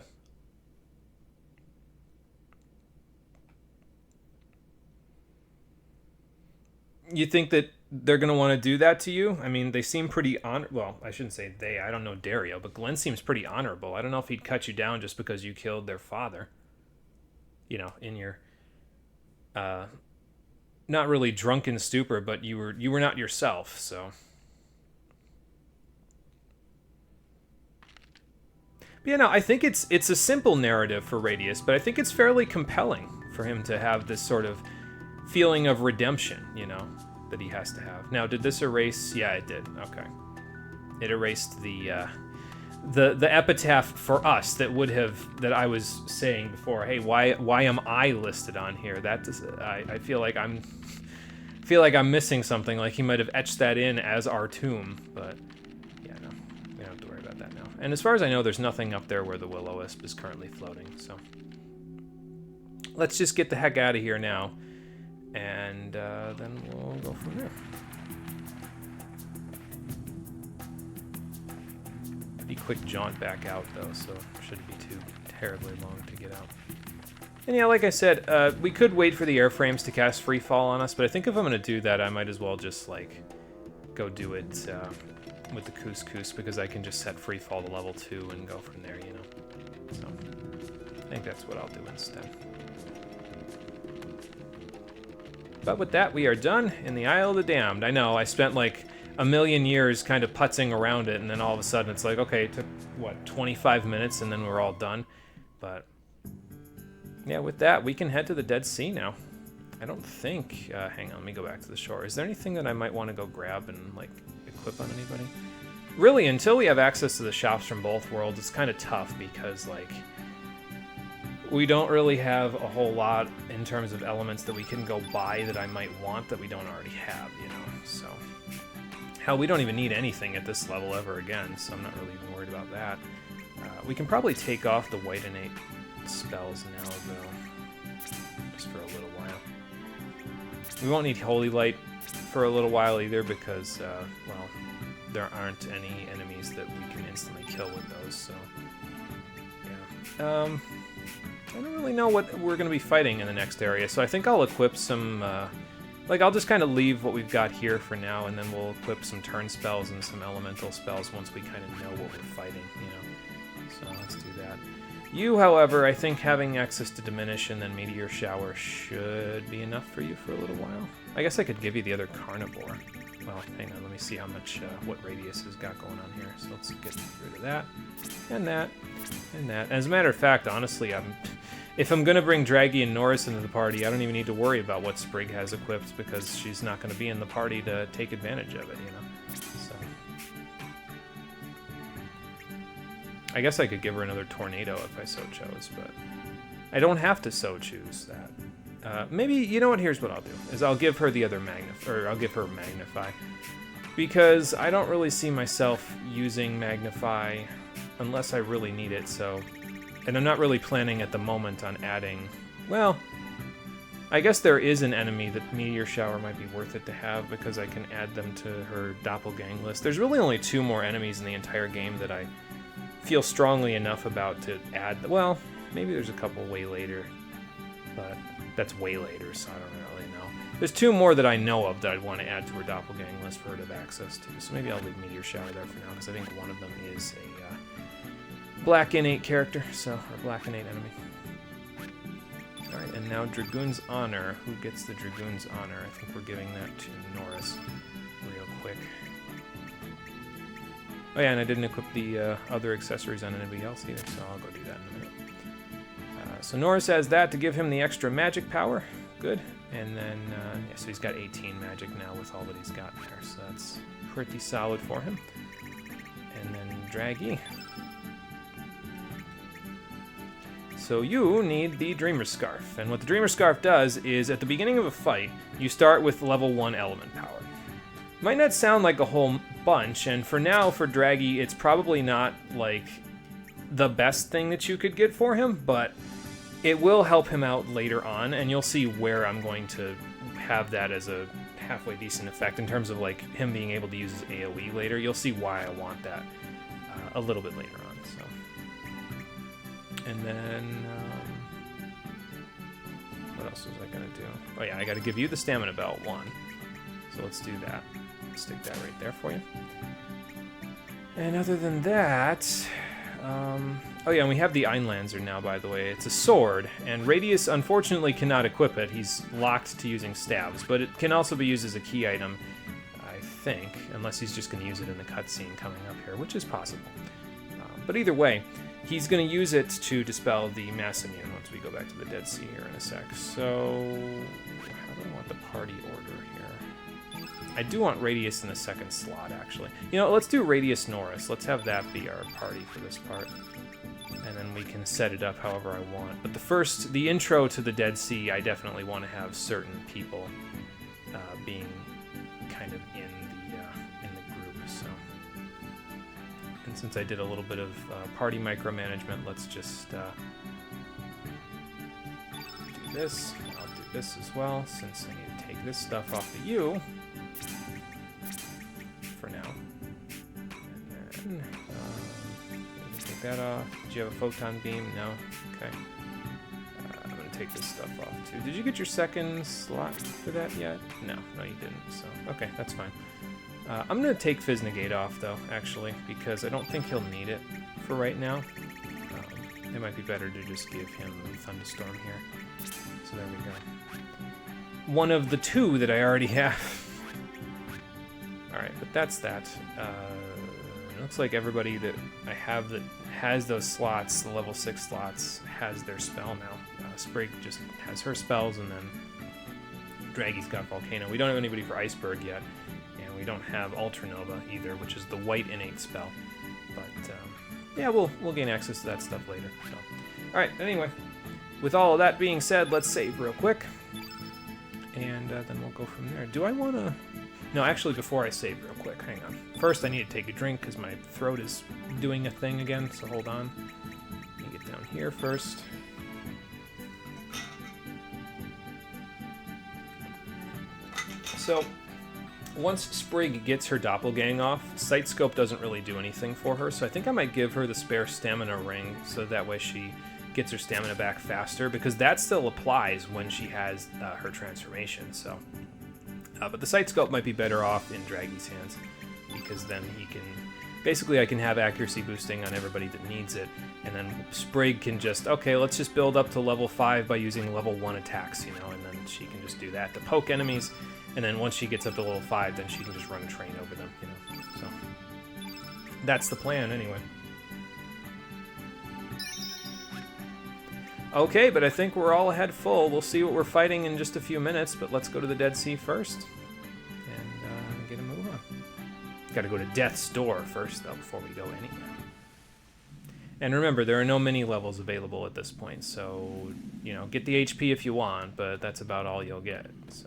You think that they're going to want to do that to you? I mean, they seem pretty well, I shouldn't say they, I don't know Dario, but Glenn seems pretty honorable. I don't know if he'd cut you down just because you killed their father. You know, in your... not really drunken stupor, but you were not yourself, so... But yeah, no, I think it's a simple narrative for Radius, but I think it's fairly compelling for him to have this sort of feeling of redemption, you know, that he has to have. Now, did this erase? Yeah, it did. Okay. It erased the epitaph for us that I was saying before. Hey, why am I listed on here? That is, I feel like I'm missing something. Like he might have etched that in as our tomb, but yeah, no, we don't don't have to worry about that now. And as far as I know, there's nothing up there where the will-o-wisp is currently floating, so... Let's just get the heck out of here now, and then we'll go from there. Pretty quick jaunt back out, though, so it shouldn't be too terribly long to get out. And yeah, like I said, we could wait for the airframes to cast Free Fall on us, but I think if I'm going to do that, I might as well just, like, go do it with the Couscous, because I can just set Free Fall to level 2 and go from there, you know. So, I think that's what I'll do instead. But with that, we are done in the Isle of the Damned. I know, I spent, like, a million years kind of putzing around it, and then all of a sudden it's like, okay, it took, what, 25 minutes, and then we're all done. But... yeah, with that, we can head to the Dead Sea now. I don't think... hang on, let me go back to the shore. Is there anything that I might want to go grab and, like, equip on anybody? Really, until we have access to the shops from both worlds, it's kind of tough because, like... we don't really have a whole lot in terms of elements that we can go buy that I might want that we don't already have, you know? So... hell, we don't even need anything at this level ever again, so I'm not really even worried about that. We can probably take off the white innate spells now, though, just for a little while. We won't need Holy Light for a little while either because, well, there aren't any enemies that we can instantly kill with those, so, yeah. I don't really know what we're going to be fighting in the next area, so I think I'll equip some, like, I'll just kind of leave what we've got here for now, and then we'll equip some turn spells and some elemental spells once we kind of know what we're fighting, you know. So let's do that. You, however, I think having access to Diminish and then Meteor Shower should be enough for you for a little while. I guess I could give you the other Carnivore. Well, hang on, let me see how much, what Radius has got going on here. So let's get rid of that, and that, and that. As a matter of fact, honestly, if I'm going to bring Draggy and Norris into the party, I don't even need to worry about what Sprig has equipped because she's not going to be in the party to take advantage of it, you know? So... I guess I could give her another Tornado if I so chose, but I don't have to so choose that. Maybe, you know what, here's what I'll do, is I'll give her the other I'll give her Magnify, because I don't really see myself using Magnify unless I really need it, so, and I'm not really planning at the moment on adding, well, I guess there is an enemy that Meteor Shower might be worth it to have, because I can add them to her Doppelgang list. There's really only 2 more enemies in the entire game that I feel strongly enough about to add. Well, maybe there's a couple way later, but that's way later, so I don't really know. There's 2 more that I know of that I'd want to add to her Doppelgang list for her to have access to, so maybe I'll leave Meteor Shower there for now, because I think one of them is a Black Innate character, so, or Black Innate enemy. Alright, and now Dragoon's Honor. Who gets the Dragoon's Honor? I think we're giving that to Norris real quick. Oh yeah, and I didn't equip the other accessories on anybody else either, so I'll go do that in a minute. So Norris has that to give him the extra magic power. Good. And then, yeah, so he's got 18 magic now with all that he's got there, so that's pretty solid for him. And then Draggy. So you need the Dreamer Scarf, and what the Dreamer Scarf does is, at the beginning of a fight, you start with level 1 element power. Might not sound like a whole bunch, and for now, for Draggy, it's probably not, like, the best thing that you could get for him, but it will help him out later on, and you'll see where I'm going to have that as a halfway decent effect in terms of, like, him being able to use his AoE later. You'll see why I want that a little bit later on, so. And then, what else was I going to do? Oh yeah, I got to give you the Stamina Belt 1, so let's do that. Stick that right there for you. And other than that, oh yeah, and we have the Einlanzer now, by the way. It's a sword, and Radius unfortunately cannot equip it. He's locked to using stabs, but it can also be used as a key item, I think, unless he's just going to use it in the cutscene coming up here, which is possible. But either way, he's going to use it to dispel the Mass Immune once we go back to the Dead Sea here in a sec. So, how do I want the party order here? I do want Radius in the second slot, actually. You know, let's do Radius Norris. Let's have that be our party for this part. And then we can set it up however I want. But the intro to the Dead Sea, I definitely want to have certain people being kind of in the group. So, and since I did a little bit of party micromanagement, let's just do this. I'll do this as well, since I need to take this stuff off of you for now. And then take that off. Did you have a photon beam? No? Okay. I'm going to take this stuff off too. Did you get your second slot for that yet? No, you didn't. So, okay, that's fine. I'm going to take Fizz Negate off, though, actually, because I don't think he'll need it for right now. It might be better to just give him Thunderstorm here. So there we go. One of the two that I already have. Alright, but that's that. It looks like everybody that I have that has those slots, the level 6 slots, has their spell now. Sprig just has her spells, and then Draggy's got Volcano. We don't have anybody for Iceberg yet. We don't have Ultranova either, which is the white innate spell. But, yeah, we'll gain access to that stuff later. So. Alright, anyway. With all of that being said, let's save real quick. And then we'll go from there. Do I want to... No, actually, before I save real quick, hang on. First, I need to take a drink because my throat is doing a thing again, so hold on. Let me get down here first. So... once Sprig gets her Doppelgang off, Sight Scope doesn't really do anything for her, so I think I might give her the spare stamina ring so that way she gets her stamina back faster, because that still applies when she has her transformation, so... but the Sight Scope might be better off in Draggy's hands, because then he can... basically, I can have accuracy boosting on everybody that needs it, and then Sprig can just, okay, let's just build up to level 5 by using level 1 attacks, you know, and then she can just do that to poke enemies. And then once she gets up to level 5, then she can just run a train over them, you know. So that's the plan, anyway. Okay, but I think we're all ahead full. We'll see what we're fighting in just a few minutes, but let's go to the Dead Sea first and get a move on. Got to go to Death's Door first, though, before we go anywhere. And remember, there are no mini levels available at this point, so, you know, get the HP if you want, but that's about all you'll get, so...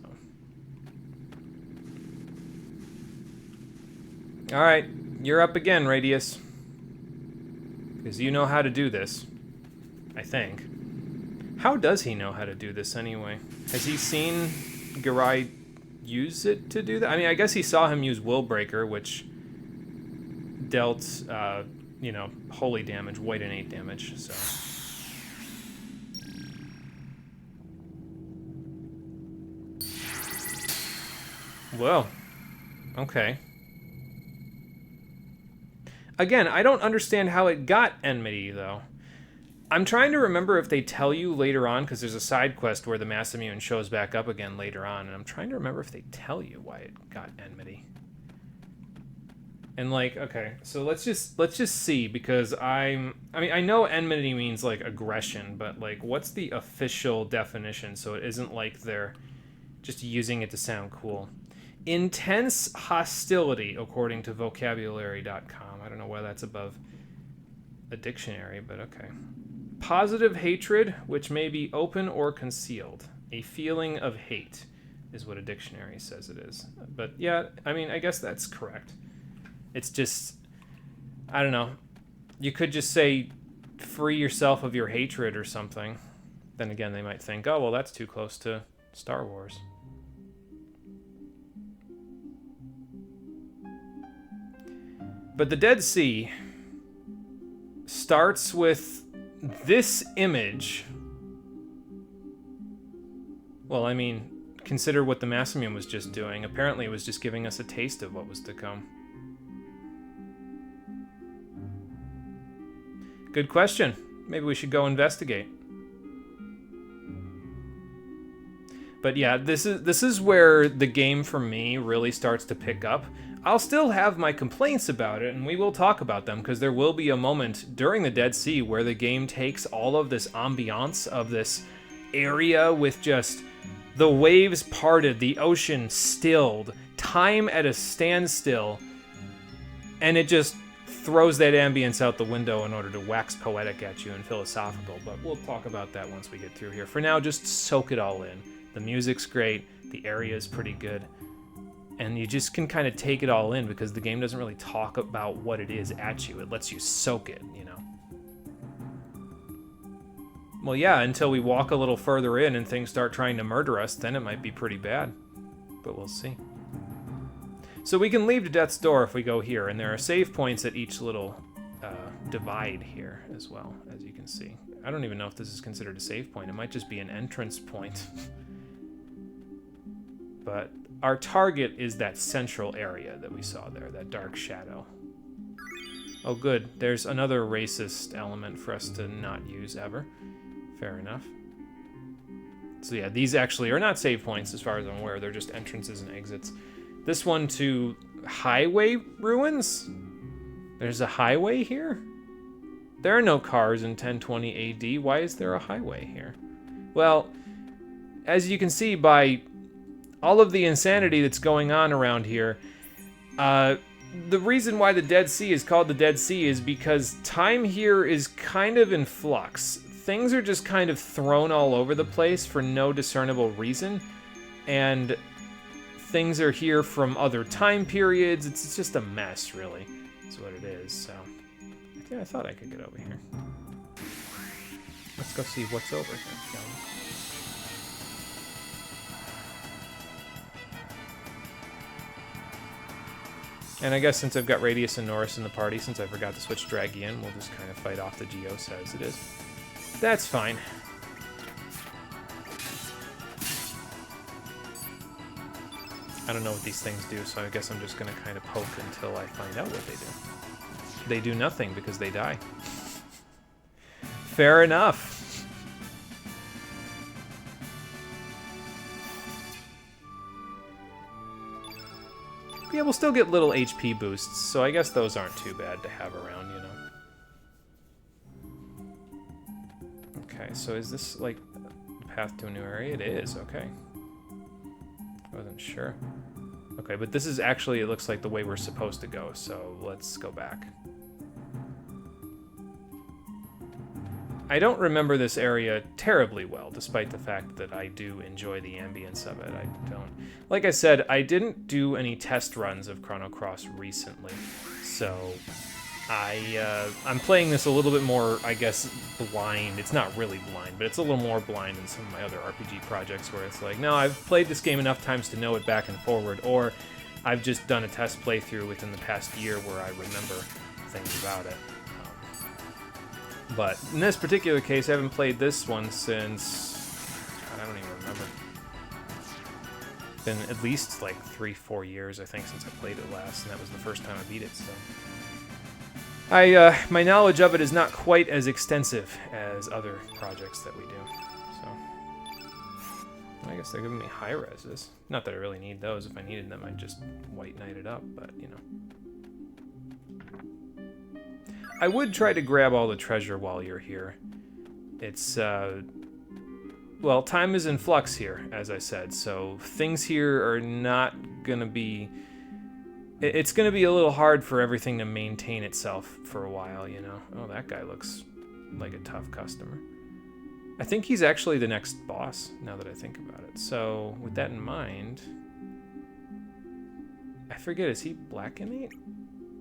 Alright, you're up again, Radius. Because you know how to do this. I think. How does he know how to do this, anyway? Has he seen Garai use it to do that? I mean, I guess he saw him use Willbreaker, which dealt, you know, holy damage, white innate damage, so... Well, okay. Again, I don't understand how it got Enmity, though. I'm trying to remember if they tell you later on, because there's a side quest where the Mass Immune shows back up again later on, and I'm trying to remember if they tell you why it got Enmity. And, like, okay, so let's just see, because I mean, I know Enmity means, like, aggression, but, like, what's the official definition, so it isn't like they're just using it to sound cool? Intense hostility, according to vocabulary.com. I don't know why that's above a dictionary, but okay. Positive hatred, which may be open or concealed. A feeling of hate is what a dictionary says it is. But yeah, I mean, I guess that's correct. It's just, I don't know. You could just say, free yourself of your hatred or something. Then again, they might think, oh, well, that's too close to Star Wars. But the Dead Sea starts with this image. Well, I mean, consider what the Mass Immune was just doing. Apparently it was just giving us a taste of what was to come. Good question. Maybe we should go investigate. But yeah, this is where the game for me really starts to pick up. I'll still have my complaints about it, and we will talk about them, because there will be a moment during the Dead Sea where the game takes all of this ambiance of this area with just the waves parted, the ocean stilled, time at a standstill, and it just throws that ambience out the window in order to wax poetic at you and philosophical, but we'll talk about that once we get through here. For now, just soak it all in. The music's great, the area is pretty good. And you just can kind of take it all in because the game doesn't really talk about what it is at you. It lets you soak it, you know. Well, yeah, until we walk a little further in and things start trying to murder us, then it might be pretty bad. But we'll see. So we can leave to Death's Door if we go here, and there are save points at each little divide here as well, as you can see. I don't even know if this is considered a save point. It might just be an entrance point. But our target is that central area that we saw there, that dark shadow. Oh, good. There's another racist element for us to not use ever. Fair enough. So yeah, these actually are not save points as far as I'm aware. They're just entrances and exits. This one to Highway Ruins? There's a highway here? There are no cars in 1020 AD. Why is there a highway here? Well, as you can see by all of the insanity that's going on around here, the reason why the Dead Sea is called the Dead Sea is because time here is kind of in flux. Things are just kind of thrown all over the place for no discernible reason, and things are here from other time periods. It's just a mess, really, is what it is. So, yeah, I thought I could get over here. Let's go see what's over here, shall we? And I guess since I've got Radius and Norris in the party, since I forgot to switch Draggy in, we'll just kind of fight off the Geosa as it is. That's fine. I don't know what these things do, so I guess I'm just going to kind of poke until I find out what they do. They do nothing because they die. Fair enough. Yeah, we'll still get little HP boosts, so I guess those aren't too bad to have around, you know. Okay, so is this, like, a path to a new area? It is, okay. I wasn't sure. Okay, but this is actually, it looks like the way we're supposed to go, so let's go back. I don't remember this area terribly well, despite the fact that I do enjoy the ambience of it. I don't... Like I said, I didn't do any test runs of Chrono Cross recently, so I'm playing this a little bit more, I guess, blind. It's not really blind, but it's a little more blind than some of my other RPG projects where it's like, no, I've played this game enough times to know it back and forward, or I've just done a test playthrough within the past year where I remember things about it. But in this particular case, I haven't played this one since... I don't even remember. It's been at least like 3-4 years, I think, since I played it last, and that was the first time I beat it, so... my knowledge of it is not quite as extensive as other projects that we do, so... I guess they're giving me high reses. Not that I really need those. If I needed them, I'd just white knight it up, but, you know... I would try to grab all the treasure while you're here. It's, well, time is in flux here, as I said, so things here are not gonna be... It's gonna be a little hard for everything to maintain itself for a while, you know? Oh, that guy looks like a tough customer. I think he's actually the next boss, now that I think about it. So, with that in mind... I forget, is he Black Innate?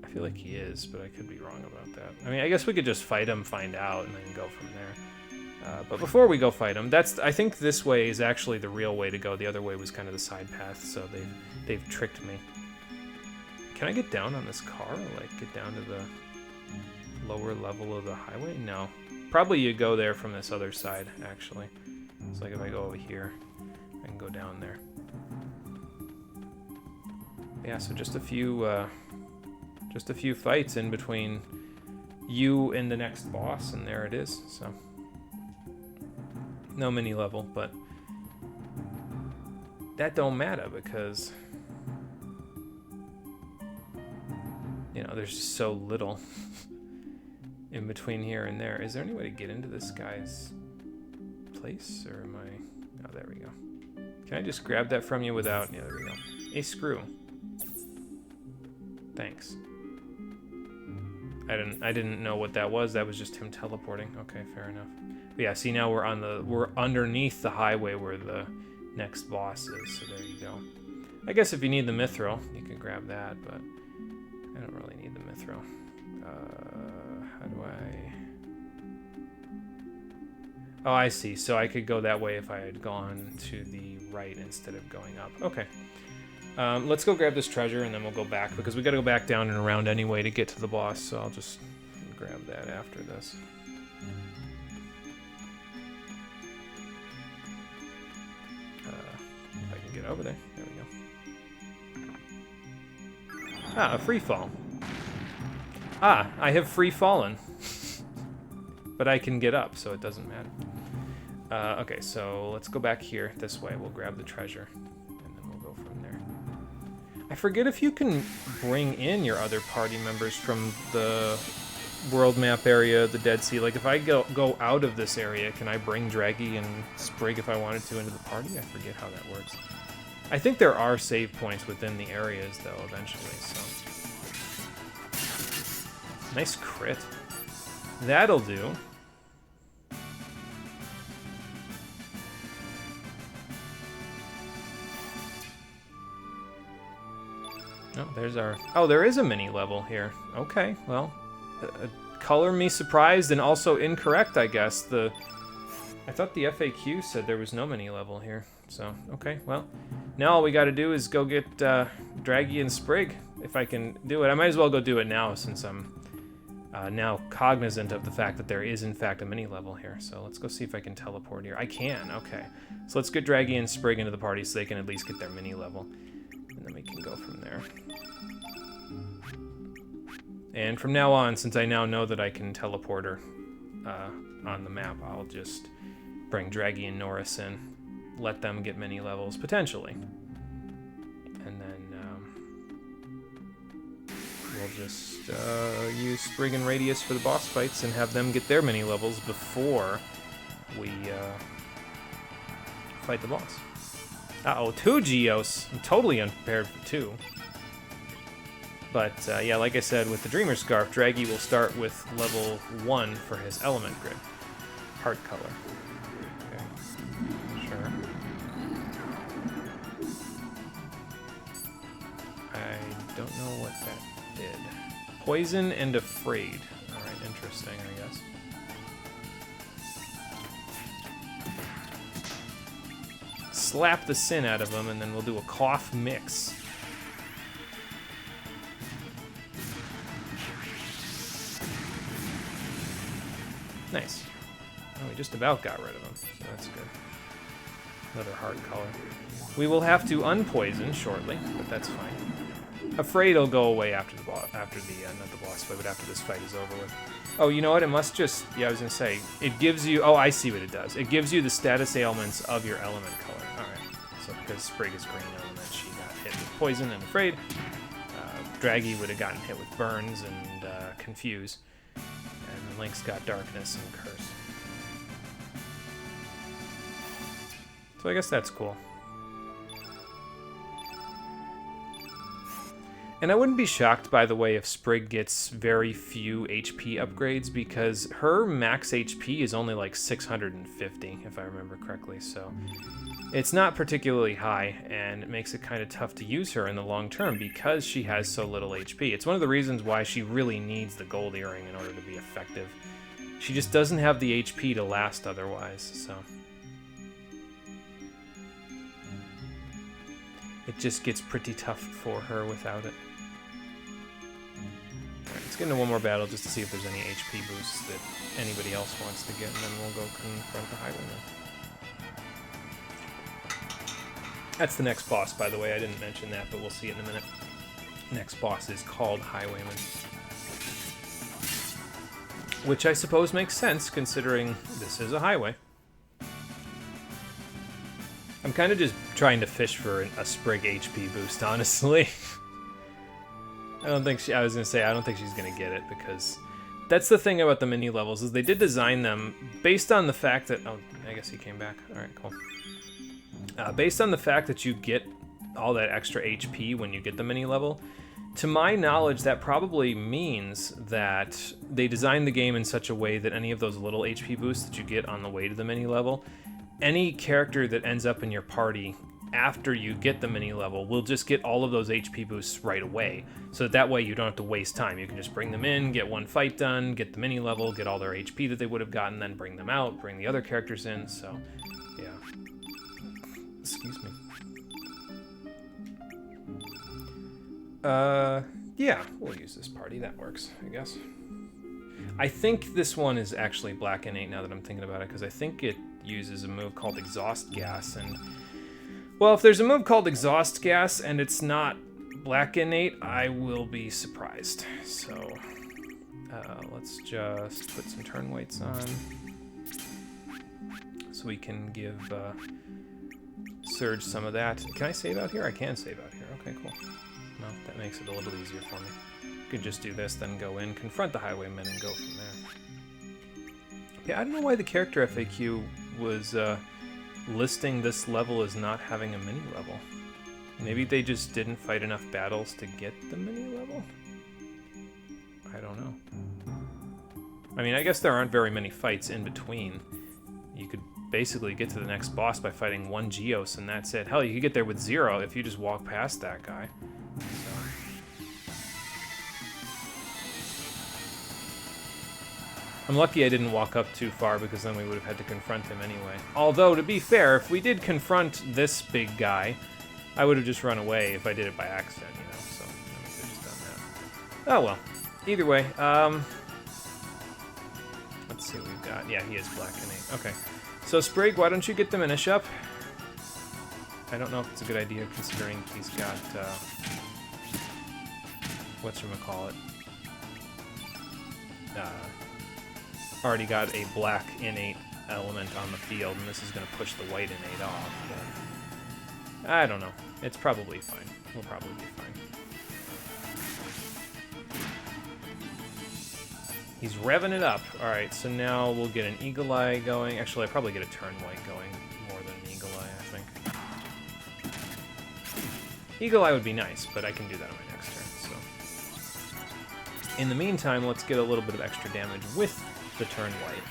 I feel like he is, but I could be wrong about that. I mean, I guess we could just fight him, find out, and then go from there. But before we go fight him, I think this way is actually the real way to go. The other way was kind of the side path, so they've tricked me. Can I get down on this car? Like, get down to the lower level of the highway? No. Probably you go there from this other side, actually. It's like if I go over here, I can go down there. Yeah, so just a few fights in between you and the next boss, and there it is, so. No mini level, but that don't matter because, you know, there's just so little in between here and there. Is there any way to get into this guy's place, or am I... Oh, there we go. Can I just grab that from you without... Yeah, there we go. A screw. Thanks. I didn't know what that was. That was just him teleporting. Okay, fair enough. But yeah, see, now we're underneath the highway where the next boss is. So there you go. I guess if you need the mithril, you could grab that, but I don't really need the mithril. How do I... Oh, I see. So I could go that way if I had gone to the right instead of going up. Okay. Let's go grab this treasure, and then we'll go back, because we got to go back down and around anyway to get to the boss, so I'll just grab that after this. If I can get over there. There we go. Ah, a free fall. Ah, I have free fallen. But I can get up, so it doesn't matter. Okay, so let's go back here this way. We'll grab the treasure, and then we'll go from there. I forget if you can bring in your other party members from the world map area, the Dead Sea. Like, if I go out of this area, can I bring Draggy and Sprig if I wanted to into the party? I forget how that works. I think there are save points within the areas, though, eventually, so... Nice crit. That'll do. Oh, there's our... Oh, there is a mini level here. Okay, well, color me surprised and also incorrect, I guess. I thought the FAQ said there was no mini level here. So, okay, well, now all we got to do is go get Draggy and Sprig, if I can do it. I might as well go do it now, since I'm now cognizant of the fact that there is, in fact, a mini level here. So let's go see if I can teleport here. I can, okay. So let's get Draggy and Sprig into the party so they can at least get their mini level. And then we can go from there. And from now on, since I now know that I can teleport her on the map, I'll just bring Draggy and Norris in, let them get mini levels, potentially. And then we'll just use Sprig and Radius for the boss fights and have them get their mini levels before we fight the boss. Uh-oh, 2 Geos. I'm totally unprepared for 2. But, yeah, like I said, with the Dreamer Scarf, Draggy will start with level 1 for his element grid. Heart color. Okay, sure. I don't know what that did. Poison and Afraid. Alright, interesting, I guess. Slap the sin out of him, and then we'll do a cough mix. Nice. Oh, we just about got rid of him, so that's good. Another heart color. We will have to unpoison shortly, but that's fine. Afraid will go away after the boss, not the boss fight, but after this fight is over with. Oh, you know what? It must just, yeah, I was gonna say, it gives you, oh, I see what it does. It gives you the status ailments of your element color. Alright, so because Sprig is green element, she got hit with poison and Afraid. Draggy would have gotten hit with burns and confuse. And Link's got darkness and curse. So I guess that's cool. And I wouldn't be shocked, by the way, if Sprig gets very few HP upgrades, because her max HP is only like 650, if I remember correctly, so it's not particularly high, and it makes it kind of tough to use her in the long term because she has so little HP. It's one of the reasons why she really needs the gold earring in order to be effective. She just doesn't have the HP to last otherwise, so... It just gets pretty tough for her without it. Alright, let's get into one more battle just to see if there's any HP boosts that anybody else wants to get, and then we'll go confront the Highwayman. That's the next boss, by the way. I didn't mention that, but we'll see it in a minute. Next boss is called Highwayman. Which I suppose makes sense, considering this is a highway. I'm kind of just trying to fish for a Sprig HP boost, honestly. I don't think I was going to say, I don't think she's going to get it, because that's the thing about the mini levels, is they did design them based on the fact that... Oh, I guess he came back. Alright, cool. Based on the fact that you get all that extra HP when you get the mini level, to my knowledge, that probably means that they designed the game in such a way that any of those little HP boosts that you get on the way to the mini level, any character that ends up in your party after you get the mini level will just get all of those HP boosts right away. So that way you don't have to waste time. You can just bring them in, get one fight done, get the mini level, get all their HP that they would have gotten, then bring them out, bring the other characters in. So, yeah. Excuse me. Yeah, we'll use this party. That works, I guess. I think this one is actually black innate now that I'm thinking about it, because I think it uses a move called exhaust gas, and well, if there's a move called exhaust gas and it's not black innate, I will be surprised. So let's just put some turn weights on so we can give Surge some of that. Can I save out here? I can save out here. Okay, cool. Well, that makes it a little easier for me. Could just do this, then go in, confront the highwaymen, and go from there. Yeah, I don't know why the character FAQ was listing this level as not having a mini level. Maybe they just didn't fight enough battles to get the mini level? I don't know. I mean, I guess there aren't very many fights in between. You could basically get to the next boss by fighting one Geos, and that's it. Hell, you could get there with 0 if you just walk past that guy. So. I'm lucky I didn't walk up too far, because then we would have had to confront him anyway. Although, to be fair, if we did confront this big guy, I would have just run away if I did it by accident, you know, so I could have just done that. Oh well. Either way, let's see what we've got. Yeah, he is black innate. Okay. So, Sprig, why don't you get the Minish up? I don't know if it's a good idea, considering he's got, whatchamacallit? Already got a black innate element on the field, and this is going to push the white innate off, but I don't know. It's probably fine. We'll probably be fine. He's revving it up. Alright, so now we'll get an Eagle Eye going. Actually, I'll probably get a Turn White going more than an Eagle Eye, I think. Eagle Eye would be nice, but I can do that on my next turn, so. In the meantime, let's get a little bit of extra damage with the Turn White.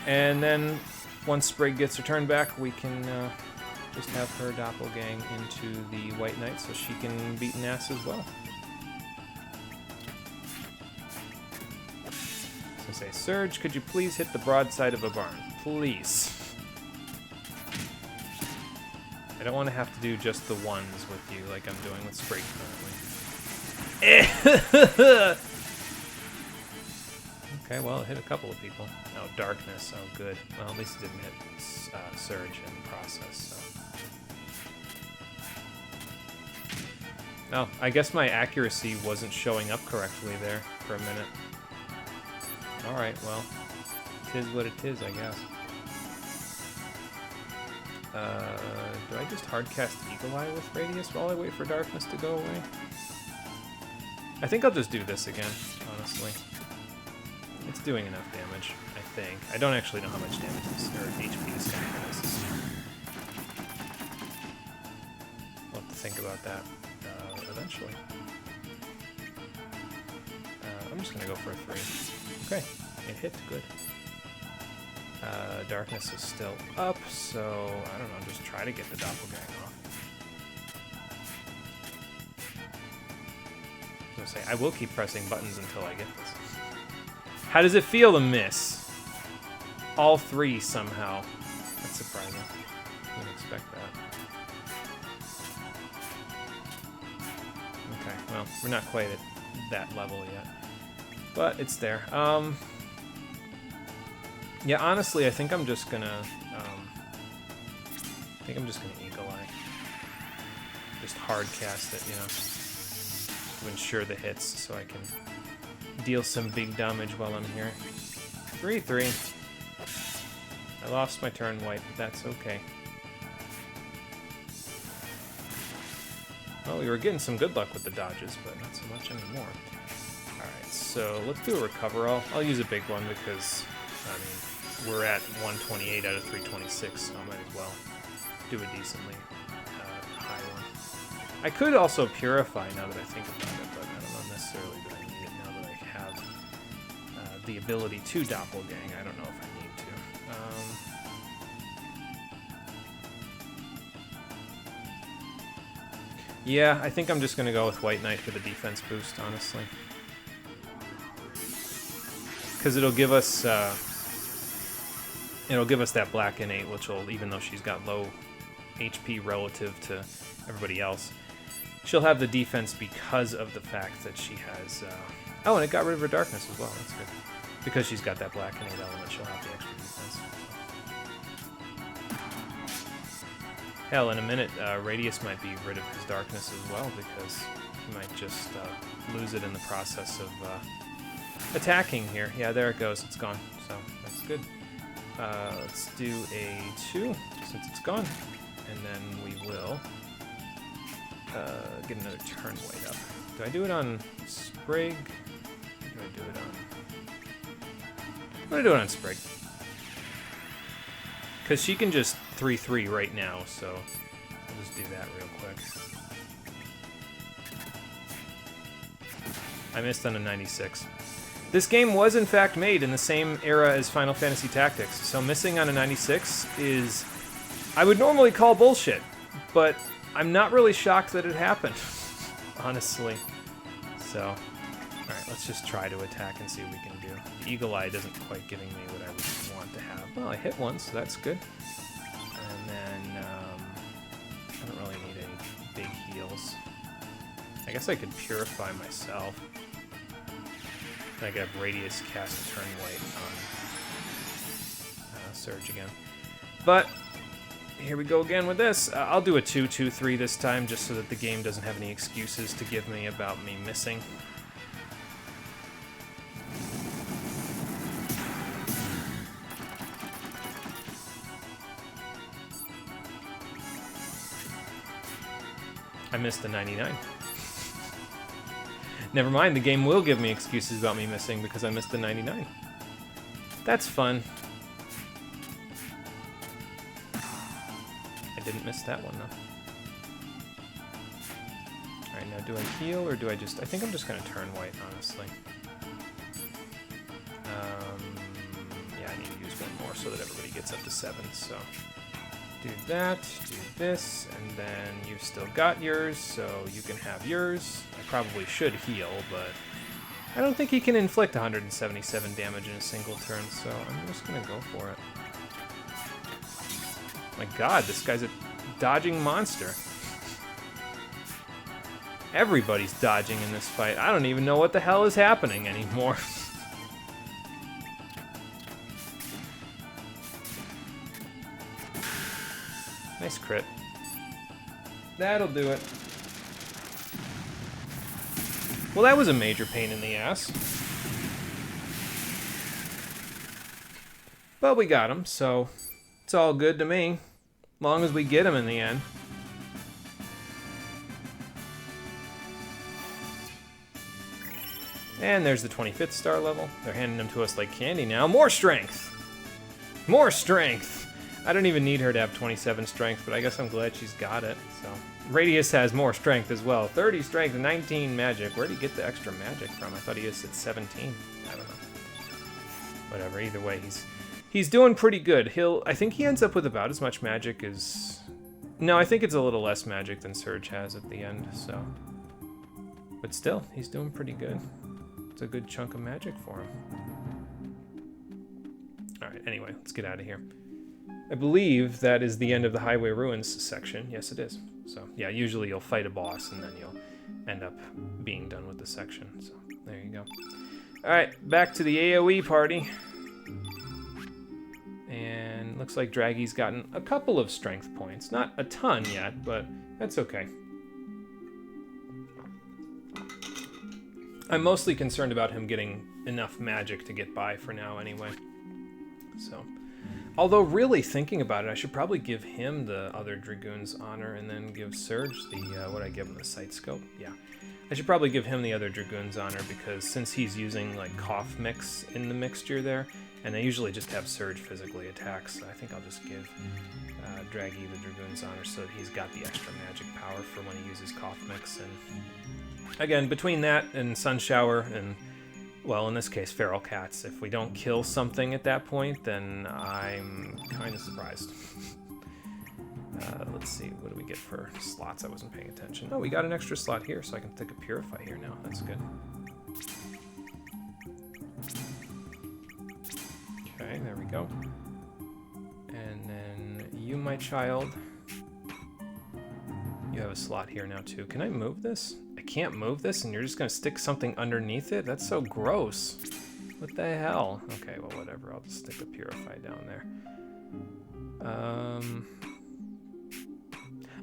And then, once Sprig gets her turn back, we can just have her doppelgang into the White Knight so she can beat an ass as well. So say, Surge, could you please hit the broadside of a barn? Please. I don't want to have to do just the ones with you like I'm doing with Sprig currently. Okay, well, it hit a couple of people. Oh, Darkness. Oh, good. Well, at least it didn't hit Surge in the process, so. Oh, I guess my accuracy wasn't showing up correctly there for a minute. Alright, well, tis what it is, I guess. Do I just hardcast Eagle Eye with Radius while I wait for Darkness to go away? I think I'll just do this again, honestly. It's doing enough damage, I think. I don't actually know how much damage this, or HP this guy does. We'll have to think about that eventually. I'm just gonna go for a 3. Okay, it hit, good. Darkness is still up, so I don't know, just try to get the doppelgang off. I was gonna say, I will keep pressing buttons until I get this. How does it feel to miss? All 3 somehow. That's surprising. Didn't expect that. Okay, well, we're not quite at that level yet. But it's there. Yeah, honestly, I think I'm just gonna Eagle Eye. Just hard cast it, you know, to ensure the hits, so I can deal some big damage while I'm here. 3-3. I lost my turn white, but that's okay. Well, we were getting some good luck with the dodges, but not so much anymore. Alright, so let's do a recover all. I'll use a big one because, I mean, we're at 128 out of 326, so I might as well do a decently high one. I could also Purify now that I think about it, but I don't know necessarily that I need it now that I have the ability to doppelgang. I don't know if I need to. Yeah, I think I'm just going to go with White Knight for the defense boost, honestly. Because it'll give us that black innate, which will, even though she's got low HP relative to everybody else, she'll have the defense because of the fact that she has... oh, and it got rid of her darkness as well. That's good. Because she's got that black innate element, she'll have the extra defense. Hell, in a minute, Radius might be rid of his darkness as well, because he might just lose it in the process of attacking here. Yeah, there it goes. It's gone. So that's good. Let's do a 2 since it's gone, and then we will get another turn weight up. Do I do it on Sprig? Or do I do it on? I'm gonna do it on Sprig, because she can just 3/3 right now. So I'll just do that real quick. I missed on a 96. This game was, in fact, made in the same era as Final Fantasy Tactics, so missing on a 96 is... I would normally call bullshit, but I'm not really shocked that it happened, honestly. So, alright, let's just try to attack and see what we can do. The Eagle Eye isn't quite giving me what I would want to have. Well, I hit once, so that's good. And then, I don't really need any big heals. I guess I could Purify myself. I could have Radius cast a turn weight on Surge again. But here we go again with this. I'll do a 2-2-3 this time, just so that the game doesn't have any excuses to give me about me missing. I missed the 99. Never mind, the game will give me excuses about me missing because I missed the 99. That's fun. I didn't miss that one, though. Alright, now do I heal, or do I just... I think I'm just going to turn white, honestly. Yeah, I need to use one more so that everybody gets up to 7, so... Do that, do this, and then you've still got yours, so you can have yours. I probably should heal, but I don't think he can inflict 177 damage in a single turn, so I'm just gonna go for it. My god, this guy's a dodging monster. Everybody's dodging in this fight. I don't even know what the hell is happening anymore. Nice crit. That'll do it. Well, that was a major pain in the ass. But we got him, so it's all good to me. Long as we get him in the end. And there's the 25th star level. They're handing them to us like candy now. More strength! More strength! I don't even need her to have 27 strength, but I guess I'm glad she's got it. So Radius has more strength as well. 30 strength, 19 magic. Where'd he get the extra magic from? I thought he just said 17. I don't know. Whatever, either way, he's doing pretty good. I think he ends up with about as much magic as... No, I think it's a little less magic than Surge has at the end, so... But still, he's doing pretty good. It's a good chunk of magic for him. Alright, anyway, let's get out of here. I believe that is the end of the Highway Ruins section. Yes, it is. So, yeah, usually you'll fight a boss and then you'll end up being done with the section. So, there you go. Alright, back to the AoE party. And looks like Draggy's gotten a couple of strength points. Not a ton yet, but that's okay. I'm mostly concerned about him getting enough magic to get by for now anyway. So... Although, really thinking about it, I should probably give him the other Dragoon's Honor and then give Surge the, what I give him, the Sight Scope? Yeah. I should probably give him the other Dragoon's Honor because since he's using, like, Cough Mix in the mixture there, and they usually just have Surge physically attack, so I think I'll just give Draggy the Dragoon's Honor so that he's got the extra magic power for when he uses Cough Mix. And again, between that and Sun Shower and... Well, in this case, Feral Cats. If we don't kill something at that point, then I'm kind of surprised. Let's see, what do we get for slots? I wasn't paying attention. Oh, we got an extra slot here, so I can think of Purify here now. That's good. Okay, there we go. And then you, my child. You have a slot here now, too. Can I move this? I can't move this, and you're just going to stick something underneath it? That's so gross. What the hell? Okay, well, whatever. I'll just stick a Purify down there.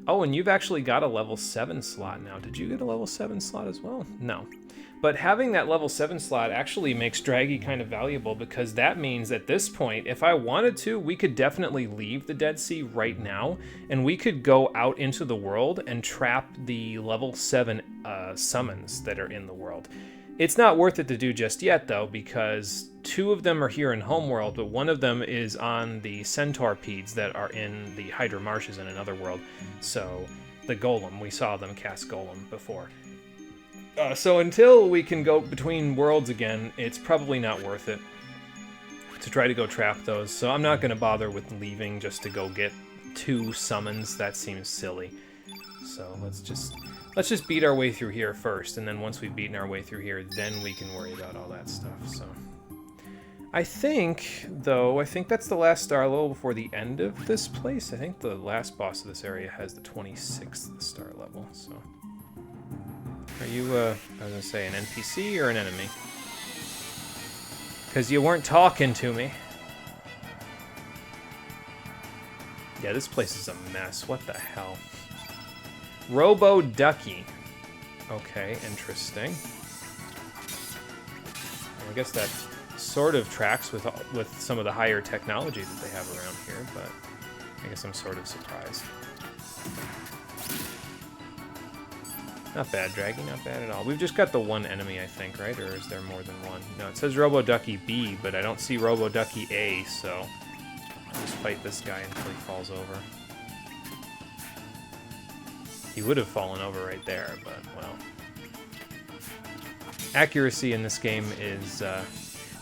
Oh, and you've actually got a level 7 slot now. Did you get a level 7 slot as well? No. But having that level 7 slot actually makes Draggy kind of valuable, because that means at this point, if I wanted to, we could definitely leave the Dead Sea right now, and we could go out into the world and trap the level 7 summons that are in the world. It's not worth it to do just yet, though, because 2 of them are here in Homeworld, but 1 of them is on the Centaurpedes that are in the Hydra Marshes in another world. So, the Golem, we saw them cast Golem before. So until we can go between worlds again, it's probably not worth it to try to go trap those. So I'm not going to bother with leaving just to go get 2 summons. That seems silly. So let's just beat our way through here first, and then once we've beaten our way through here, then we can worry about all that stuff. So I think that's the last star level before the end of this place. I think the last boss of this area has the 26th star level. So are you, I was gonna say, an NPC or an enemy? Because you weren't talking to me. Yeah, this place is a mess. What the hell? Robo Ducky. Okay, interesting. I guess that sort of tracks with some of the higher technology that they have around here, but I guess I'm sort of surprised. Not bad, Draggy, not bad at all. We've just got the 1 enemy, I think, right? Or is there more than 1? No, it says Robo Ducky B, but I don't see Robo Ducky A, so I'll just fight this guy until he falls over. He would have fallen over right there, but, well. Accuracy in this game is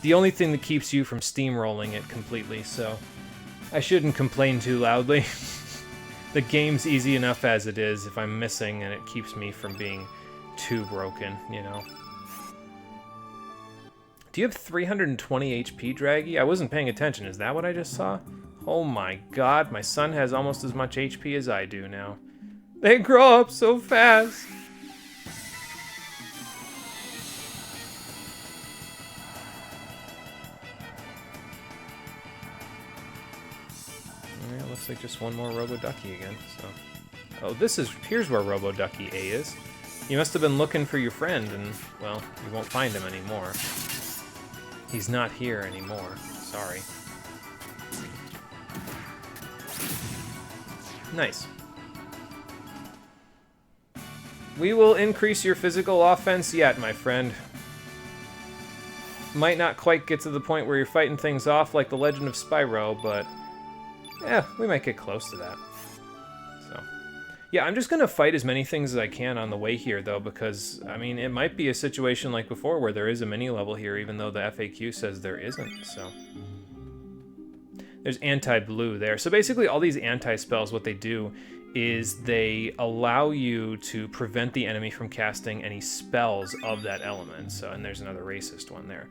the only thing that keeps you from steamrolling it completely, so I shouldn't complain too loudly. The game's easy enough as it is if I'm missing, and it keeps me from being too broken, you know. Do you have 320 HP, Draggy? I wasn't paying attention. Is that what I just saw? Oh my god, my son has almost as much HP as I do now. They grow up so fast. Yeah, looks like just 1 more Robo Ducky again, so. Oh, here's where Robo Ducky A is. You must have been looking for your friend, and, well, you won't find him anymore. He's not here anymore. Sorry. Nice. We will increase your physical offense yet, my friend. Might not quite get to the point where you're fighting things off like the Legend of Spyro, but yeah, we might get close to that. So, yeah, I'm just gonna fight as many things as I can on the way here, though, because, I mean, it might be a situation like before where there is a mini-level here, even though the FAQ says there isn't, so. There's anti-blue there. So basically, all these anti-spells, what they do is they allow you to prevent the enemy from casting any spells of that element. So, and there's another racist one there.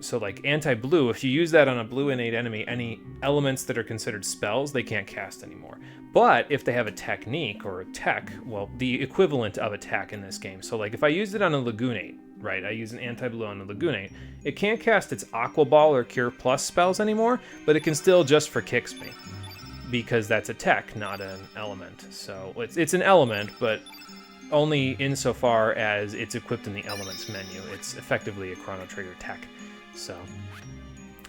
So like anti-blue, if you use that on a blue innate enemy, any elements that are considered spells, they can't cast anymore. But if they have a technique or a tech, well, the equivalent of a tech in this game. So like if I used it on a Lagoonate, right, I use an anti-blue on a Lagoonate, it can't cast its Aqua Ball or Cure Plus spells anymore, but it can still just for kicks me. Because that's a tech, not an element. So it's an element, but only insofar as it's equipped in the elements menu. It's effectively a Chrono Trigger tech. So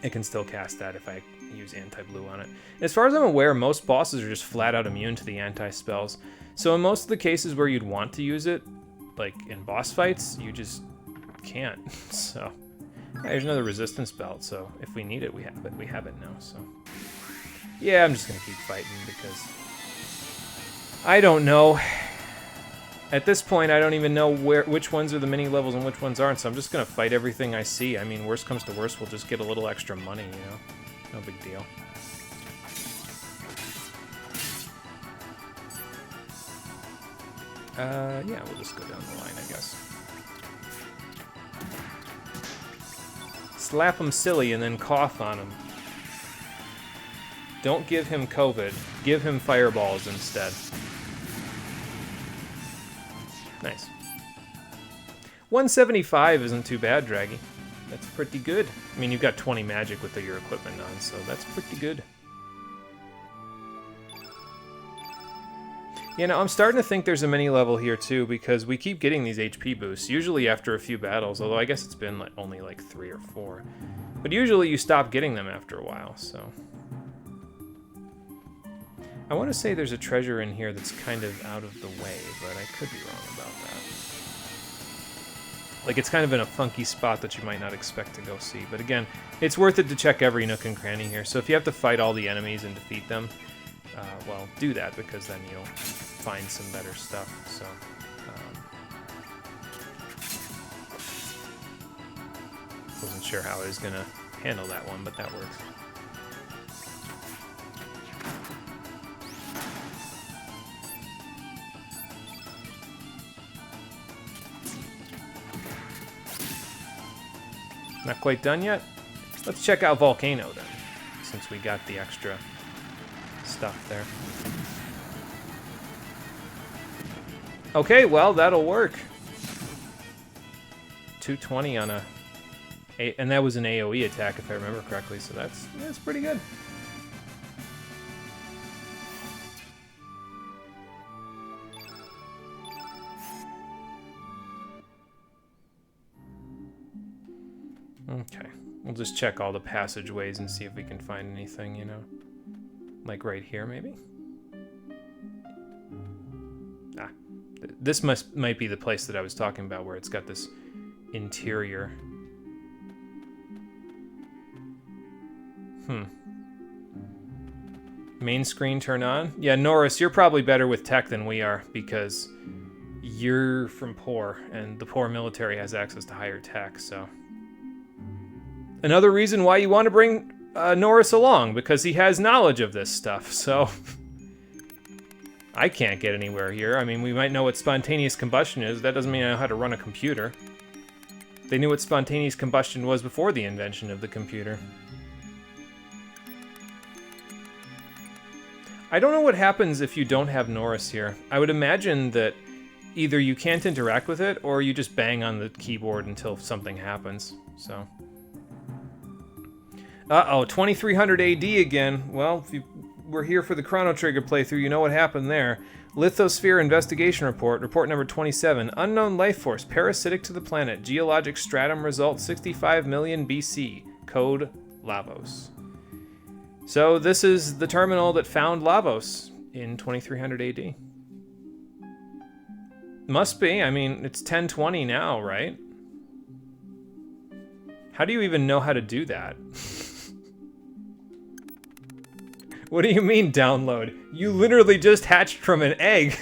it can still cast that if I use anti-blue on it. As far as I'm aware, most bosses are just flat out immune to the anti-spells. So in most of the cases where you'd want to use it, like in boss fights, you just can't. So yeah, there's another resistance belt, so if we need it, we have it. We have it now, so. Yeah, I'm just gonna keep fighting because I don't know. At this point, I don't even know which ones are the mini levels and which ones aren't, so I'm just gonna fight everything I see. I mean, worst comes to worst, we'll just get a little extra money, you know? No big deal. Yeah, we'll just go down the line, I guess. Slap him silly and then cough on him. Don't give him COVID. Give him fireballs instead. Nice. 175 isn't too bad, Draggy. That's pretty good. I mean, you've got 20 magic with your equipment on, so that's pretty good. Yeah, now I'm starting to think there's a mini level here too, because we keep getting these HP boosts, usually after a few battles, although I guess it's been like only like 3 or 4. But usually you stop getting them after a while, so... I want to say there's a treasure in here that's kind of out of the way, but I could be wrong about that. Like, it's kind of in a funky spot that you might not expect to go see. But again, it's worth it to check every nook and cranny here. So if you have to fight all the enemies and defeat them, well, do that, because then you'll find some better stuff. So, wasn't sure how I was going to handle that one, but that works. Not quite done yet? Let's check out Volcano then, since we got the extra stuff there. Okay, well, that'll work. 220 on and that was an AoE attack if I remember correctly, so that's pretty good. Okay, we'll just check all the passageways and see if we can find anything, you know. Like right here, maybe? Ah, this might be the place that I was talking about, where it's got this interior. Main screen turn on? Yeah, Norris, you're probably better with tech than we are, because you're from poor, and the poor military has access to higher tech, so... Another reason why you want to bring Norris along, because he has knowledge of this stuff, so... I can't get anywhere here. I mean, we might know what spontaneous combustion is. That doesn't mean I know how to run a computer. They knew what spontaneous combustion was before the invention of the computer. I don't know what happens if you don't have Norris here. I would imagine that either you can't interact with it, or you just bang on the keyboard until something happens, so... Uh-oh, 2300 AD again. Well, if you were here for the Chrono Trigger playthrough, you know what happened there. Lithosphere Investigation Report, report number 27. Unknown life force, parasitic to the planet. Geologic stratum result 65 million BC. Code Lavos. So this is the terminal that found Lavos in 2300 AD. Must be. I mean, it's 1020 now, right? How do you even know how to do that? What do you mean, download? You literally just hatched from an egg.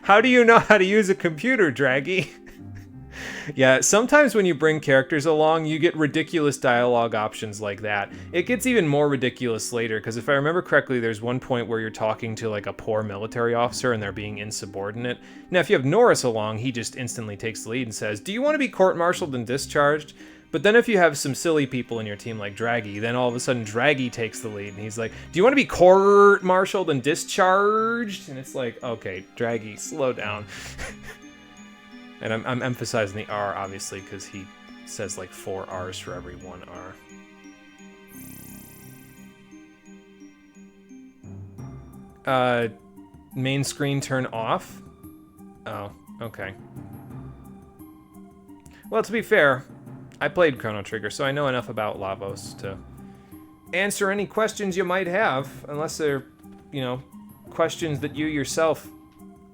How do you know how to use a computer, Draggy? Yeah, sometimes when you bring characters along, you get ridiculous dialogue options like that. It gets even more ridiculous later, because if I remember correctly, there's one point where you're talking to like a poor military officer and they're being insubordinate. Now, if you have Norris along, he just instantly takes the lead and says, "Do you want to be court-martialed and discharged?" But then if you have some silly people in your team like Draggy, then all of a sudden Draggy takes the lead, and he's like, "Do you want to be court-martialed and discharged?" And it's like, okay, Draggy, slow down. And I'm emphasizing the R, obviously, because he says like 4 R's for every 1 R. Main screen turn off? Oh, okay. Well, to be fair, I played Chrono Trigger, so I know enough about Lavos to answer any questions you might have, unless they're, you know, questions that you yourself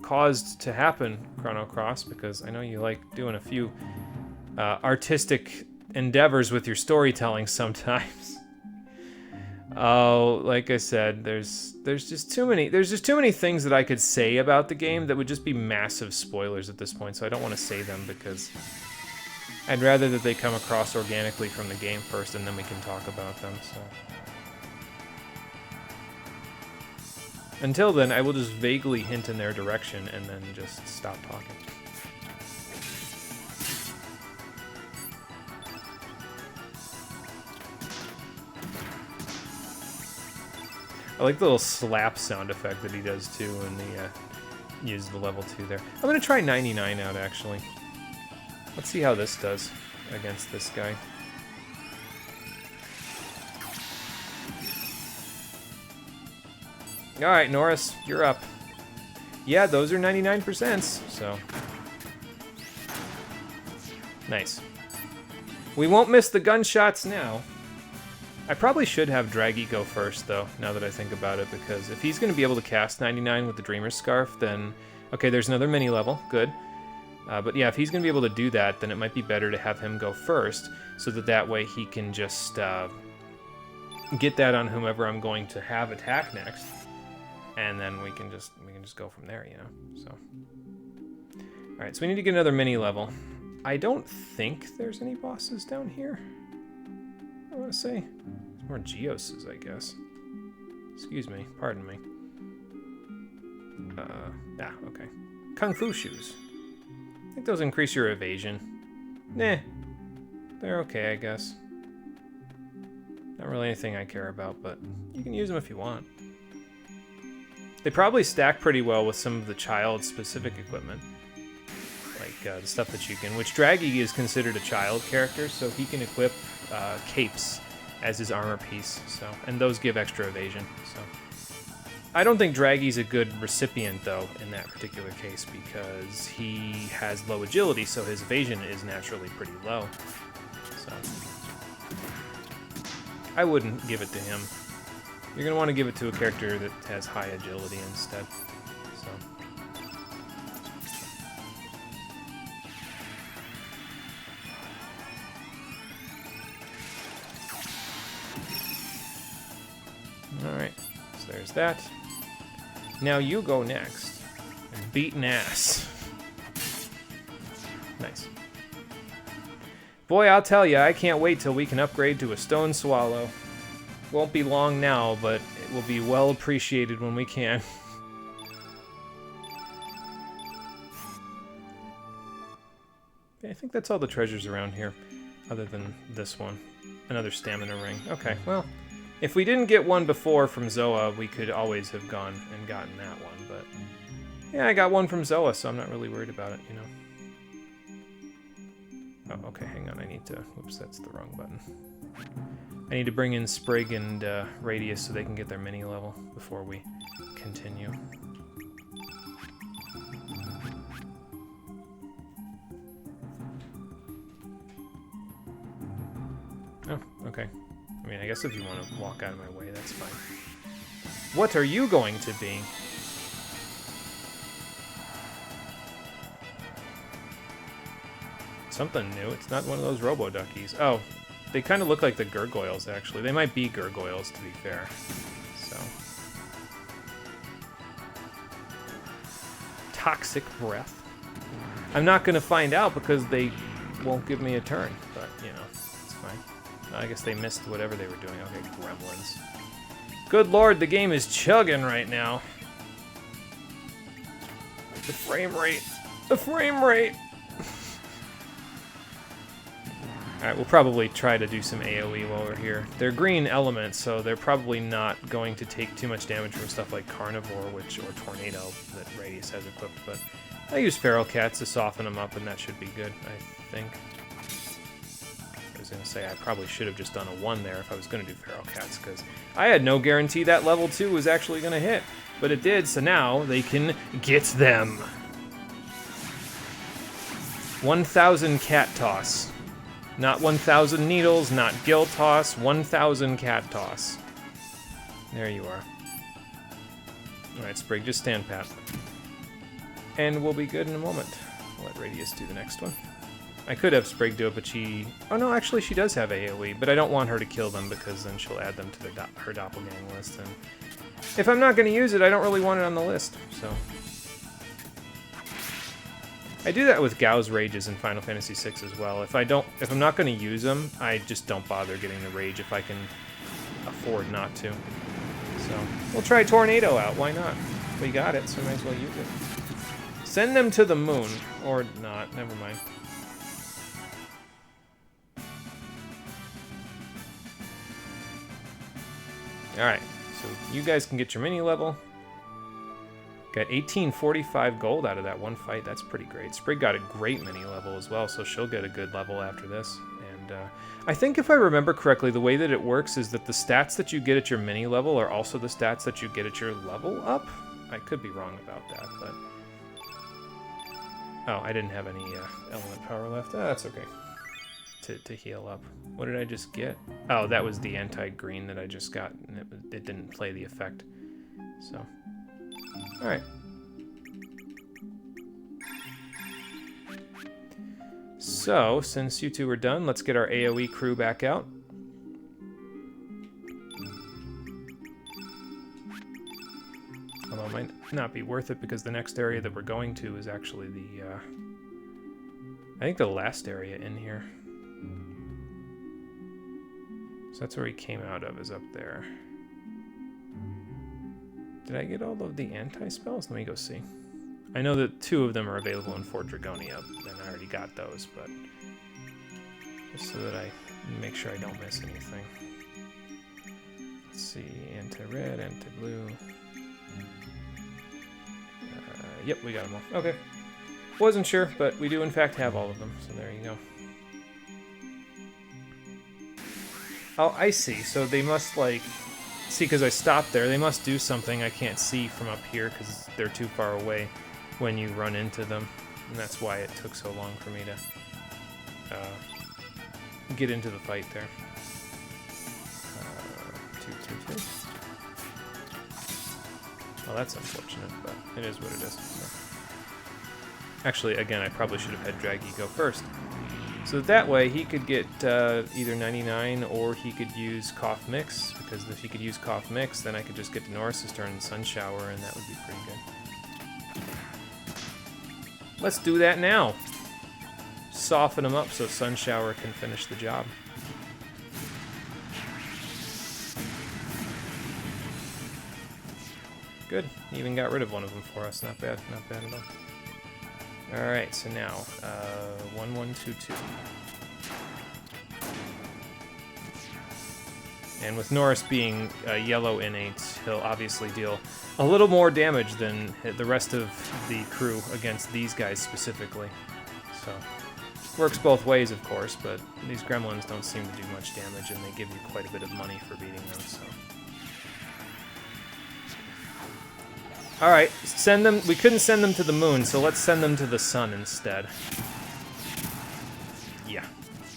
caused to happen, Chrono Cross, because I know you like doing a few artistic endeavors with your storytelling sometimes. Oh, like I said, there's just too many things that I could say about the game that would just be massive spoilers at this point, so I don't want to say them, because I'd rather that they come across organically from the game first, and then we can talk about them, so... Until then, I will just vaguely hint in their direction and then just stop talking. I like the little slap sound effect that he does too when he uses the level 2 there. I'm gonna try 99 out actually. Let's see how this does against this guy. Alright, Norris, you're up. Yeah, those are 99%, so. Nice. We won't miss the gunshots now. I probably should have Draggy go first, though, now that I think about it, because if he's going to be able to cast 99 with the Dreamer's Scarf, then... Okay, there's another mini-level. Good. But yeah, if he's going to be able to do that, then it might be better to have him go first, so that way he can just get that on whomever I'm going to have attack next. And then we can just go from there, you know. So, all right. So we need to get another mini level. I don't think there's any bosses down here. I want to say more Geoses, I guess. Excuse me. Pardon me. Yeah. Okay. Kung Fu shoes. I think those increase your evasion. Nah. They're okay, I guess. Not really anything I care about, but you can use them if you want. They probably stack pretty well with some of the child-specific equipment. Like the stuff that you can... Which Draggy is considered a child character, so he can equip capes as his armor piece. So, and those give extra evasion. So, I don't think Draggy's a good recipient, though, in that particular case, because he has low agility, so his evasion is naturally pretty low. So, I wouldn't give it to him. You're going to want to give it to a character that has high agility instead. So. Alright, so there's that. Now you go next. And beat an ass. Nice. Boy, I'll tell you, I can't wait till we can upgrade to a stone swallow. Won't be long now, but it will be well appreciated when we can. Okay, I think that's all the treasures around here, other than this one. Another stamina ring. Okay, well, if we didn't get one before from Zoa, we could always have gone and gotten that one, but... Yeah, I got one from Zoa, so I'm not really worried about it, you know. Oh, okay, hang on, I need to... Whoops, that's the wrong button. I need to bring in Sprig and Radius so they can get their mini level before we continue. Oh, okay. I mean, I guess if you want to walk out of my way, that's fine. What are you going to be? Something new. It's not one of those Robo-Duckies. Oh. They kind of look like the Gargoyles, actually. They might be Gargoyles, to be fair. So. Toxic Breath. I'm not going to find out because they won't give me a turn. But, you know, it's fine. I guess they missed whatever they were doing. Okay, Gremlins. Good lord, the game is chugging right now. The frame rate. The frame rate! Alright, we'll probably try to do some AoE while we're here. They're green elements, so they're probably not going to take too much damage from stuff like Carnivore, or Tornado that Radius has equipped, but I use Feral Cats to soften them up, and that should be good, I think. I was going to say, I probably should have just done a 1 there if I was going to do Feral Cats, because I had no guarantee that level 2 was actually going to hit, but it did, so now they can get them. 1,000 Cat Toss. Not 1,000 needles, not gill toss, 1,000 cat toss. There you are. Alright, Sprig, just stand pat. And we'll be good in a moment. I'll let Radius do the next one. I could have Sprig do it, but she... Oh no, actually she does have AoE, but I don't want her to kill them because then she'll add them to her doppelgang list. And if I'm not going to use it, I don't really want it on the list, so... I do that with Gao's Rages in Final Fantasy VI as well. If I'm not going to use them, I just don't bother getting the Rage if I can afford not to. So we'll try Tornado out. Why not? We got it, so might as well use it. Send them to the moon. Or not. Never mind. Alright, so you guys can get your mini level. Got 1845 gold out of that one fight. That's pretty great. Sprig got a great mini level as well, so she'll get a good level after this. And I think if I remember correctly, the way that it works is that the stats that you get at your mini level are also the stats that you get at your level up. I could be wrong about that, but... Oh, I didn't have any element power left. Oh, that's okay. To heal up. What did I just get? Oh, that was the anti-green that I just got, and it didn't play the effect. So, alright. So, since you two are done, let's get our AoE crew back out. Although it might not be worth it because the next area that we're going to is actually the, I think the last area in here. So that's where he came out of, is up there. Did I get all of the anti-spells? Let me go see. I know that 2 of them are available in Fort Dragonia, and I already got those, but just so that I make sure I don't miss anything. Let's see, anti-red, anti-blue. Yep, we got them all. Okay. Wasn't sure, but we do in fact have all of them, so there you go. Oh, I see. So they must, like... See, because I stopped there, they must do something I can't see from up here because they're too far away when you run into them. And that's why it took so long for me to get into the fight there. 2, 2, 2. Well, that's unfortunate, but it is what it is. So. Actually, again, I probably should have had Draggy go first. So that way, he could get either 99 or he could use Cough Mix, because if he could use Cough Mix, then I could just get to Norris's turn and Sun Shower, and that would be pretty good. Let's do that now. Soften him up so Sun Shower can finish the job. Good. He even got rid of one of them for us. Not bad. Not bad at all. Alright, so now, 1, 1, 2, 2. And with Norris being yellow innate, he'll obviously deal a little more damage than the rest of the crew against these guys specifically. So, works both ways, of course, but these gremlins don't seem to do much damage, and they give you quite a bit of money for beating them, so... Alright, send them. We couldn't send them to the moon, so let's send them to the sun instead. Yeah.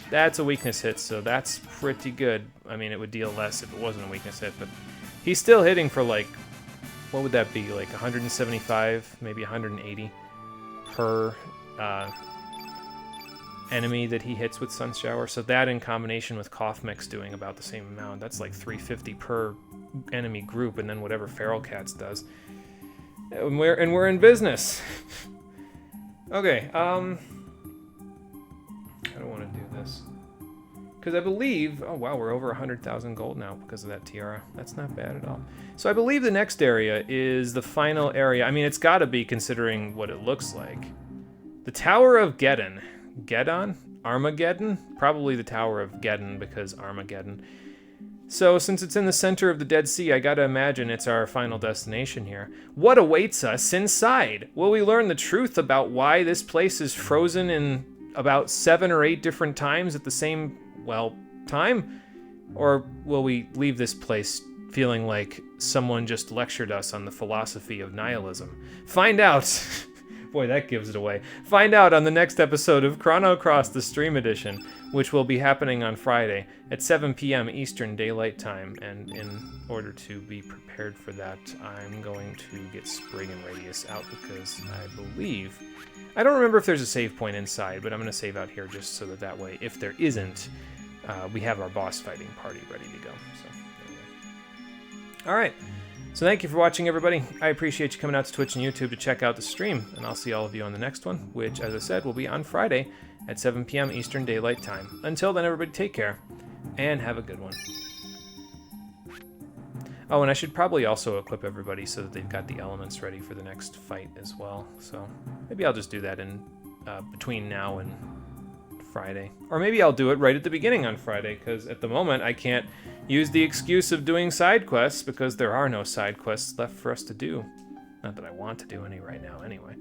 That's a weakness hit, so that's pretty good. I mean, it would deal less if it wasn't a weakness hit, but he's still hitting for, like, what would that be? Like 175, maybe 180 per enemy that he hits with Sun Shower. So that in combination with Cough Mix doing about the same amount, that's like 350 per enemy group, and then whatever Feral Cats does. And we're in business. Okay, I don't want to do this. Because I believe... Oh, wow, we're over 100,000 gold now because of that tiara. That's not bad at all. So I believe the next area is the final area. I mean, it's got to be considering what it looks like. The Tower of Geddon. Geddon? Armageddon? Probably the Tower of Geddon because Armageddon. So, since it's in the center of the Dead Sea, I gotta imagine it's our final destination here. What awaits us inside? Will we learn the truth about why this place is frozen in about 7 or 8 different times at the same, well, time? Or will we leave this place feeling like someone just lectured us on the philosophy of nihilism? Find out! Boy, that gives it away. Find out on the next episode of Chrono Cross, the Stream Edition, which will be happening on Friday at 7 p.m. Eastern Daylight Time. And in order to be prepared for that, I'm going to get Sprig and Radius out because I believe... I don't remember if there's a save point inside, but I'm going to save out here just so that way, if there isn't, we have our boss fighting party ready to go. So, there we go. All right. So thank you for watching, everybody. I appreciate you coming out to Twitch and YouTube to check out the stream, and I'll see all of you on the next one, which, as I said, will be on Friday at 7 p.m. Eastern Daylight Time. Until then, everybody, take care, and have a good one. Oh, and I should probably also equip everybody so that they've got the elements ready for the next fight as well. So maybe I'll just do that in between now and Friday. Or maybe I'll do it right at the beginning on Friday, because at the moment I can't use the excuse of doing side quests because there are no side quests left for us to do. Not that I want to do any right now anyway.